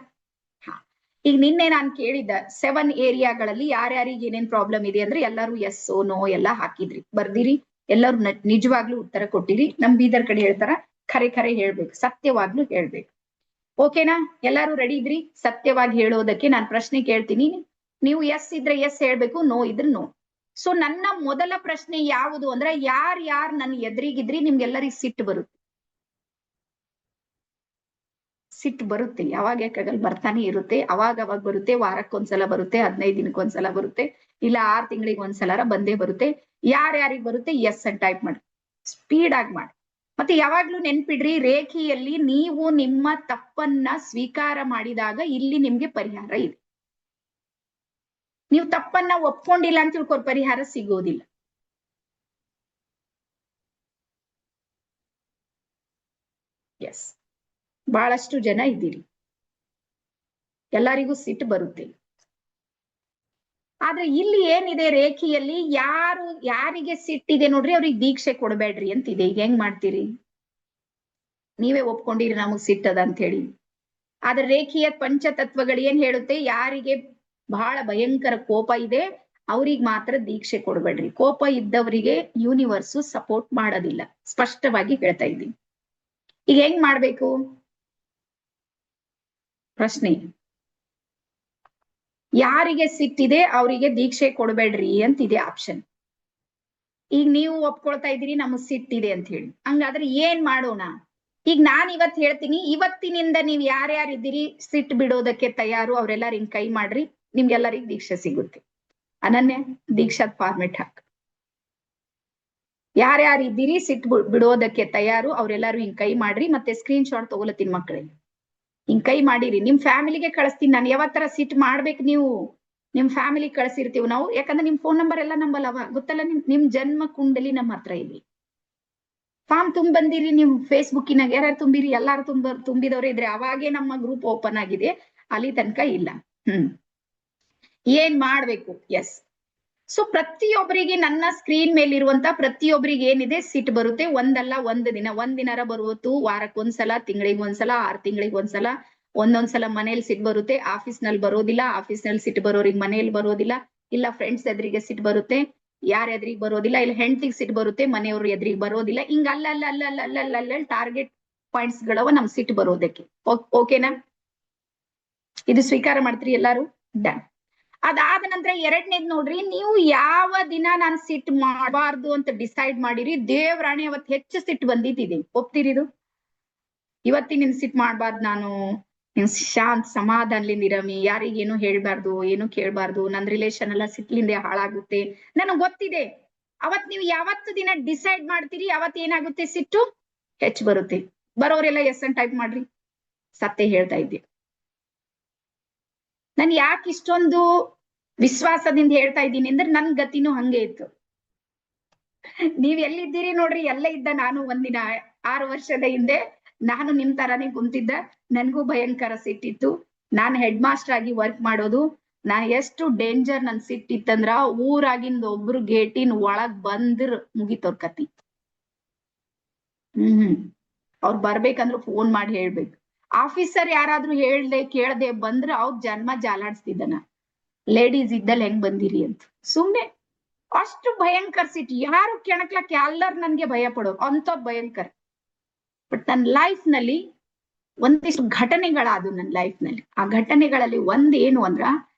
ಹಾ, ಈಗ ನಿನ್ನೆ ನಾನು ಕೇಳಿದ್ದ 7 ಏರಿಯಾಗಳಲ್ಲಿ ಯಾರ್ಯಾರಿಗೆ ಏನೇನ್ ಪ್ರಾಬ್ಲಮ್ ಇದೆ ಅಂದ್ರೆ ಎಲ್ಲರೂ ಎಸ್ ನೋ ಎಲ್ಲ ಹಾಕಿದ್ರಿ, ಬರ್ದಿರಿ. ಎಲ್ಲರೂ ನಿಜವಾಗ್ಲೂ ಉತ್ತರ ಕೊಟ್ಟಿರಿ. ನಮ್ ಬೀದರ್ ಕಡೆ ಹೇಳ್ತಾರ ಖರೆ ಖರೆ ಹೇಳ್ಬೇಕು, ಸತ್ಯವಾಗ್ಲೂ ಹೇಳ್ಬೇಕು. ಓಕೆನಾ? ಎಲ್ಲರೂ ರೆಡಿ ಇದ್ರಿ ಸತ್ಯವಾಗಿ ಹೇಳೋದಕ್ಕೆ? ನಾನು ಪ್ರಶ್ನೆ ಕೇಳ್ತೀನಿ, ನೀವು ಎಸ್ ಇದ್ರೆ ಎಸ್ ಹೇಳ್ಬೇಕು, ನೋ ಇದ್ರೆ ನೋ. ಸೊ ನನ್ನ ಮೊದಲ ಪ್ರಶ್ನೆ ಯಾವುದು ಅಂದ್ರೆ, ಯಾರ್ ನನ್ನ ಎದುರಿಗಿದ್ರಿ ನಿಮ್ಗೆಲ್ಲರಿಗೂ ಸಿಟ್ಟು ಬರುತ್ತೆ? ಸಿಟ್ಟು ಬರುತ್ತೆ, ಯಾವಾಗ ಯಾಕಾಗಲ್ಲ, ಬರ್ತಾನೆ ಇರುತ್ತೆ. ಅವಾಗ ಬರುತ್ತೆ, ವಾರಕ್ಕೊಂದ್ಸಲ ಬರುತ್ತೆ, 15 ದಿನಕ್ಕೊಂದ್ಸಲ ಬರುತ್ತೆ, ಇಲ್ಲ 6 ತಿಂಗಳಿಗೆ ಒಂದ್ಸಲ ಬಂದೇ ಬರುತ್ತೆ. ಯಾರ್ಯಾರಿಗೆ ಬರುತ್ತೆ ಎಸ್ ಅಂತ ಟೈಪ್ ಮಾಡಿ, ಸ್ಪೀಡ್ ಆಗಿ ಮಾಡಿ. ಮತ್ತೆ ಯಾವಾಗ್ಲೂ ನೆನ್ಪಿಡ್ರಿ, ರೇಖೆಯಲ್ಲಿ ನೀವು ನಿಮ್ಮ ತಪ್ಪನ್ನ ಸ್ವೀಕಾರ ಮಾಡಿದಾಗ ಇಲ್ಲಿ ನಿಮ್ಗೆ ಪರಿಹಾರ ಇದೆ. ನೀವು ತಪ್ಪನ್ನ ಒಪ್ಕೊಂಡಿಲ್ಲ ಅಂತ ತಿಳ್ಕೊ, ಪರಿಹಾರ ಸಿಗೋದಿಲ್ಲ. ಎಸ್, ಬಹಳಷ್ಟು ಜನ ಇದ್ದೀರಿ, ಎಲ್ಲರಿಗೂ ಸಿಟ್ಟು ಬರುತ್ತೆ. ಆದ್ರೆ ಇಲ್ಲಿ ಏನಿದೆ ರೇಖೆಯಲ್ಲಿ, ಯಾರಿಗೆ ಸಿಟ್ಟಿದೆ ನೋಡ್ರಿ ಅವ್ರಿಗೆ ದೀಕ್ಷೆ ಕೊಡಬೇಡ್ರಿ ಅಂತಿದೆ. ಈಗ ಹೆಂಗ್ ಮಾಡ್ತೀರಿ? ನೀವೇ ಒಪ್ಕೊಂಡಿರಿ ನಮಗ್ ಸಿಟ್ಟದ ಅಂತ ಹೇಳಿ. ಆದ್ರೆ ರೇಖೀಯ ಪಂಚತತ್ವಗಳು ಏನ್ ಹೇಳುತ್ತೆ, ಯಾರಿಗೆ ಬಹಳ ಭಯಂಕರ ಕೋಪ ಇದೆ ಅವ್ರಿಗೆ ಮಾತ್ರ ದೀಕ್ಷೆ ಕೊಡಬೇಡ್ರಿ. ಕೋಪ ಇದ್ದವರಿಗೆ ಯೂನಿವರ್ಸು ಸಪೋರ್ಟ್ ಮಾಡೋದಿಲ್ಲ, ಸ್ಪಷ್ಟವಾಗಿ ಹೇಳ್ತಾ ಇದ್ದೀನಿ. ಈಗ ಹೆಂಗ್ ಮಾಡ್ಬೇಕು ಪ್ರಶ್ನೆ? ಯಾರಿಗೆ ಸಿಟ್ಟಿದೆ ಅವರಿಗೆ ದೀಕ್ಷೆ ಕೊಡಬೇಡ್ರಿ ಅಂತಿದೆ ಆಪ್ಷನ್. ಈಗ ನೀವು ಒಪ್ಕೊಳ್ತಾ ಇದ್ದೀರಿ ನಮಗ್ ಸಿಟ್ಟಿದೆ ಅಂತ ಹೇಳಿ. ಹಂಗಾದ್ರೆ ಏನ್ ಮಾಡೋಣ? ಈಗ ನಾನ್ ಇವತ್ ಹೇಳ್ತೀನಿ, ಇವತ್ತಿನಿಂದ ನೀವ್ ಯಾರ್ಯಾರಿದ್ದೀರಿ ಸಿಟ್ಟು ಬಿಡೋದಕ್ಕೆ ತಯಾರು ಅವ್ರೆಲ್ಲಾರು ಹಿಂಗ್ ಕೈ ಮಾಡ್ರಿ, ನಿಮ್ಗೆಲ್ಲರಿಗೂ ದೀಕ್ಷೆ ಸಿಗುತ್ತೆ. ಅನನ್ಯ ದೀಕ್ಷಾದ್ ಫಾರ್ಮೆಟ್ ಹಾಕ್. ಯಾರ್ಯಾರಿದ್ದೀರಿ ಸಿಟ್ಟು ಬಿಡೋದಕ್ಕೆ ತಯಾರು ಅವ್ರೆಲ್ಲಾರು ಹಿಂಗ್ ಕೈ ಮಾಡ್ರಿ. ಮತ್ತೆ ಸ್ಕ್ರೀನ್ ಶಾಟ್ ತಗೊಳತೀನಿ ಮಕ್ಕಳಿಗೆ. ಹಿಂಗ್ ಕೈ ಮಾಡಿರಿ, ನಿಮ್ ಫ್ಯಾಮಿಲಿಗೆ ಕಳಿಸ್ತೀನಿ ನಾನು. ಯಾವತ್ತರ ಸಿಟ್ ಮಾಡ್ಬೇಕು ನೀವು ನಿಮ್ ಫ್ಯಾಮಿಲಿ ಕಳ್ಸಿರ್ತೀವಿ ನಾವು, ಯಾಕಂದ್ರೆ ನಿಮ್ ಫೋನ್ ನಂಬರ್ ಎಲ್ಲ ನಂಬಲ್ಲವ, ಗೊತ್ತಲ್ಲ? ನಿಮ್ ಜನ್ಮ ಕುಂಡಲಿ ನಮ್ಮ ಹತ್ರ ಇದೆ. ಫಾರ್ಮ್ ಬಂದಿರಿ ನೀವು ಫೇಸ್ಬುಕ್ಕಿನಾಗ, ಯಾರ್ಯಾರು ತುಂಬಿರಿ? ಎಲ್ಲಾರು ತುಂಬಿದವ್ರೆ ಇದ್ರೆ ಅವಾಗೆ ನಮ್ಮ ಗ್ರೂಪ್ ಓಪನ್ ಆಗಿದೆ, ಅಲ್ಲಿ ತನಕ ಇಲ್ಲ. ಏನ್ ಮಾಡ್ಬೇಕು? ಎಸ್. ಸೊ ಪ್ರತಿಯೊಬ್ಬರಿಗೆ ನನ್ನ ಸ್ಕ್ರೀನ್ ಮೇಲಿರುವಂತ ಪ್ರತಿಯೊಬ್ಬರಿಗೆ ಏನಿದೆ ಸಿಟ್ಟು ಬರುತ್ತೆ. ಒಂದಲ್ಲ ಒಂದಿನಾರ ಬರುವತ್ತು, ವಾರಕ್ಕೊಂದ್ಸಲ, ತಿಂಗಳಿಗೆ ಒಂದ್ಸಲ, 6 ತಿಂಗಳಿಗೆ ಒಂದ್ಸಲ, ಒಂದೊಂದ್ಸಲ ಮನೇಲಿ ಸಿಟ್ಟು ಬರುತ್ತೆ, ಆಫೀಸ್ ನಲ್ಲಿ ಬರೋದಿಲ್ಲ, ಆಫೀಸ್ ನಲ್ಲಿ ಸಿಟ್ಟು ಬರೋರಿಗೆ ಮನೇಲಿ ಬರೋದಿಲ್ಲ, ಇಲ್ಲ ಫ್ರೆಂಡ್ಸ್ ಎದುರಿಗೆ ಸಿಟ್ಟು ಬರುತ್ತೆ, ಯಾರ ಎದುರಿಗೆ ಬರೋದಿಲ್ಲ, ಇಲ್ಲ ಹೆಂಡತಿಗೆ ಸಿಟ್ಟು ಬರುತ್ತೆ, ಮನೆಯವ್ರ ಎದುರಿಗೆ ಬರೋದಿಲ್ಲ. ಹಿಂಗ ಅಲ್ಲ ಟಾರ್ಗೆಟ್ ಪಾಯಿಂಟ್ಸ್ ಗಳವ ನಮ್ ಸಿಟ್ಟು ಬರೋದಕ್ಕೆ. ಓಕೆನಾ? ಇದು ಸ್ವೀಕಾರ ಮಾಡ್ತೀರಿ ಎಲ್ಲಾರು? ಡನ್. ಅದಾದ ನಂತರ ಎರಡನೇದ್ ನೋಡ್ರಿ, ನೀವು ಯಾವ ದಿನ ನಾನು ಸಿಟ್ ಮಾಡಬಾರ್ದು ಅಂತ ಡಿಸೈಡ್ ಮಾಡಿರಿ, ದೇವ್ರಾಣಿ ಅವತ್ ಹೆಚ್ಚು ಸಿಟ್ಟು ಬಂದಿದ್ದಿದೆ. ಒಪ್ತಿರಿದು? ಇವತ್ತಿನ ಸಿಟ್ ಮಾಡ್ಬಾರ್ದು, ನಾನು ಶಾಂತ್ ಸಮಾಧಾನಲಿಂದ ಇರಮಿ, ಯಾರಿಗೇನು ಹೇಳ್ಬಾರ್ದು, ಏನು ಕೇಳ್ಬಾರ್ದು, ನನ್ ರಿಲೇಶನ್ ಎಲ್ಲ ಸಿಟ್ಲಿಂದ ಹಾಳಾಗುತ್ತೆ, ನನಗ್ ಗೊತ್ತಿದೆ. ಅವತ್ ನೀವು ಯಾವತ್ತು ದಿನ ಡಿಸೈಡ್ ಮಾಡ್ತೀರಿ ಅವತ್ ಏನಾಗುತ್ತೆ, ಸಿಟ್ಟು ಹೆಚ್ಚು ಬರುತ್ತೆ. ಬರೋರೆಲ್ಲ ಎಸ್ ಅಂತ ಟೈಪ್ ಮಾಡ್ರಿ. ಸತ್ಯ ಹೇಳ್ತಾ ಇದ್ದೆ. ನಾನು ಯಾಕೆ ಇಷ್ಟೊಂದು ವಿಶ್ವಾಸದಿಂದ ಹೇಳ್ತಾ ಇದ್ದೀನಿ ಅಂದ್ರೆ ನನ್ ಗತಿನೂ ಹಂಗೆ ಇತ್ತು. ನೀವ್ ಎಲ್ಲಿದ್ದೀರಿ ನೋಡ್ರಿ, ಎಲ್ಲ ಇದ್ದ ನಾನು ಒಂದಿನ 6 ವರ್ಷದ ಹಿಂದೆ ನಾನು ನಿಮ್ ತರಾನೇ ಕುಂತಿದ್ದ. ನನ್ಗೂ ಭಯಂಕರ ಸಿಟ್ಟಿತ್ತು. ನಾನ್ ಹೆಡ್ ಮಾಸ್ಟರ್ ಆಗಿ ವರ್ಕ್ ಮಾಡೋದು. ನಾನ್ ಎಷ್ಟು ಡೇಂಜರ್ ನನ್ ಸಿಟ್ಟಿತ್ತಂದ್ರ, ಊರಾಗಿಂದ ಒಬ್ರು ಗೇಟಿನ್ ಒಳಗ್ ಬಂದ್ರ ಮುಗಿತವ್ರ ಕತಿ. ಅವ್ರು ಬರ್ಬೇಕಂದ್ರ ಫೋನ್ ಮಾಡಿ ಹೇಳ್ಬೇಕು. ಆಫೀಸರ್ ಯಾರಾದ್ರೂ ಹೇಳ್ದೆ ಕೇಳ್ದೆ ಬಂದ್ರ ಅವ್ರ ಜನ್ಮ ಜಾಲಾಡ್ಸ್ತಿದ್ದನ, ಲೇಡೀಸ್ ಇದ್ದಲ್ಲಿ ಹೆಂಗ್ ಬಂದಿರಿ ಅಂತ. ಸುಮ್ನೆ ಅಷ್ಟು ಭಯಂಕರ ಸಿಟಿ. ಯಾರು ಕೆಣಕ್ಲಕ್ ಎಲ್ಲಾರು ನನ್ಗೆ ಭಯ ಪಡೋರು, ಅಂತ ಭಯಂಕರ. ಬಟ್ ನನ್ನ ಲೈಫ್ ನಲ್ಲಿ ಒಂದಿಷ್ಟು ಘಟನೆಗಳಾದು ನನ್ನ ಲೈಫ್ ನಲ್ಲಿ. ಆ ಘಟನೆಗಳಲ್ಲಿ ಒಂದೇನು ಅಂದ್ರ,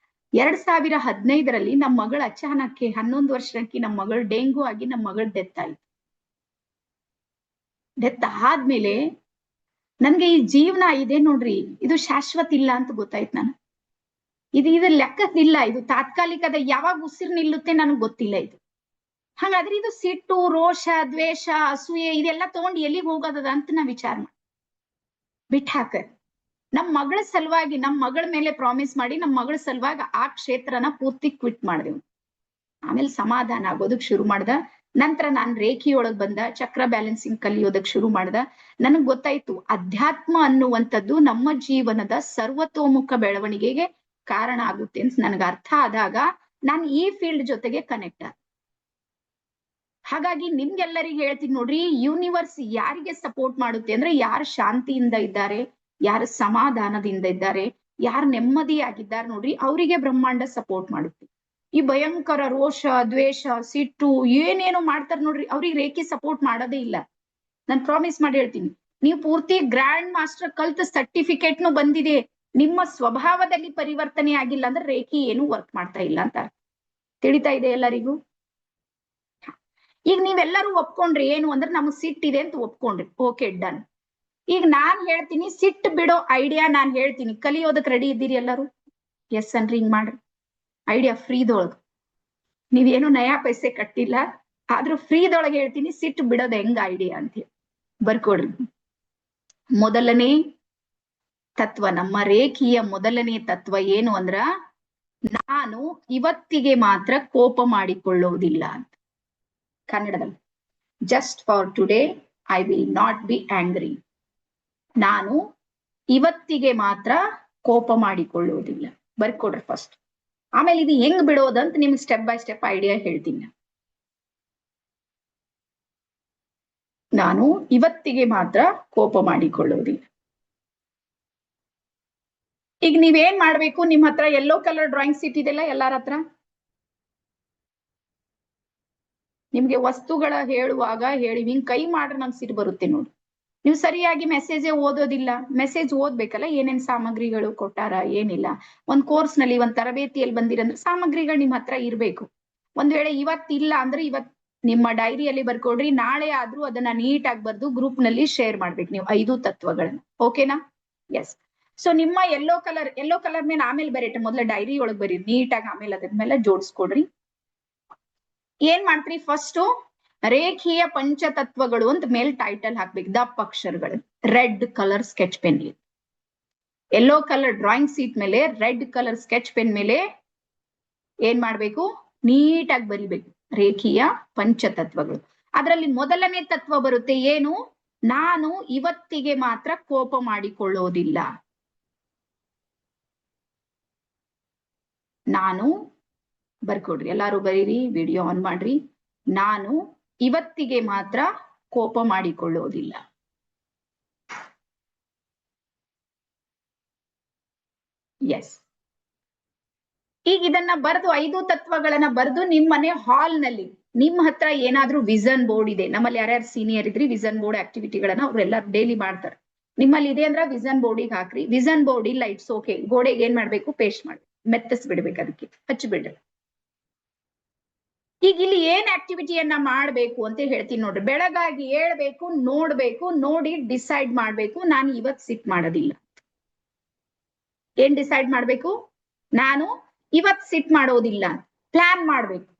2015ರಲ್ಲಿ ನಮ್ಮ ಮಗಳ ಅಚಾನಕ್ಕೆ 11 ವರ್ಷಕ್ಕೆ ನಮ್ಮ ಮಗಳು ಡೆಂಗು ಆಗಿ ನಮ್ಮ ಮಗಳ ಡೆತ್ ಆಯ್ತು. ಡೆತ್ ಆದ್ಮೇಲೆ ನನ್ಗೆ ಈ ಜೀವನ ಇದೆ ನೋಡ್ರಿ, ಇದು ಶಾಶ್ವತ ಇಲ್ಲ ಅಂತ ಗೊತ್ತಾಯ್ತು. ನಾನು ಇದು ಲೆಕ್ಕದಿಲ್ಲ, ಇದು ತಾತ್ಕಾಲಿಕದ, ಯಾವಾಗ ಉಸಿರು ನಿಲ್ಲುತ್ತೆ ನನಗ್ ಗೊತ್ತಿಲ್ಲ ಇದು. ಹಾಗಾದ್ರೆ ಇದು ಸಿಟ್ಟು, ರೋಷ, ದ್ವೇಷ, ಅಸೂಯೆ ಇದೆಲ್ಲ ತಗೊಂಡು ಎಲ್ಲಿಗೆ ಹೋಗೋದದ ಅಂತ ನಾ ವಿಚಾರ ಮಾಡಿ ಬಿಟ್ಟು ಹಾಕ. ನಮ್ ಮಗಳ ಸಲುವಾಗಿ, ನಮ್ ಮಗಳ ಮೇಲೆ ಪ್ರಾಮಿಸ್ ಮಾಡಿ ನಮ್ ಮಗಳ ಸಲುವಾಗಿ ಆ ಕ್ಷೇತ್ರನ ಪೂರ್ತಿ ಕ್ವಿಟ್ ಮಾಡಿದೆವು. ಆಮೇಲೆ ಸಮಾಧಾನ ಆಗೋದಕ್ ಶುರು ಮಾಡ್ದ. ನಂತರ ನಾನ್ ರೇಖಿಯೊಳಗ್ ಬಂದ, ಚಕ್ರ ಬ್ಯಾಲೆನ್ಸಿಂಗ್ ಕಲಿಯೋದಕ್ ಶುರು ಮಾಡ್ದ. ನನಗ್ ಗೊತ್ತಾಯ್ತು ಅಧ್ಯಾತ್ಮ ಅನ್ನುವಂಥದ್ದು ನಮ್ಮ ಜೀವನದ ಸರ್ವತೋಮುಖ ಬೆಳವಣಿಗೆಗೆ ಕಾರಣ ಆಗುತ್ತೆ ಅಂತ ನನಗೆ ಅರ್ಥ ಆದಾಗ ನಾನು ಈ ಫೀಲ್ಡ್ ಜೊತೆಗೆ ಕನೆಕ್ಟ್ ಆದ. ಹಾಗಾಗಿ ನಿಮ್ಗೆಲ್ಲರಿಗೆ ಹೇಳ್ತೀನಿ ನೋಡ್ರಿ, ಯೂನಿವರ್ಸ್ ಯಾರಿಗೆ ಸಪೋರ್ಟ್ ಮಾಡುತ್ತೆ ಅಂದ್ರೆ, ಯಾರು ಶಾಂತಿಯಿಂದ ಇದ್ದಾರೆ, ಯಾರು ಸಮಾಧಾನದಿಂದ ಇದ್ದಾರೆ, ಯಾರು ನೆಮ್ಮದಿಯಾಗಿದ್ದಾರೆ ನೋಡ್ರಿ, ಅವರಿಗೆ ಬ್ರಹ್ಮಾಂಡ ಸಪೋರ್ಟ್ ಮಾಡುತ್ತೆ. ಈ ಭಯಂಕರ ರೋಷ, ದ್ವೇಷ, ಸಿಟ್ಟು ಏನೇನೋ ಮಾಡ್ತಾರ ನೋಡ್ರಿ, ಅವ್ರಿಗೆ ರೇಖಿ ಸಪೋರ್ಟ್ ಮಾಡೋದೇ ಇಲ್ಲ. ನಾನು ಪ್ರಾಮಿಸ್ ಮಾಡಿ ಹೇಳ್ತೀನಿ, ನೀವು ಪೂರ್ತಿ ಗ್ರ್ಯಾಂಡ್ ಮಾಸ್ಟರ್ ಕಲ್ತ ಸರ್ಟಿಫಿಕೇಟ್ನು ಬಂದಿದೆ, ನಿಮ್ಮ ಸ್ವಭಾವದಲ್ಲಿ ಪರಿವರ್ತನೆ ಆಗಿಲ್ಲ ಅಂದ್ರೆ ರೇಖಿ ಏನು ವರ್ಕ್ ಮಾಡ್ತಾ ಇಲ್ಲ ಅಂತ ತಿಳಿತಾ ಇದೆ ಎಲ್ಲರಿಗೂ. ಈಗ ನೀವೆಲ್ಲರೂ ಒಪ್ಕೊಂಡ್ರಿ ಏನು ಅಂದ್ರೆ ನಮಗ್ ಸಿಟ್ಟಿದೆ ಅಂತ ಒಪ್ಕೊಂಡ್ರಿ, ಓಕೆ ಡನ್. ಈಗ ನಾನ್ ಹೇಳ್ತೀನಿ, ಸಿಟ್ಟು ಬಿಡೋ ಐಡಿಯಾ ನಾನ್ ಹೇಳ್ತೀನಿ, ಕಲಿಯೋದಕ್ ರೆಡಿ ಇದ್ದೀರಿ ಎಲ್ಲರೂ? ಎಸ್ ಅನ್ರಿ, ಹಿಂಗ್ ಮಾಡ್ರಿ. ಐಡಿಯಾ ಫ್ರೀದೊಳಗ, ನೀವೇನು ನಯಾ ಪೈಸೆ ಕಟ್ಟಿಲ್ಲ, ಆದ್ರೂ ಫ್ರೀದೊಳಗೆ ಹೇಳ್ತೀನಿ ಸಿಟ್ಟು ಬಿಡೋದ್ ಹೆಂಗ ಐಡಿಯಾ ಅಂತ ಹೇಳಿ ಬರ್ಕೊಡ್ರಿ. ಮೊದಲನೇ ತತ್ವ, ನಮ್ಮ ರೇಖಿಯ ಮೊದಲನೇ ತತ್ವ ಏನು ಅಂದ್ರ, ನಾನು ಇವತ್ತಿಗೆ ಮಾತ್ರ ಕೋಪ ಮಾಡಿಕೊಳ್ಳುವುದಿಲ್ಲ ಅಂತ. ಕನ್ನಡದಲ್ಲಿ, just for today I will not be angry. ನಾನು ಇವತ್ತಿಗೆ ಮಾತ್ರ ಕೋಪ ಮಾಡಿಕೊಳ್ಳುವುದಿಲ್ಲ. ಬರ್ಕೊಡ್ರಿ ಫಸ್ಟ್. ಆಮೇಲೆ ಇದು ಹೆಂಗ್ ಬಿಡೋದಂತ ನಿಮ್ಗೆ ಸ್ಟೆಪ್ ಬೈ ಸ್ಟೆಪ್ ಐಡಿಯಾ ಹೇಳ್ತೀನಿ. ನಾನು ಇವತ್ತಿಗೆ ಮಾತ್ರ ಕೋಪ ಮಾಡಿಕೊಳ್ಳುವುದಿಲ್ಲ. ಈಗ ನೀವೇನ್ ಮಾಡ್ಬೇಕು, ನಿಮ್ ಹತ್ರ ಯೆಲ್ಲೋ ಕಲರ್ ಡ್ರಾಯಿಂಗ್ ಶೀಟ್ ಇದೆಲ್ಲ ಎಲ್ಲಾರ ಹತ್ರ? ನಿಮ್ಗೆ ವಸ್ತುಗಳ ಹೇಳುವಾಗ ಹೇಳಿ, ಹಿಂಗ್ ಕೈ ಮಾಡ್ರೆ ನಂಗೆ ಸಿಟ್ಟು ಬರುತ್ತೆ ನೋಡಿ. ನೀವು ಸರಿಯಾಗಿ ಮೆಸೇಜೇ ಓದೋದಿಲ್ಲ. ಮೆಸೇಜ್ ಓದ್ಬೇಕಲ್ಲ, ಏನೇನ್ ಸಾಮಗ್ರಿಗಳು ಕೊಟ್ಟಾರ ಏನಿಲ್ಲ. ಒಂದ್ ಕೋರ್ಸ್ ನಲ್ಲಿ, ಒಂದ್ ತರಬೇತಿಯಲ್ಲಿ ಬಂದಿರಂದ್ರೆ ಸಾಮಗ್ರಿಗಳು ನಿಮ್ ಹತ್ರ ಇರ್ಬೇಕು. ಒಂದ್ ವೇಳೆ ಇವತ್ತಿಲ್ಲ ಅಂದ್ರೆ ಇವತ್ ನಿಮ್ಮ ಡೈರಿಯಲ್ಲಿ ಬರ್ಕೊಡ್ರಿ, ನಾಳೆ ಆದ್ರೂ ಅದನ್ನ ನೀಟಾಗಿ ಬರ್ದು ಗ್ರೂಪ್ ನಲ್ಲಿ ಶೇರ್ ಮಾಡ್ಬೇಕು ನೀವು 5 ತತ್ವಗಳನ್ನ. ಓಕೆನಾ? ಎಸ್. ಸೊ ನಿಮ್ಮ ಯೆಲ್ಲೋ ಕಲರ್ ಮೇಲೆ ಆಮೇಲೆ ಬರೀರಿ, ಮೊದಲ ಡೈರಿ ಒಳಗ್ ಬರೀರಿ ನೀಟಾಗಿ, ಆಮೇಲೆ ಅದ್ರ ಮೇಲೆ ಜೋಡಿಸ್ಕೊಡ್ರಿ. ಏನ್ ಮಾಡ್ತೀರಿ, ಫಸ್ಟ್ ರೇಖೀಯ ಪಂಚತತ್ವಗಳು ಅಂತ ಮೇಲ್ ಟೈಟಲ್ ಹಾಕ್ಬೇಕು, ದಪ್ಪ ಅಕ್ಷರಗಳು, red colour sketch pen. Yellow colour drawing sheet ಮೇಲೆ ರೆಡ್ ಕಲರ್ ಸ್ಕೆಚ್ ಪೆನ್ ಮೇಲೆ ಏನ್ ಮಾಡ್ಬೇಕು, ನೀಟಾಗಿ ಬರಿಬೇಕು ರೇಖೀಯ ಪಂಚತತ್ವಗಳು. ಅದರಲ್ಲಿ ಮೊದಲನೇ ತತ್ವ ಬರುತ್ತೆ ಏನು, ನಾನು ಇವತ್ತಿಗೆ ಮಾತ್ರ ಕೋಪ ಮಾಡಿಕೊಳ್ಳೋದಿಲ್ಲ. ನಾನು ಬರ್ಕೊಡ್ರಿ, ಎಲ್ಲಾರು ಬರೀರಿ, ವಿಡಿಯೋ ಆನ್ ಮಾಡ್ರಿ. ನಾನು ಇವತ್ತಿಗೆ ಮಾತ್ರ ಕೋಪ ಮಾಡಿಕೊಳ್ಳೋದಿಲ್ಲ. ಎಸ್. ಈಗ ಇದನ್ನ ಬರೆದು 5 ತತ್ವಗಳನ್ನ ಬರೆದು ನಿಮ್ ಮನೆ ಹಾಲ್ ನಲ್ಲಿ, ನಿಮ್ ಹತ್ರ ಏನಾದ್ರೂ ವಿಷನ್ ಬೋರ್ಡ್ ಇದೆ, ನಮ್ಮಲ್ಲಿ ಯಾರ್ಯಾರು ಸೀನಿಯರ್ ಇದ್ರಿ ವಿಷನ್ ಬೋರ್ಡ್ ಆಕ್ಟಿವಿಟಿಗಳನ್ನ ಅವ್ರೆಲ್ಲ ಡೈಲಿ ಮಾಡ್ತಾರೆ. ನಿಮ್ಮಲ್ಲಿ ಇದೆ ಅಂದ್ರ ವಿಷನ್ ಬೋರ್ಡಿಗೆ ಹಾಕ್ರಿ. ವಿಷನ್ ಬೋರ್ಡ್ ಇಲ್ಲ, ಇಟ್ಸ್ ಓಕೆ, ಗೋಡೆಗೆ ಏನ್ ಮಾಡ್ಬೇಕು, ಪೇಸ್ಟ್ ಮಾಡಿ. ಮೆತ್ತಿಸ್ಬಿಡ್ಬೇಕು, ಅದಕ್ಕೆ ಹಚ್ಚಿಬಿಡ್ರಿ. ಈಗ ಇಲ್ಲಿ ಏನ್ ಆಕ್ಟಿವಿಟಿಯನ್ನ ಮಾಡ್ಬೇಕು ಅಂತ ಹೇಳ್ತೀನಿ ನೋಡ್ರಿ. ಬೆಳಗಾಗಿ ಹೇಳ್ಬೇಕು, ನೋಡ್ಬೇಕು, ನೋಡಿ ಡಿಸೈಡ್ ಮಾಡ್ಬೇಕು, ನಾನು ಇವತ್ ಸಿಟ್ ಮಾಡೋದಿಲ್ಲ. ಏನ್ ಡಿಸೈಡ್ ಮಾಡ್ಬೇಕು? ನಾನು ಇವತ್ ಸಿಟ್ ಮಾಡೋದಿಲ್ಲ. ಪ್ಲಾನ್ ಮಾಡ್ಬೇಕು.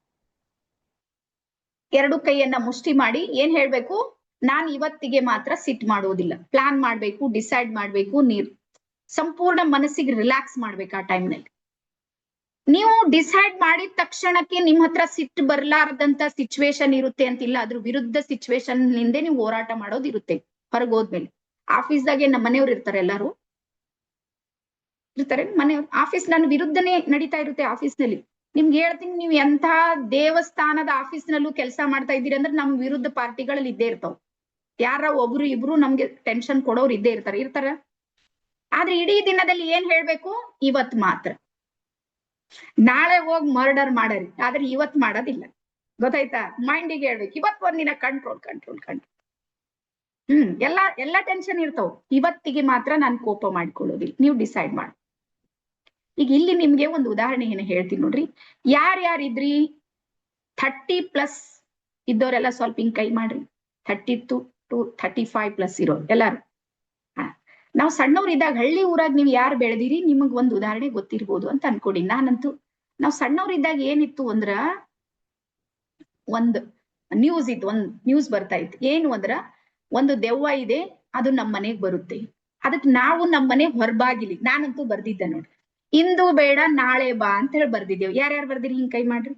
ಎರಡು ಕೈಯನ್ನ ಮುಷ್ಟಿ ಮಾಡಿ ಏನ್ ಹೇಳ್ಬೇಕು? ನಾನ್ ಇವತ್ತಿಗೆ ಮಾತ್ರ ಸಿಟ್ ಮಾಡೋದಿಲ್ಲ. ಪ್ಲಾನ್ ಮಾಡ್ಬೇಕು, ಡಿಸೈಡ್ ಮಾಡ್ಬೇಕು, ಸಂಪೂರ್ಣ ಮನಸ್ಸಿಗೆ ರಿಲ್ಯಾಕ್ಸ್ ಮಾಡ್ಬೇಕು ಆ ಟೈಮ್ನಲ್ಲಿ. ನೀವು ಡಿಸೈಡ್ ಮಾಡಿದ ತಕ್ಷಣಕ್ಕೆ ನಿಮ್ ಹತ್ರ ಸಿಟ್ಟು ಬರ್ಲಾರ್ದಂತ ಸಿಚುವೇಶನ್ ಇರುತ್ತೆ ಅಂತಿಲ್ಲ. ಅದ್ರ ವಿರುದ್ಧ ಸಿಚುವೇಶನ್ ನಿಂದೆ ನೀವು ಹೋರಾಟ ಮಾಡೋದಿರುತ್ತೆ. ಹೊರಗೆ ಹೋದ್ಮೇಲೆ ಆಫೀಸ್ದಾಗೆ ನಮ್ಮ ಮನೆಯವ್ರು ಇರ್ತಾರೆ, ಎಲ್ಲಾರು ಇರ್ತಾರೆ ಮನೆಯವ್ರು. ಆಫೀಸ್ ನನ್ನ ವಿರುದ್ಧನೇ ನಡೀತಾ ಇರುತ್ತೆ. ಆಫೀಸ್ನಲ್ಲಿ ನಿಮ್ಗೆ ಹೇಳ್ತೀನಿ, ನೀವು ಎಂಥ ದೇವಸ್ಥಾನದ ಆಫೀಸ್ನಲ್ಲೂ ಕೆಲಸ ಮಾಡ್ತಾ ಇದ್ದೀರಿ ಅಂದ್ರೆ ನಮ್ ವಿರುದ್ಧ ಪಾರ್ಟಿಗಳಲ್ಲಿ ಇದ್ದೇ ಇರ್ತಾವ. ಯಾರ ಒಬ್ರು ಇಬ್ರು ನಮ್ಗೆ ಟೆನ್ಷನ್ ಕೊಡೋರು ಇದ್ದೇ ಇರ್ತಾರ. ಆದ್ರೆ ಇಡೀ ದಿನದಲ್ಲಿ ಏನ್ ಹೇಳ್ಬೇಕು? ಇವತ್ ಮಾತ್ರ. ನಾಳೆ ಹೋಗಿ ಮರ್ಡರ್ ಮಾಡರಿ, ಆದ್ರೆ ಇವತ್ ಮಾಡೋದಿಲ್ಲ. ಗೊತ್ತಾಯ್ತಾ? ಮೈಂಡಿಗೆ ಹೇಳ್ಬೇಕು, ಇವತ್ ಒಂದಿನ ಕಂಟ್ರೋಲ್. ಎಲ್ಲ ಟೆನ್ಷನ್ ಇರ್ತಾವ. ಇವತ್ತಿಗೆ ಮಾತ್ರ ನಾನು ಕೋಪ ಮಾಡ್ಕೊಳ್ಳೋದಿಲ್ಲ. ನೀವು ಡಿಸೈಡ್ ಮಾಡಿ. ಈಗ ಇಲ್ಲಿ ನಿಮ್ಗೆ ಒಂದು ಉದಾಹರಣೆಯನ್ನು ಹೇಳ್ತೀನಿ ನೋಡ್ರಿ. ಯಾರ್ಯಾರಿದ್ರಿ 30+ ಇದ್ದವರೆಲ್ಲ ಸ್ವಲ್ಪ ಹಿಂಗ್ ಕೈ ಮಾಡ್ರಿ. 30 to 35+ ಇರೋರು ಎಲ್ಲಾರು. ನಾವು ಸಣ್ಣವ್ರು ಇದ್ದಾಗ ಹಳ್ಳಿ ಊರಾಗ ನೀವು ಯಾರು ಬೆಳೆದಿರಿ ನಿಮಗ್ ಒಂದು ಉದಾಹರಣೆ ಗೊತ್ತಿರ್ಬೋದು ಅಂತ ಅನ್ಕೊಡಿ. ನಾನಂತೂ ನಾವು ಸಣ್ಣವ್ರು ಇದ್ದಾಗ ಏನಿತ್ತು ಅಂದ್ರ, ಒಂದ್ ನ್ಯೂಸ್ ಬರ್ತಾ ಇತ್ತು. ಏನು ಅಂದ್ರ, ಒಂದು ದೆವ್ವ ಇದೆ, ಅದು ನಮ್ ಮನೆಗ್ ಬರುತ್ತೆ. ಅದಕ್ ನಾವು ನಮ್ ಮನೆ ಹೊರಬಾಗಿಲಿ, ನಾನಂತೂ ಬರ್ದಿದ್ದೆ ನೋಡ್ರಿ, ಇಂದು ಬೇಡ ನಾಳೆ ಬಾ ಅಂತ ಹೇಳಿ ಬರ್ದಿದ್ದೇವೆ. ಯಾರ್ಯಾರು ಬರ್ದಿರಿ? ಹಿಂಗ್ ಕೈ ಮಾಡ್ರಿ.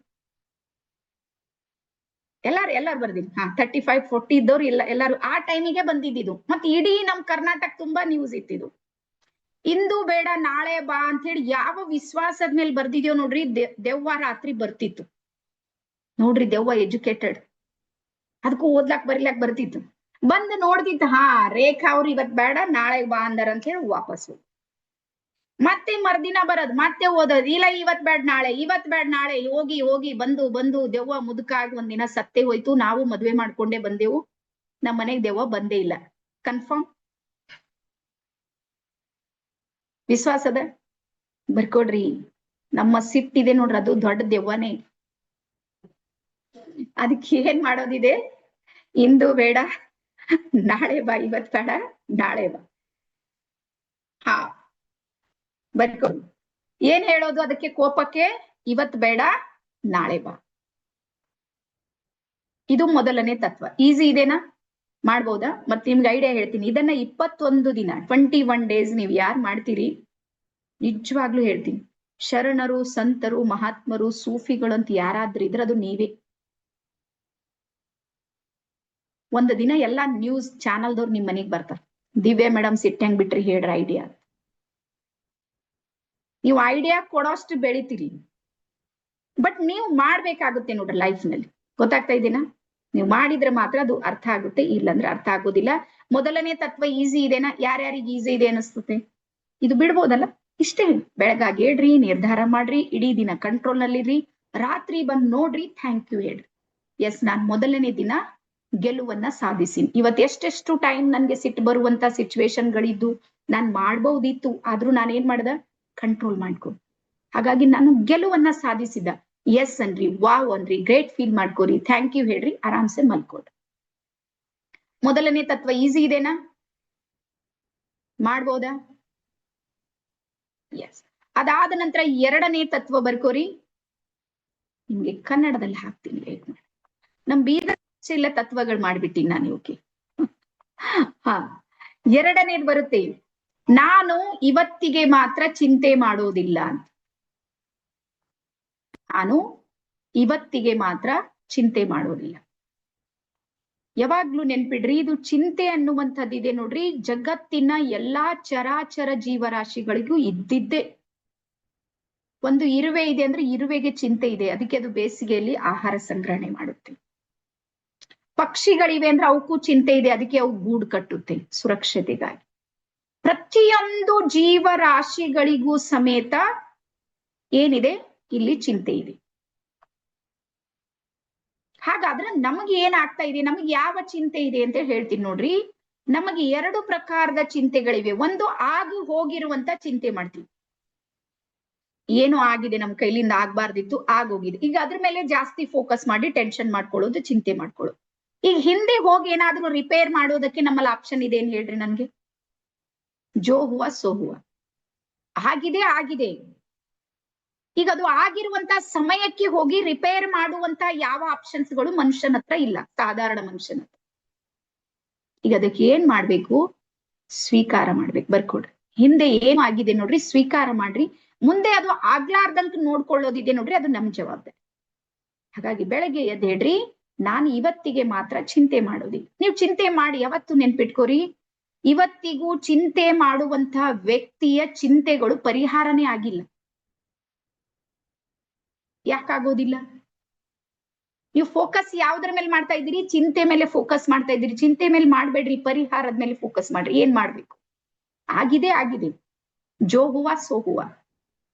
ಎಲ್ಲಾರು ಬರ್ದಿರಿ. 35-40 ಇದ್ದವ್ರು ಎಲ್ಲಾರು ಆ ಟೈಮಿಗೆ ಬಂದಿದ್ದು. ಮತ್ತೆ ಇಡೀ ನಮ್ ಕರ್ನಾಟಕ ತುಂಬಾ ನ್ಯೂಸ್ ಇತ್ತಿದು. ಇಂದು ಬೇಡ ನಾಳೆ ಬಾ ಅಂತ ಹೇಳಿ ಯಾವ ವಿಶ್ವಾಸದ ಮೇಲೆ ಬರ್ದಿದ್ಯೋ ನೋಡ್ರಿ. ದೆವ್ವ ರಾತ್ರಿ ಬರ್ತಿತ್ತು ನೋಡ್ರಿ. ದೆವ್ವ ಎಜುಕೇಟೆಡ್, ಅದಕ್ಕೂ ಓದ್ಲಾಕ್ ಬರಿಲಾಕ್ ಬರ್ತಿತ್ತು. ಬಂದು ನೋಡ್ತಿತ್ತು, ರೇಖಾ ಅವ್ರು ಇವತ್ ಬೇಡ ನಾಳೆ ಬಾ ಅಂದಾರ ಅಂತ ಹೇಳಿ ವಾಪಸ್ಸು. ಮತ್ತೆ ಮರ್ದಿನ ಬರೋದು, ಮತ್ತೆ ಓದೋದು, ಇಲ್ಲ ಇವತ್ ಬೇಡ ನಾಳೆ, ಹೋಗಿ ಬಂದು ದೆವ್ವ ಮುದುಕಾಗಿ ಒಂದಿನ ಸತ್ತೇ ಹೋಯ್ತು. ನಾವು ಮದ್ವೆ ಮಾಡ್ಕೊಂಡೇ ಬಂದೆವು, ನಮ್ಮ ಮನೆಗ್ ದೆವ್ವ ಬಂದೇ ಇಲ್ಲ. ಕನ್ಫರ್ಮ್ ವಿಶ್ವಾಸದ ಬರ್ಕೊಡ್ರಿ. ನಮ್ಮ ಸಿಟ್ಟಿದೆ ನೋಡ್ರಿ, ಅದು ದೊಡ್ಡ ದೆವ್ವನೇ. ಅದಕ್ಕೆ ಏನ್ ಮಾಡೋದಿದೆ? ಇಂದು ಬೇಡ ನಾಳೆ ಬಾ, ಇವತ್ ಬೇಡ ನಾಳೆ ಬಾ. ಬರ್ಕೊಡಿ. ಏನ್ ಹೇಳೋದು ಅದಕ್ಕೆ? ಕೋಪಕ್ಕೆ ಇವತ್ ಬೇಡ ನಾಳೆ ಬಾ. ಇದು ಮೊದಲನೇ ತತ್ವ. ಈಸಿ ಇದೆನಾ? ಮಾಡ್ಬೋದಾ? ಮತ್ತೆ ನಿಮ್ಗೆ ಐಡಿಯಾ ಹೇಳ್ತೀನಿ. ಇದನ್ನ 21 ದಿನ 21 days ನೀವು ಯಾರು ಮಾಡ್ತೀರಿ, ನಿಜವಾಗ್ಲೂ ಹೇಳ್ತೀನಿ, ಶರಣರು, ಸಂತರು, ಮಹಾತ್ಮರು, ಸೂಫಿಗಳು ಅಂತ ಯಾರಾದ್ರೂ ಇದ್ರೆ ಅದು ನೀವೇ. ಒಂದು ದಿನ ಎಲ್ಲಾ ನ್ಯೂಸ್ ಚಾನಲ್ದವ್ರು ನಿಮ್ ಮನೆಗ್ ಬರ್ತಾರೆ. ದಿವ್ಯಾ ಮೇಡಮ್ ಸಿಟ್ಟಂಗ್ ಬಿಟ್ರಿ ಹೇಳ್ರಿ ಐಡಿಯಾ. ನೀವು ಐಡಿಯಾ ಕೊಡೋಷ್ಟು ಬೆಳಿತೀರಿ, ಬಟ್ ನೀವು ಮಾಡ್ಬೇಕಾಗುತ್ತೆ ನೋಡ್ರಿ ಲೈಫ್ ನಲ್ಲಿ. ಗೊತ್ತಾಗ್ತಾ ಇದೀನಾ? ನೀವು ಮಾಡಿದ್ರೆ ಮಾತ್ರ ಅದು ಅರ್ಥ ಆಗುತ್ತೆ, ಇಲ್ಲಂದ್ರೆ ಅರ್ಥ ಆಗೋದಿಲ್ಲ. ಮೊದಲನೇ ತತ್ವ ಈಸಿ ಇದೆನಾ? ಯಾರ್ಯಾರಿಗೆ ಈಸಿ ಇದೆ ಅನಿಸ್ತತೆ? ಇದು ಬಿಡ್ಬೋದಲ್ಲ? ಇಷ್ಟೇ. ಬೆಳಗಾಗಿ ಹೇಳ್ರಿ, ನಿರ್ಧಾರ ಮಾಡ್ರಿ, ಇಡೀ ದಿನ ಕಂಟ್ರೋಲ್ ನಲ್ಲಿರ್ರಿ, ರಾತ್ರಿ ಬಂದ್ ನೋಡ್ರಿ, ಥ್ಯಾಂಕ್ ಯು ಹೇಳ್ರಿ. ಎಸ್, ನಾನ್ ಮೊದಲನೇ ದಿನ ಗೆಲುವನ್ನ ಸಾಧಿಸಿನಿ. ಇವತ್ ಎಷ್ಟೆಷ್ಟು ಟೈಮ್ ನನ್ಗೆ ಸಿಟ್ಟು ಬರುವಂತ ಸಿಚುವೇಶನ್ಗಳಿದ್ದು ನಾನ್ ಮಾಡ್ಬಹುದಿತ್ತು, ಆದ್ರೂ ನಾನು ಏನ್ ಮಾಡ್ದ? ಕಂಟ್ರೋಲ್ ಮಾಡ್ಕೊ. ಹಾಗಾಗಿ ನಾನು ಗೆಲುವನ್ನ ಸಾಧಿಸಿದ. ಎಸ್ ಅನ್ರಿ, ವಾವ್ ಅನ್ರಿ, ಗ್ರೇಟ್ ಫೀಲ್ ಮಾಡ್ಕೋರಿ, ಥ್ಯಾಂಕ್ ಯು ಹೇಳ್ರಿ, ಆರಾಮ್ಸೆ ಮಲ್ಕೋರಿ. ಮೊದಲನೇ ತತ್ವ ಈಸಿ ಇದೆನಾ? ಮಾಡ್ಬೋದಾ? ಎಸ್. ಅದಾದ ನಂತರ ಎರಡನೇ ತತ್ವ ಬರ್ಕೋರಿ. ನಿಮ್ಗೆ ಕನ್ನಡದಲ್ಲಿ ಹಾಕ್ತೀನಿ, ವೇಟ್ ಮಾಡಿ. ನಮ್ ಬೀದರ್ ಎಲ್ಲ ತತ್ವಗಳು ಮಾಡ್ಬಿಟ್ಟಿನಿ ನಾನು. ಓಕೆ, ಎರಡನೇದು ಬರುತ್ತೆ, ನಾನು ಇವತ್ತಿಗೆ ಮಾತ್ರ ಚಿಂತೆ ಮಾಡೋದಿಲ್ಲ ಅಂತ. ನಾನು ಇವತ್ತಿಗೆ ಮಾತ್ರ ಚಿಂತೆ ಮಾಡೋದಿಲ್ಲ. ಯಾವಾಗ್ಲೂ ನೆನ್ಪಿಡ್ರಿ, ಇದು ಚಿಂತೆ ಅನ್ನುವಂಥದ್ದಿದೆ ನೋಡ್ರಿ, ಜಗತ್ತಿನ ಎಲ್ಲಾ ಚರಾಚರ ಜೀವರಾಶಿಗಳಿಗೂ ಇದ್ದಿದ್ದೆ. ಒಂದು ಇರುವೆ ಇದೆ ಅಂದ್ರೆ ಇರುವೆಗೆ ಚಿಂತೆ ಇದೆ, ಅದಕ್ಕೆ ಅದು ಬೇಸಿಗೆಯಲ್ಲಿ ಆಹಾರ ಸಂಗ್ರಹಣೆ ಮಾಡುತ್ತೆ. ಪಕ್ಷಿಗಳಿವೆ ಅಂದ್ರೆ ಅವಕ್ಕೂ ಚಿಂತೆ ಇದೆ, ಅದಕ್ಕೆ ಅವು ಗೂಡು ಕಟ್ಟುತ್ತೆ ಸುರಕ್ಷತೆಗಾಗಿ. ಪ್ರತಿಯೊಂದು ಜೀವರಾಶಿಗಳಿಗೂ ಸಮೇತ ಏನಿದೆ ಇಲ್ಲಿ? ಚಿಂತೆ ಇದೆ. ಹಾಗಾದ್ರೆ ನಮಗೆ ಏನಾಗ್ತಾ ಇದೆ, ನಮಗೆ ಯಾವ ಚಿಂತೆ ಇದೆ ಅಂತ ಹೇಳ್ತೀನಿ ನೋಡ್ರಿ. ನಮಗೆ 2 ಪ್ರಕಾರದ ಚಿಂತೆಗಳಿವೆ. ಒಂದು ಆಗಿ ಹೋಗಿರುವಂತ ಚಿಂತೆ ಮಾಡ್ತೀವಿ, ಏನೋ ಆಗಿದೆ ನಮ್ ಕೈಲಿಂದ ಆಗ್ಬಾರ್ದಿತ್ತು ಆಗೋಗಿದೆ. ಈಗ ಅದ್ರ ಮೇಲೆ ಜಾಸ್ತಿ ಫೋಕಸ್ ಮಾಡಿ ಟೆನ್ಷನ್ ಮಾಡ್ಕೊಳ್ಳೋದು, ಚಿಂತೆ ಮಾಡ್ಕೊಳ್ಳೋದು. ಈಗ ಹಿಂದೆ ಹೋಗಿ ಏನಾದ್ರೂ ರಿಪೇರ್ ಮಾಡೋದಕ್ಕೆ ನಮ್ಮಲ್ಲಿ ಆಪ್ಷನ್ ಇದೆ ಏನ್ ಹೇಳ್ರಿ ನನ್ಗೆ? ಜೋ ಹುವಾ ಸೋ ಹುವಾ. ಆಗಿದೆ ಆಗಿದೆ. ಈಗ ಅದು ಆಗಿರುವಂತ ಸಮಯಕ್ಕೆ ಹೋಗಿ ರಿಪೇರ್ ಮಾಡುವಂತ ಯಾವ ಆಪ್ಷನ್ಸ್ ಗಳು ಮನುಷ್ಯನ ಹತ್ರ ಇಲ್ಲ, ಸಾಧಾರಣ ಮನುಷ್ಯನ ಹತ್ರ. ಈಗ ಅದಕ್ಕೆ ಏನ್ ಮಾಡ್ಬೇಕು? ಸ್ವೀಕಾರ ಮಾಡ್ಬೇಕು. ಬರ್ಕೊಡ್ರಿ. ಹಿಂದೆ ಏನು ಆಗಿದೆ ನೋಡ್ರಿ, ಸ್ವೀಕಾರ ಮಾಡ್ರಿ. ಮುಂದೆ ಅದು ಆಗ್ಲಾರ್ದಂತ ನೋಡ್ಕೊಳ್ಳೋದಿದೆ ನೋಡ್ರಿ, ಅದು ನಮ್ ಜವಾಬ್ದಾರಿ. ಹಾಗಾಗಿ ಬೆಳಗ್ಗೆ ಎದ್ದು ಹೇಳ್ರಿ, ನಾನು ಇವತ್ತಿಗೆ ಮಾತ್ರ ಚಿಂತೆ ಮಾಡೋದಿಲ್ಲ. ನೀವು ಚಿಂತೆ ಮಾಡಿ ಯಾವತ್ತು ನೆನ್ಪಿಟ್ಕೋರಿ, ಇವತ್ತಿಗೂ ಚಿಂತೆ ಮಾಡುವಂತಹ ವ್ಯಕ್ತಿಯ ಚಿಂತೆಗಳು ಪರಿಹಾರನೇ ಆಗಿಲ್ಲ. ಯಾಕಾಗೋದಿಲ್ಲ? ನೀವು ಫೋಕಸ್ ಯಾವ್ದ್ರ ಮೇಲೆ ಮಾಡ್ತಾ ಇದ್ದೀರಿ? ಚಿಂತೆ ಮೇಲೆ ಫೋಕಸ್ ಮಾಡ್ತಾ ಇದ್ದೀರಿ. ಚಿಂತೆ ಮೇಲೆ ಮಾಡ್ಬೇಡ್ರಿ, ಪರಿಹಾರದ ಮೇಲೆ ಫೋಕಸ್ ಮಾಡ್ರಿ. ಏನ್ ಮಾಡ್ಬೇಕು? ಆಗಿದೆ ಆಗಿದೆ. ಜೋ ಹುವಾ ಸೋ ಹುವಾ.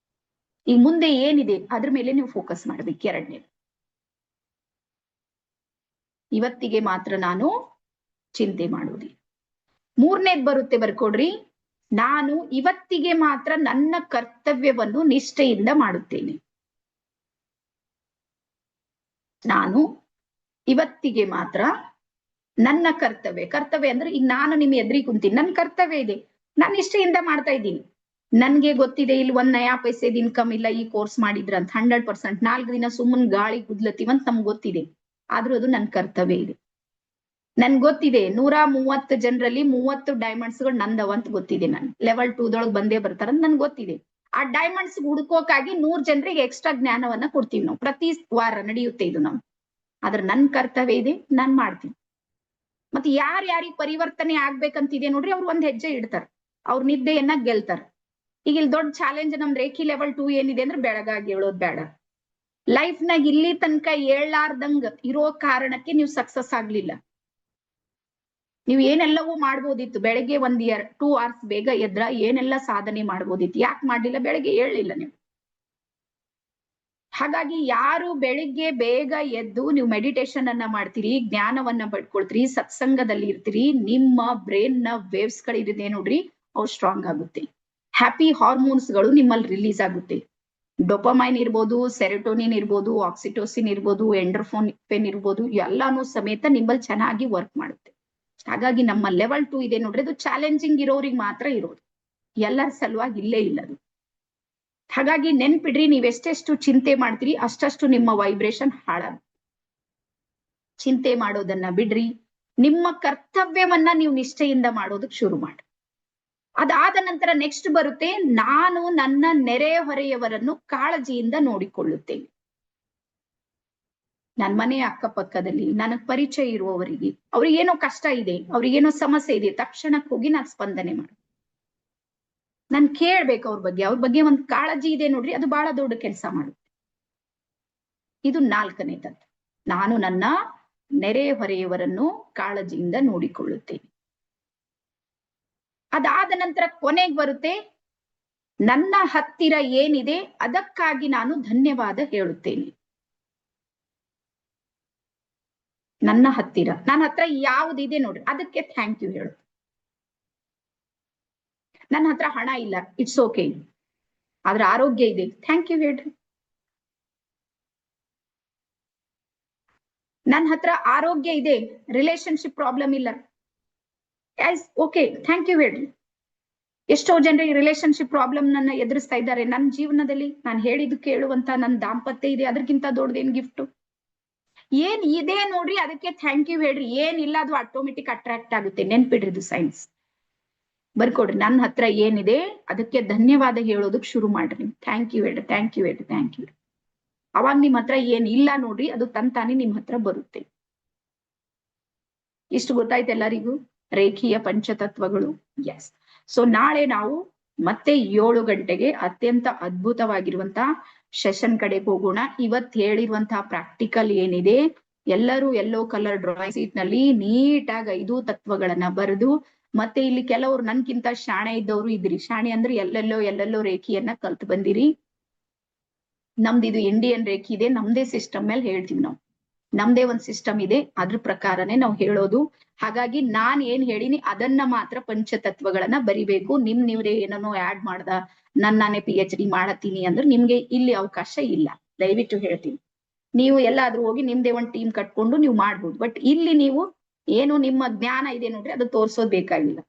ಈಗ ಮುಂದೆ ಏನಿದೆ ಅದ್ರ ಮೇಲೆ ನೀವು ಫೋಕಸ್ ಮಾಡ್ಬೇಕು. ಎರಡನೇ, ಇವತ್ತಿಗೆ ಮಾತ್ರ ನಾನು ಚಿಂತೆ ಮಾಡೋದಿಲ್ಲ. ಮೂರನೇದ್ ಬರುತ್ತೆ, ಬರ್ಕೊಡ್ರಿ. ನಾನು ಇವತ್ತಿಗೆ ಮಾತ್ರ ನನ್ನ ಕರ್ತವ್ಯವನ್ನು ನಿಷ್ಠೆಯಿಂದ ಮಾಡುತ್ತೇನೆ. ನಾನು ಇವತ್ತಿಗೆ ಮಾತ್ರ ನನ್ನ ಕರ್ತವ್ಯ ಅಂದ್ರೆ ಈಗ ನಾನು ನಿಮ್ ಎದುರಿಗೆ ಕುಂತೀನಿ, ನನ್ ಕರ್ತವ್ಯ ಇದೆ, ನಾನು ನಿಷ್ಠೆಯಿಂದ ಮಾಡ್ತಾ ಇದ್ದೀನಿ. ನನ್ಗೆ ಗೊತ್ತಿದೆ ಇಲ್ಲಿ 1 ನಯಾ ಪೈಸೆದ್ ಇನ್ಕಮ್ ಇಲ್ಲ ಈ ಕೋರ್ಸ್ ಮಾಡಿದ್ರಂತ. 100%. 4 ದಿನ ಸುಮ್ಮನ್ ಗಾಳಿ ಗುದ್ಲತ್ತೀವಂತ ನಮ್ಗೆ ಗೊತ್ತಿದೆ. ಆದ್ರೂ ಅದು ನನ್ ಕರ್ತವ್ಯ ಇದೆ. ನನ್ಗೆ ಗೊತ್ತಿದೆ 130 ಜನರಲ್ಲಿ 30 ಡೈಮಂಡ್ಸ್ ಗಳು ನಂದವಂತ ಗೊತ್ತಿದೆ. ನನ್ ಲೆವೆಲ್ 2 ದೊಳಗೆ ಬಂದೇ ಬರ್ತಾರಂತ ನನ್ಗೆ ಗೊತ್ತಿದೆ. ಆ ಡೈಮಂಡ್ಸ್ ಹುಡುಕೋಕಾಗಿ 100 ಜನರಿಗೆ ಎಕ್ಸ್ಟ್ರಾ ಜ್ಞಾನವನ್ನ ಕೊಡ್ತೀವಿ ನಾವು. ಪ್ರತಿ ವಾರ ನಡೆಯುತ್ತೆ ಇದು ನಮ್. ಆದ್ರೆ ನನ್ ಕರ್ತವ್ಯ ಇದೆ, ನಾನ್ ಮಾಡ್ತೀನಿ. ಮತ್ತೆ ಯಾರ್ಯಾರಿಗೆ ಪರಿವರ್ತನೆ ಆಗ್ಬೇಕಂತಿದೆ ನೋಡ್ರಿ, ಅವ್ರು ಒಂದ್ ಹೆಜ್ಜೆ ಇಡ್ತಾರ, ಅವ್ರ ನಿದ್ದೆಯನ್ನ ಗೆಲ್ತಾರ. ಈಗ ಇಲ್ಲಿ ದೊಡ್ಡ ಚಾಲೆಂಜ್ ನಮ್ ರೇಖಿ ಲೆವೆಲ್ 2 ಏನಿದೆ ಅಂದ್ರೆ ಬೆಳಗಾಗಿ ಹೇಳೋದ್ ಬೇಡ. ಲೈಫ್ ನಾಗ ಇಲ್ಲಿ ತನಕ ಏಳಾರ್ದಂಗ ಇರೋ ಕಾರಣಕ್ಕೆ ನೀವು ಸಕ್ಸಸ್ ಆಗ್ಲಿಲ್ಲ. ನೀವು ಏನೆಲ್ಲವೂ ಮಾಡ್ಬೋದಿತ್ತು. ಬೆಳಗ್ಗೆ 2 hours ಬೇಗ ಎದ್ರ ಏನೆಲ್ಲ ಸಾಧನೆ ಮಾಡ್ಬೋದಿತ್ತು. ಯಾಕೆ ಮಾಡ್ಲಿಲ್ಲ? ಬೆಳಗ್ಗೆ ಏಳಲಿಲ್ಲ ನೀವು. ಹಾಗಾಗಿ ಯಾರು ಬೆಳಿಗ್ಗೆ ಬೇಗ ಎದ್ದು ನೀವು ಮೆಡಿಟೇಷನ್ ಅನ್ನ ಮಾಡ್ತೀರಿ, ಜ್ಞಾನವನ್ನ ಪಡ್ಕೊಳ್ತೀರಿ, ಸತ್ಸಂಗದಲ್ಲಿ ಇರ್ತೀರಿ, ನಿಮ್ಮ ಬ್ರೈನ್ ನ ವೇವ್ಸ್ ಗಳಿದೆ ನೋಡ್ರಿ, ಅವು ಸ್ಟ್ರಾಂಗ್ ಆಗುತ್ತೆ. ಹ್ಯಾಪಿ ಹಾರ್ಮೋನ್ಸ್ ಗಳು ನಿಮ್ಮಲ್ಲಿ ರಿಲೀಸ್ ಆಗುತ್ತೆ. ಡೊಪಮೈನ್ ಇರ್ಬೋದು, ಸೆರೋಟೋನಿನ್ ಇರ್ಬೋದು, ಆಕ್ಸಿಟೋಸಿನ್ ಇರ್ಬೋದು, ಎಂಡರ್ಫೋನ್ ಇರ್ಬೋದು, ಎಲ್ಲಾನು ಸಮೇತ ನಿಮ್ಮಲ್ಲಿ ಚೆನ್ನಾಗಿ ವರ್ಕ್ ಮಾಡುತ್ತೆ. ಹಾಗಾಗಿ ನಮ್ಮ ಲೆವೆಲ್ 2 ಇದೆ ನೋಡ್ರಿ, ಅದು ಚಾಲೆಂಜಿಂಗ್ ಇರೋರಿಗೆ ಮಾತ್ರ ಇರೋದು, ಎಲ್ಲರ ಸಲುವಾಗಿ ಇಲ್ಲೇ ಇಲ್ಲ ಅದು. ಹಾಗಾಗಿ ನೆನ್ಪಿಡ್ರಿ, ನೀವೆಷ್ಟೆಷ್ಟು ಚಿಂತೆ ಮಾಡ್ತೀರಿ ಅಷ್ಟಷ್ಟು ನಿಮ್ಮ ವೈಬ್ರೇಷನ್ ಹಾಳಾಗುತ್ತೆ. ಚಿಂತೆ ಮಾಡೋದನ್ನ ಬಿಡ್ರಿ, ನಿಮ್ಮ ಕರ್ತವ್ಯವನ್ನ ನೀವು ನಿಷ್ಠೆಯಿಂದ ಮಾಡೋದಕ್ಕೆ ಶುರು ಮಾಡಿ. ಅದಾದ ನಂತರ ನೆಕ್ಸ್ಟ್ ಬರುತ್ತೆ, ನಾನು ನನ್ನ ನೆರೆಹೊರೆಯವರನ್ನು ಕಾಳಜಿಯಿಂದ ನೋಡಿಕೊಳ್ಳುತ್ತೇನೆ. ನನ್ನ ಮನೆ ಅಕ್ಕಪಕ್ಕದಲ್ಲಿ ನನಗ್ ಪರಿಚಯ ಇರುವವರಿಗೆ, ಅವ್ರಿಗೇನೋ ಕಷ್ಟ ಇದೆ, ಅವ್ರಿಗೇನೋ ಸಮಸ್ಯೆ ಇದೆ, ತಕ್ಷಣಕ್ಕೆ ಹೋಗಿ ನಾನು ಸ್ಪಂದನೆ ಮಾಡ, ನಾನ್ ಕೇಳ್ಬೇಕು ಅವ್ರ ಬಗ್ಗೆ ಒಂದ್ ಕಾಳಜಿ ಇದೆ ನೋಡ್ರಿ, ಅದು ಬಹಳ ದೊಡ್ಡ ಕೆಲಸ ಮಾಡುತ್ತೆ. ಇದು 4ನೇ ತತ್ವ. ನಾನು ನನ್ನ ನೆರೆಹೊರೆಯವರನ್ನು ಕಾಳಜಿಯಿಂದ ನೋಡಿಕೊಳ್ಳುತ್ತೇನೆ. ಅದಾದ ನಂತರ ಕೊನೆಗೆ ಬರುತ್ತೆ, ನನ್ನ ಹತ್ತಿರ ಏನಿದೆ ಅದಕ್ಕಾಗಿ ನಾನು ಧನ್ಯವಾದ ಹೇಳುತ್ತೇನೆ. ನನ್ನ ಹತ್ರ ಯಾವುದಿದೆ ನೋಡ್ರಿ ಅದಕ್ಕೆ ಥ್ಯಾಂಕ್ ಯು ಹೇಳು. ನನ್ನ ಹತ್ರ ಹಣ ಇಲ್ಲ, ಇಟ್ಸ್ ಓಕೆ, ಆದ್ರೆ ಆರೋಗ್ಯ ಇದೆ, ಥ್ಯಾಂಕ್ ಯು ಹೇಳ್ರಿ. ನನ್ನ ಹತ್ರ ಆರೋಗ್ಯ ಇದೆ, ರಿಲೇಶನ್ಶಿಪ್ ಪ್ರಾಬ್ಲಮ್ ಇಲ್ಲ, ಓಕೆ, ಥ್ಯಾಂಕ್ ಯು ಹೇಳ್ರಿ. ಎಷ್ಟೋ ಜನರಿಗೆ ರಿಲೇಶನ್ಶಿಪ್ ಪ್ರಾಬ್ಲಮ್ ನನ್ನ ಎದುರಿಸ್ತಾ ಇದ್ದಾರೆ. ನನ್ನ ಜೀವನದಲ್ಲಿ ನಾನು ಹೇಳಿದ್ದು ಕೇಳುವಂತ ನನ್ನ ದಾಂಪತ್ಯ ಇದೆ, ಅದಕ್ಕಿಂತ ದೊಡ್ಡದೇನ್ ಗಿಫ್ಟ್ ಏನ್ ಇದೆ ನೋಡ್ರಿ, ಅದಕ್ಕೆ ಥ್ಯಾಂಕ್ ಯು ಹೇಳ್ರಿ. ಏನಿಲ್ಲ ಅದು ಆಟೋಮೆಟಿಕ್ ಅಟ್ರಾಕ್ಟ್ ಆಗುತ್ತೆ. ನೆನ್ಪಿಡ್ರಿ, ಇದು ಸೈನ್ಸ್. ಬರ್ಕೊಡ್ರಿ, ನನ್ನ ಹತ್ರ ಏನಿದೆ ಅದಕ್ಕೆ ಧನ್ಯವಾದ ಹೇಳೋದಕ್ ಶುರು ಮಾಡ್ರಿ. ಥ್ಯಾಂಕ್ ಯು ಹೇಳ್ರಿ, ಥ್ಯಾಂಕ್ ಯು ಹೇಳ್ರಿ, ಥ್ಯಾಂಕ್ ಯು. ಅವಾಗ ನಿಮ್ ಹತ್ರ ಏನ್ ಇಲ್ಲ ನೋಡ್ರಿ, ಅದು ತಂತಾನೆ ನಿಮ್ ಹತ್ರ ಬರುತ್ತೆ. ಇಷ್ಟು ಗೊತ್ತಾಯ್ತು ಎಲ್ಲರಿಗೂ ರೇಖೀಯ ಪಂಚತತ್ವಗಳು. ಎಸ್. ಸೊ ನಾಳೆ ನಾವು ಮತ್ತೆ 7 ಗಂಟೆಗೆ ಅತ್ಯಂತ ಅದ್ಭುತವಾಗಿರುವಂತಹ ಸೆಷನ್ ಕಡೆ ಹೋಗೋಣ. ಇವತ್ ಹೇಳಿರುವಂತಹ ಪ್ರಾಕ್ಟಿಕಲ್ ಏನಿದೆ, ಎಲ್ಲರೂ ಯೆಲ್ಲೋ ಕಲರ್ ಡ್ರಾಯಿಂಗ್ ಶೀಟ್ ನಲ್ಲಿ ನೀಟಾಗಿ 5 ತತ್ವಗಳನ್ನ ಬರೆದು, ಮತ್ತೆ ಇಲ್ಲಿ ಕೆಲವರು ನನ್ಕಿಂತ ಶಾಣೆ ಇದ್ದವರು ಇದ್ರಿ. ಶಾಣೆ ಅಂದ್ರೆ ಎಲ್ಲೆಲ್ಲೋ ರೇಖಿಯನ್ನ ಕಲ್ತು ಬಂದಿರಿ. ನಮ್ದು ಇದು ಇಂಡಿಯನ್ ರೇಖಿ ಇದೆ, ನಮ್ದೇ ಸಿಸ್ಟಮ್ ಮೇಲೆ ಹೇಳ್ತೀವಿ ನಾವು. ನಮ್ದೇ ಒಂದ್ ಸಿಸ್ಟಮ್ ಇದೆ, ಅದ್ರ ಪ್ರಕಾರನೇ ನಾವು ಹೇಳೋದು. ಹಾಗಾಗಿ ನಾನ್ ಏನ್ ಹೇಳಿನಿ ಅದನ್ನ ಮಾತ್ರ ಪಂಚತತ್ವಗಳನ್ನ ಬರಿಬೇಕು. ನೀವ್ರೇ ಏನನ್ನೋ ಆಡ್ ಮಾಡ್ದ ನಾನೇ PhD ಮಾಡತೀನಿ ಅಂದ್ರೆ ನಿಮ್ಗೆ ಇಲ್ಲಿ ಅವಕಾಶ ಇಲ್ಲ, ದಯವಿಟ್ಟು ಹೇಳ್ತೀನಿ. ನೀವು ಎಲ್ಲಾದ್ರೂ ಹೋಗಿ ನಿಮ್ದೇ ಒಂದ್ ಟೀಮ್ ಕಟ್ಕೊಂಡು ನೀವು ಮಾಡ್ಬೋದು. ಬಟ್ ಇಲ್ಲಿ ನೀವು ಏನು ನಿಮ್ಮ ಜ್ಞಾನ ಇದೆ ನೋಡ್ರಿ ಅದು ತೋರ್ಸೋದ್ ಬೇಕಾಗಿಲ್ಲ.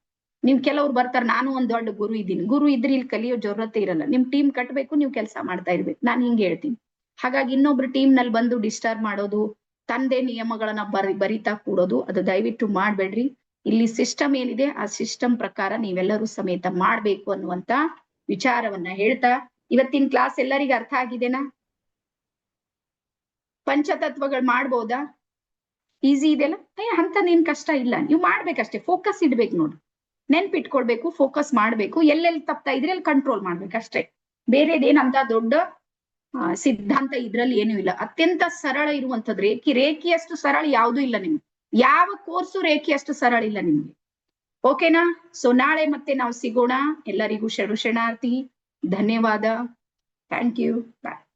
ನೀವ್ ಕೆಲವ್ರು ಬರ್ತಾರ, ನಾನು ಒಂದ್ ದೊಡ್ಡ ಗುರು ಇದ್ದೀನಿ, ಗುರು ಇದ್ರೆ ಇಲ್ಲಿ ಕಲಿಯೋ ಜರೂರತೆ ಇರಲ್ಲ. ನಿಮ್ ಟೀಮ್ ಕಟ್ಬೇಕು, ನೀವು ಕೆಲಸ ಮಾಡ್ತಾ ಇರ್ಬೇಕು. ನಾನ್ ಹಿಂಗೆ ಹೇಳ್ತೀನಿ. ಹಾಗಾಗಿ ಇನ್ನೊಬ್ರು ಟೀಮ್ ನಲ್ಲಿ ಬಂದು ಡಿಸ್ಟರ್ಬ್ ಮಾಡೋದು, ತಂದೆ ನಿಯಮಗಳನ್ನ ಬರಿತಾ ಕೂಡೋದು ಅದು ದಯವಿಟ್ಟು ಮಾಡ್ಬೇಡ್ರಿ. ಇಲ್ಲಿ ಸಿಸ್ಟಮ್ ಏನಿದೆ ಆ ಸಿಸ್ಟಮ್ ಪ್ರಕಾರ ನೀವೆಲ್ಲರೂ ಸಮೇತ ಮಾಡ್ಬೇಕು ಅನ್ನುವಂತ ವಿಚಾರವನ್ನ ಹೇಳ್ತಾ ಇವತ್ತಿನ ಕ್ಲಾಸ್ ಎಲ್ಲರಿಗೂ ಅರ್ಥ ಆಗಿದೆನಾ? ಪಂಚತತ್ವಗಳು ಮಾಡ್ಬೋದಾ? ಈಸಿ ಇದೆಲ್ಲ, ಅಂತದೇನ್ ಕಷ್ಟ ಇಲ್ಲ. ನೀವು ಮಾಡ್ಬೇಕಷ್ಟೇ, ಫೋಕಸ್ ಇಡ್ಬೇಕು ನೋಡ್ರಿ, ನೆನ್ಪಿಟ್ಕೊಳ್ಬೇಕು, ಫೋಕಸ್ ಮಾಡ್ಬೇಕು. ಎಲ್ಲೆಲ್ಲಿ ತಪ್ತಾ ಇದ್ರೆ ಅಲ್ಲಿ ಕಂಟ್ರೋಲ್ ಮಾಡ್ಬೇಕಷ್ಟೇ. ಬೇರೆದೇನಂತ ದೊಡ್ಡ ಸಿದ್ಧಾಂತ ಇದ್ರಲ್ಲಿ ಏನೂ ಇಲ್ಲ. ಅತ್ಯಂತ ಸರಳ ಇರುವಂತದ್ದು ರೇಖಿಯಷ್ಟು ಸರಳ ಯಾವುದೂ ಇಲ್ಲ ನಿಮ್ಗೆ. ಯಾವ ಕೋರ್ಸು ರೇಖಿಯಷ್ಟು ಸರಳ ಇಲ್ಲ ನಿಮ್ಗೆ. ಓಕೆನಾ? ಸೊ ನಾಳೆ ಮತ್ತೆ ನಾವು ಸಿಗೋಣ. ಎಲ್ಲರಿಗೂ ಶರಣಾರ್ಥಿ. ಧನ್ಯವಾದ. Thank you. ಬಾಯ್.